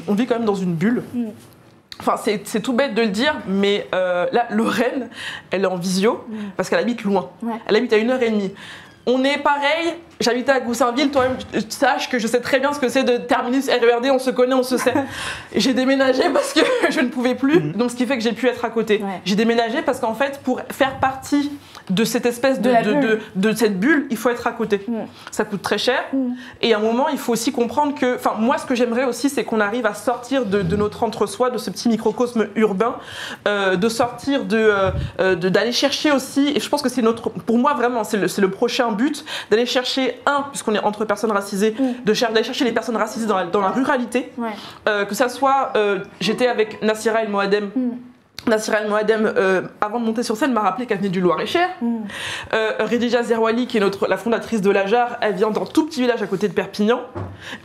on vit quand même dans une bulle. Enfin, c'est tout bête de le dire, mais là, Lorraine, elle est en visio parce qu'elle habite loin. Elle habite à 1h30. On est pareil, j'habitais à Goussainville, toi-même, sache que je sais très bien ce que c'est de terminus RERD, on se connaît, on se sait. J'ai déménagé parce que je ne pouvais plus, donc ce qui fait que j'ai pu être à côté. J'ai déménagé parce qu'en fait, pour faire partie de cette espèce de cette bulle, il faut être à côté. Ça coûte très cher, et à un moment, il faut aussi comprendre que, enfin, moi, ce que j'aimerais aussi, c'est qu'on arrive à sortir de notre entre-soi, de ce petit microcosme urbain, de sortir d'aller chercher aussi, et je pense que c'est pour moi, vraiment, c'est le prochain but, d'aller chercher, puisqu'on est entre personnes racisées, d'aller chercher les personnes racisées dans la ruralité, que ça soit, j'étais avec Nassira El Moadem, Nassira El Moadem, avant de monter sur scène, m'a rappelé qu'elle venait du Loir-et-Cher. Redija Zerwali, qui est la fondatrice de l'Ajar, elle vient d'un tout petit village à côté de Perpignan,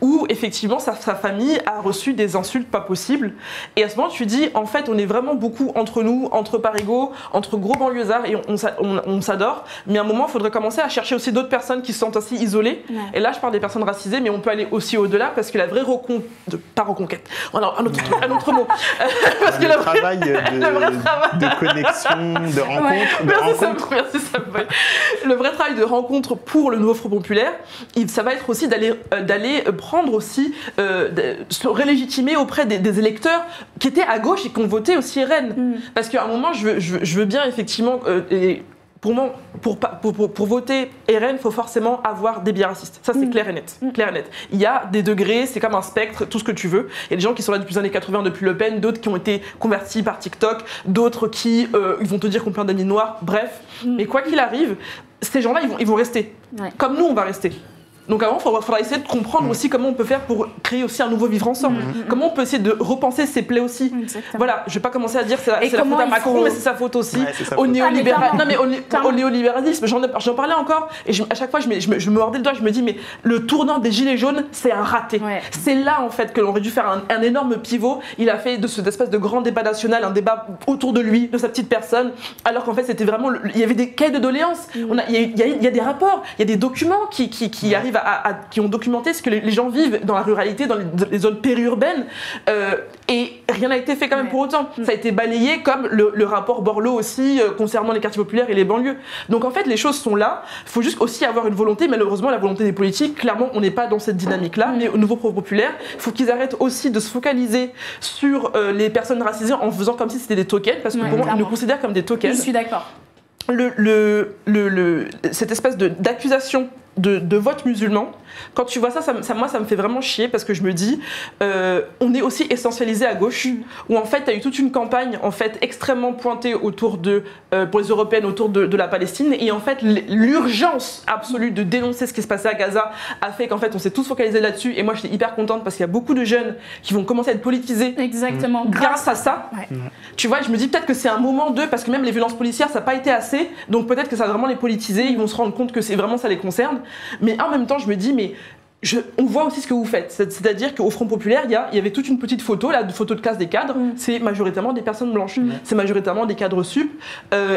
où effectivement sa famille a reçu des insultes pas possibles. Et à ce moment, tu dis, en fait, on est vraiment beaucoup entre nous, entre parigots, entre gros banlieusards, et on s'adore. Mais à un moment, il faudrait commencer à chercher aussi d'autres personnes qui se sentent aussi isolées. Et là, je parle des personnes racisées, mais on peut aller aussi au-delà, parce que la vraie reconquête. Alors, un autre mot. Parce que travail de connexion, de rencontre. Merci Samuel. Le vrai travail de rencontre pour le nouveau Front Populaire, ça va être aussi d'aller prendre aussi, se relégitimer auprès des électeurs qui étaient à gauche et qui ont voté aussi RN. Parce qu'à un moment, je veux bien effectivement... Pour moi, pour voter RN, il faut forcément avoir des biais racistes. Ça, c'est clair et net. Clair et net. Il y a des degrés, c'est comme un spectre, tout ce que tu veux. Il y a des gens qui sont là depuis les années 80, depuis Le Pen, d'autres qui ont été convertis par TikTok, d'autres qui ils vont te dire qu'on plein d'amis noirs, bref. Mais quoi qu'il arrive, ces gens-là, ils vont rester. Comme nous, on va rester. Donc avant, il faudra essayer de comprendre aussi comment on peut faire pour créer aussi un nouveau vivre ensemble. Comment on peut essayer de repenser ses plaies aussi. Voilà, je ne vais pas commencer à dire que c'est la faute à Macron, mais c'est sa faute aussi au néolibéralisme. Non, mais au néolibéralisme, j'en parlais encore, et à chaque fois, je me mordais le doigt, je me dis, mais le tournant des Gilets jaunes, c'est un raté. C'est là, en fait, que l'on aurait dû faire un énorme pivot. Il a fait de cette espèce de grand débat national, un débat autour de lui, de sa petite personne, alors qu'en fait, c'était vraiment... Il y avait des cahiers de doléances, il y a des rapports, il y a des documents qui arrivent qui ont documenté ce que les gens vivent dans la ruralité, dans les zones périurbaines, et rien n'a été fait quand même pour autant. Ça a été balayé comme le rapport Borloo aussi concernant les quartiers populaires et les banlieues. Donc en fait, les choses sont là. Il faut juste aussi avoir une volonté. Malheureusement, la volonté des politiques, clairement, on n'est pas dans cette dynamique-là. Mais au nouveau Front Populaire, il faut qu'ils arrêtent aussi de se focaliser sur les personnes racisées en faisant comme si c'était des tokens, parce que pour moi, ils nous considèrent comme des tokens. Je suis d'accord. Cette espèce d'accusation de vote musulman, quand tu vois ça, moi ça me fait vraiment chier, parce que je me dis on est aussi essentialisé à gauche, où en fait tu as eu toute une campagne en fait extrêmement pointée autour pour les européennes autour de la Palestine, et en fait l'urgence absolue de dénoncer ce qui se passait à Gaza a fait qu'en fait on s'est tous focalisés là-dessus, et moi j'étais hyper contente parce qu'il y a beaucoup de jeunes qui vont commencer à être politisés grâce à ça. Tu vois, je me dis peut-être que c'est un moment parce que même les violences policières ça n'a pas été assez, donc peut-être que ça va vraiment les politiser, ils vont se rendre compte que c'est vraiment ça les concerne. Mais en même temps, je me dis, mais on voit aussi ce que vous faites. C'est-à-dire qu'au Front Populaire, il y avait toute une petite photo, là, de photo de classe des cadres. C'est majoritairement des personnes blanches. C'est majoritairement des cadres sup.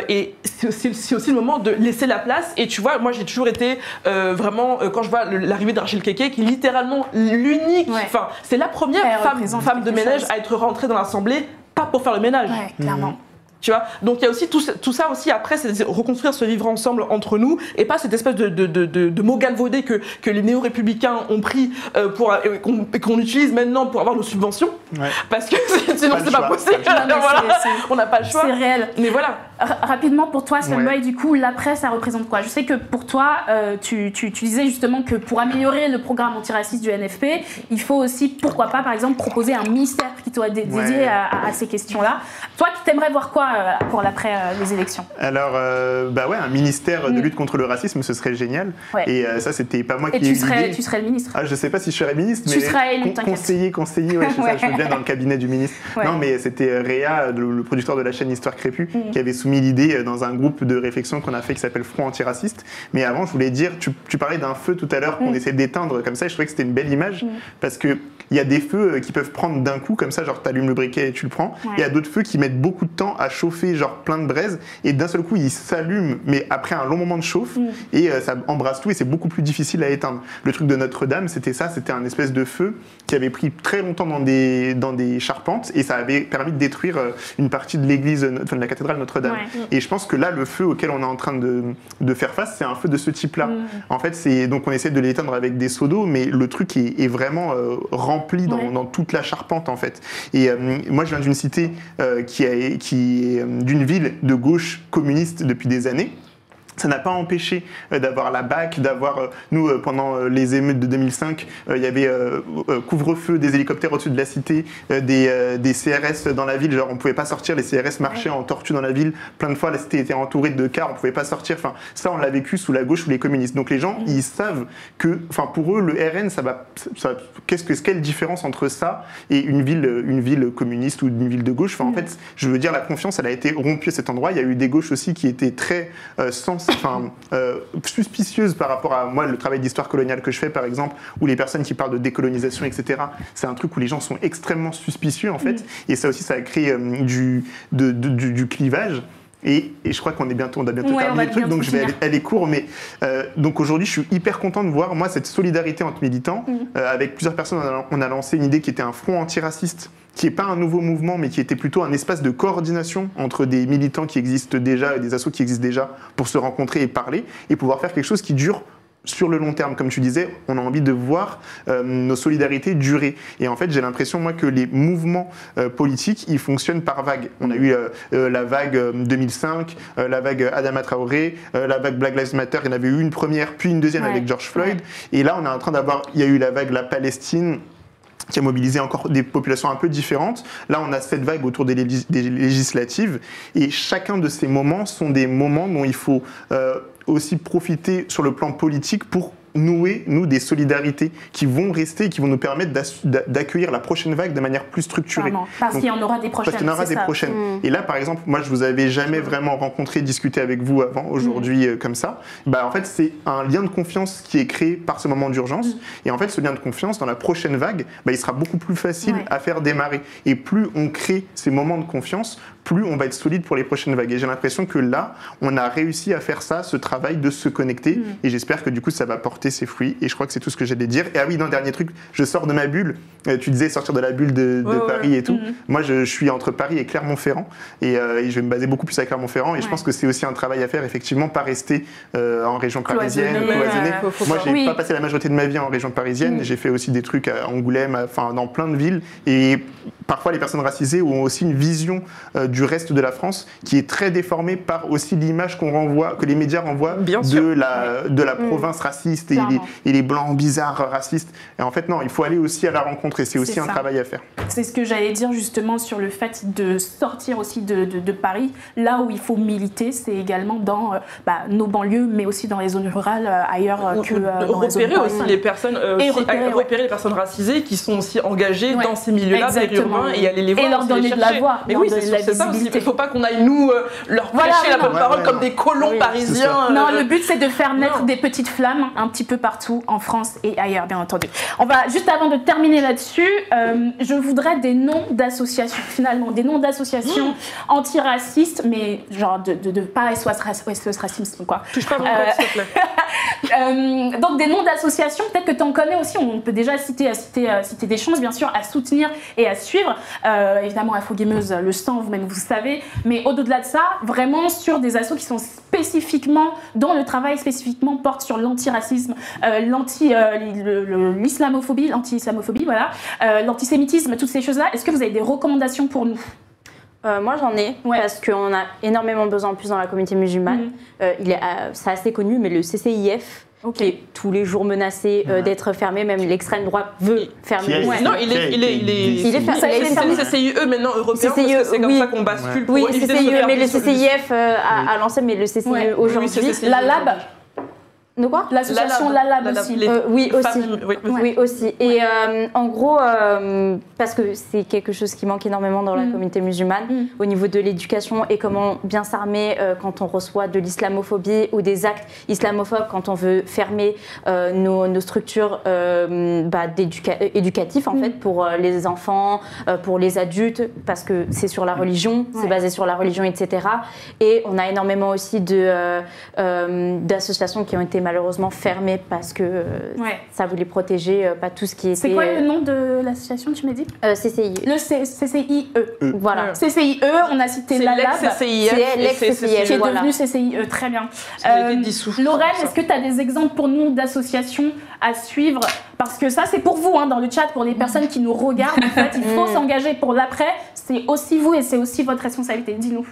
Et c'est aussi le moment de laisser la place. Et tu vois, moi, j'ai toujours été vraiment, quand je vois l'arrivée d'Archil Keke, qui est littéralement l'unique, enfin, c'est la première femme de ménage à être rentrée dans l'Assemblée, pas pour faire le ménage. Clairement. Tu vois, donc il y a aussi tout ça aussi après, c'est reconstruire ce vivre ensemble entre nous, et pas cette espèce de mots galvaudés que les néo-républicains ont pris qu'on utilise maintenant pour avoir nos subventions, parce que sinon c'est pas possible. On n'a pas le choix. C'est réel. Mais voilà. Rapidement, pour toi, Sunboy, du coup, l'après, ça représente quoi? Je sais que pour toi, tu disais justement que pour améliorer le programme antiraciste du NFP, il faut aussi, pourquoi pas, par exemple, proposer un ministère qui soit dédié à ces questions-là. Toi, tu aimerais voir quoi pour l'après les élections? Alors, un ministère de lutte contre le racisme, ce serait génial. Et ça, c'était pas moi qui ai eu l'idée. Tu serais le ministre? Je sais pas si je serais ministre, mais serais élu, conseiller, je veux bien dans le cabinet du ministre. Non, mais c'était Réa, le producteur de la chaîne Histoire Crépue, qui avait soumis l'idée dans un groupe de réflexion qu'on a fait qui s'appelle Front Antiraciste. Mais avant, je voulais dire, tu parlais d'un feu tout à l'heure qu'on essaie d'éteindre comme ça, et je trouvais que c'était une belle image, parce qu'il y a des feux qui peuvent prendre d'un coup, comme ça, genre tu allumes le briquet et tu le prends. Il y a d'autres feux qui mettent beaucoup de temps à chauffer, genre plein de braises, et d'un seul coup, ils s'allument, mais après un long moment de chauffe, et ça embrasse tout, et c'est beaucoup plus difficile à éteindre. Le truc de Notre-Dame, c'était ça, c'était un espèce de feu qui avait pris très longtemps dans des charpentes, et ça avait permis de détruire une partie de l'église, enfin de la cathédrale Notre-Dame. Et je pense que là, le feu auquel on est en train de faire face, c'est un feu de ce type-là. En fait, donc on essaie de l'éteindre avec des seaux d'eau, mais le truc est vraiment rempli dans toute la charpente, en fait. Et moi, je viens d'une cité qui est d'une ville de gauche communiste depuis des années. Ça n'a pas empêché d'avoir la BAC, d'avoir, nous, pendant les émeutes de 2005, il y avait couvre-feu, des hélicoptères au-dessus de la cité, des CRS dans la ville, genre on ne pouvait pas sortir, les CRS marchaient en tortue dans la ville, plein de fois la cité était entourée de cars, on ne pouvait pas sortir, enfin ça on l'a vécu sous la gauche ou les communistes. Donc les gens, ils savent que, enfin pour eux, le RN, quelle différence entre ça et une ville communiste ou une ville de gauche. Enfin en fait, je veux dire, la confiance, elle a été rompue à cet endroit. Il y a eu des gauches aussi qui étaient très suspicieuses par rapport à moi, le travail d'histoire coloniale que je fais par exemple, ou les personnes qui parlent de décolonisation, etc. C'est un truc où les gens sont extrêmement suspicieux en fait, et ça aussi, ça a créé du clivage. Et je crois qu'on a bientôt terminé le truc, donc je vais aller court. Mais donc aujourd'hui, je suis hyper content de voir moi cette solidarité entre militants. Avec plusieurs personnes, on a lancé une idée qui était un front antiraciste, qui n'est pas un nouveau mouvement, mais qui était plutôt un espace de coordination entre des militants qui existent déjà et des assos qui existent déjà pour se rencontrer et parler et pouvoir faire quelque chose qui dure sur le long terme. Comme tu disais, on a envie de voir nos solidarités durer. Et en fait, j'ai l'impression, moi, que les mouvements politiques, ils fonctionnent par vagues. On a eu la vague 2005, la vague Adama Traoré, la vague Black Lives Matter. Il y en avait eu une première, puis une deuxième avec George Floyd. Et là, on est en train d'avoir... Il y a eu la vague La Palestine, qui a mobilisé encore des populations un peu différentes. Là, on a cette vague autour des législatives. Et chacun de ces moments sont des moments dont il faut aussi profiter sur le plan politique pour nouer, nous, des solidarités qui vont rester et qui vont nous permettre d'accueillir la prochaine vague de manière plus structurée. Parce qu'il y en aura des prochaines. Parce qu'il y en aura des prochaines. Et là, par exemple, moi, je vous avais jamais vraiment rencontré, discuté avec vous avant, aujourd'hui, comme ça. Bah, en fait, c'est un lien de confiance qui est créé par ce moment d'urgence. Et en fait, ce lien de confiance, dans la prochaine vague, bah, il sera beaucoup plus facile à faire démarrer. Et plus on crée ces moments de confiance, plus on va être solide pour les prochaines vagues. Et j'ai l'impression que là, on a réussi à faire ça, ce travail de se connecter. Et j'espère que du coup, ça va porter ses fruits. Et je crois que c'est tout ce que j'allais dire. Et ah oui, non, dernier truc, je sors de ma bulle. Tu disais sortir de la bulle de Paris et tout. Moi, je suis entre Paris et Clermont-Ferrand. Et je vais me baser beaucoup plus à Clermont-Ferrand. Et je pense que c'est aussi un travail à faire, effectivement, pas rester en région parisienne, cloisonné. Moi, j'ai pas passé la majorité de ma vie en région parisienne. J'ai fait aussi des trucs à Angoulême, enfin, dans plein de villes. Et parfois, les personnes racisées ont aussi une vision du reste de la France qui est très déformée par aussi l'image qu'on renvoie, que les médias renvoient de la province raciste et les blancs bizarres racistes. Et en fait, non, il faut aller aussi à la rencontre et c'est aussi un travail à faire. C'est ce que j'allais dire justement sur le fait de sortir aussi de Paris. Là où il faut militer, c'est également dans nos banlieues, mais aussi dans les zones rurales ailleurs que dans les zones repérer aussi les personnes, repérer les personnes racisées qui sont aussi engagées dans ces milieux-là périurbains et aller les voir. Et leur donner de la voix. Mais oui, c'est ça aussi. Il ne faut pas qu'on aille nous leur prêcher la bonne parole comme des colons parisiens. Non, le but c'est de faire naître des petites flammes un petit peu partout en France et ailleurs, bien entendu. On va juste avant de terminer là-dessus, je voudrais des noms d'associations finalement, des noms d'associations antiracistes, mais genre de pas SOS Racisme quoi. Touche pas mon code, s'il te plaît. Donc des noms d'associations, peut-être que tu en connais aussi. On peut déjà citer des choses bien sûr à soutenir et à suivre. Évidemment, Afro-Gameuse le sang, vous-même vous savez, mais au-delà de ça, vraiment sur des assos qui sont spécifiquement, dont le travail spécifiquement porte sur l'antiracisme, l'islamophobie, l'anti-islamophobie, voilà, l'antisémitisme, toutes ces choses-là. Est-ce que vous avez des recommandations pour nous ? Moi j'en ai, parce qu'on a énormément besoin en plus dans la communauté musulmane. C'est assez connu, mais le CCIF, qui est tous les jours menacé d'être fermé, même l'extrême droite veut fermer. Non, il est fermé. C'est CCIE maintenant européen, parce que c'est comme ça qu'on bascule pour CCIE, mais le CCIF a lancé, mais le CCIE aujourd'hui, la LAB. De quoi? L'association Lalab aussi. Oui, aussi. Et en gros, parce que c'est quelque chose qui manque énormément dans la communauté musulmane, au niveau de l'éducation et comment bien s'armer quand on reçoit de l'islamophobie ou des actes islamophobes, quand on veut fermer nos structures éducatives, en fait, pour les enfants, pour les adultes, parce que c'est sur la religion, c'est basé sur la religion, etc. Et on a énormément aussi d'associations qui ont été malheureusement fermées parce que ça voulait protéger pas tout ce qui était... C'est quoi le nom de l'association, tu m'as dit? CCIE. Le CCIE. Voilà. CCIE, on a cité Lalab. C'est l'ex-CCIE. Qui est devenu CCIE, très bien. Lorraine, est-ce que tu as des exemples pour nous d'associations à suivre? Parce que ça, c'est pour vous, dans le chat, pour les personnes qui nous regardent. En fait, il faut s'engager pour l'après. C'est aussi vous et c'est aussi votre responsabilité. Dis-nous.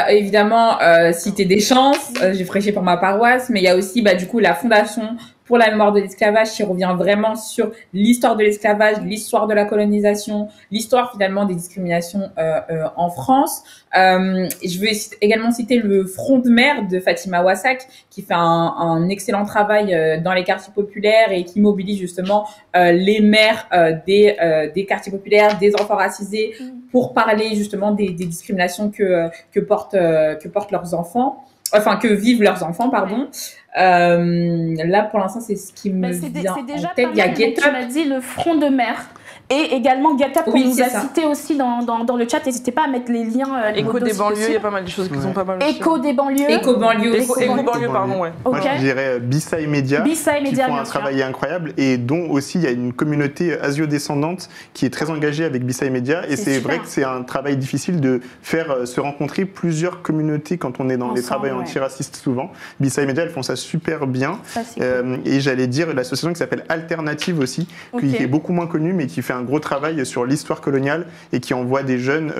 Évidemment, Cité des Chances, j'ai prêché pour ma paroisse, mais il y a aussi du coup la Fondation pour la mémoire de l'esclavage qui revient vraiment sur l'histoire de l'esclavage, l'histoire de la colonisation, l'histoire finalement des discriminations en France. Je veux également citer le Front de mer de Fatima Wassak qui fait un excellent travail dans les quartiers populaires et qui mobilise justement les maires des quartiers populaires, des enfants racisés pour parler justement des discriminations que portent leurs enfants. Enfin, que vivent leurs enfants, pardon. Là, pour l'instant, c'est ce qui me vient en tête. Il y a Get Up. Tu m'as dit le Front de mer. Et également Get Up, qu'on nous a cité aussi dans le chat. N'hésitez pas à mettre les liens. Écho des banlieues, il y a pas mal de choses qui sont pas mal. Écho des banlieues. Écho banlieues, pardon, Moi, je dirais Bissaï Média, qui font un travail incroyable et dont aussi il y a une communauté asio-descendante qui est très engagée avec Bissaï Média. Et c'est vrai que c'est un travail difficile de faire se rencontrer plusieurs communautés quand on est dans les travails antiracistes souvent. Bissaï Média, elles font ça super bien. Et j'allais dire l'association qui s'appelle Alternative aussi, qui est beaucoup moins connue, mais qui fait un gros travail sur l'histoire coloniale et qui envoie des jeunes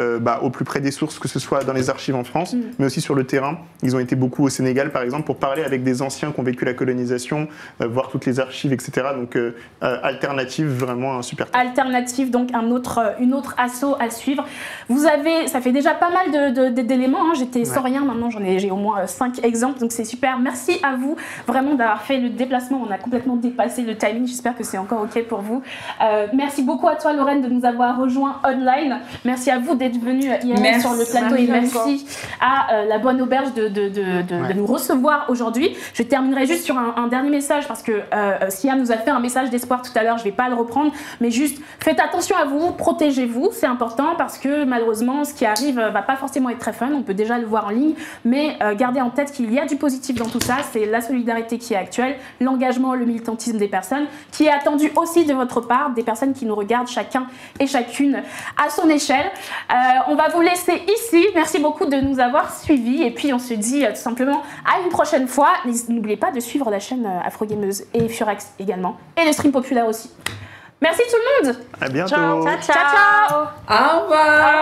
au plus près des sources, que ce soit dans les archives en France, mais aussi sur le terrain. Ils ont été beaucoup au Sénégal, par exemple, pour parler avec des anciens qui ont vécu la colonisation, voir toutes les archives, etc. Donc, Alternative, vraiment un super. Alternative, donc une autre asso à suivre. Ça fait déjà pas mal d'éléments. J'étais sans rien, maintenant j'ai au moins 5 exemples, donc c'est super. Merci à vous vraiment d'avoir fait le déplacement. On a complètement dépassé le timing. J'espère que c'est encore OK pour vous. Merci beaucoup à toi, Lorraine, de nous avoir rejoints online. Merci à vous d'être venus hier sur le plateau et merci à la Bonne Auberge de nous recevoir aujourd'hui. Je terminerai juste sur un dernier message parce que Siam nous a fait un message d'espoir tout à l'heure. Je ne vais pas le reprendre, mais juste faites attention à vous, protégez-vous. C'est important parce que malheureusement, ce qui arrive ne va pas forcément être très fun. On peut déjà le voir en ligne, mais gardez en tête qu'il y a du positif dans tout ça. C'est la solidarité qui est actuelle, l'engagement, le militantisme des personnes qui est attendu aussi de votre part, des personnes qui nous regardent chacun et chacune à son échelle. On va vous laisser ici. Merci beaucoup de nous avoir suivis et puis on se dit tout simplement à une prochaine fois. N'oubliez pas de suivre la chaîne Afro Gameuse et Furax également et le stream populaire aussi. Merci tout le monde. À bientôt. Ciao. Ciao. Au revoir.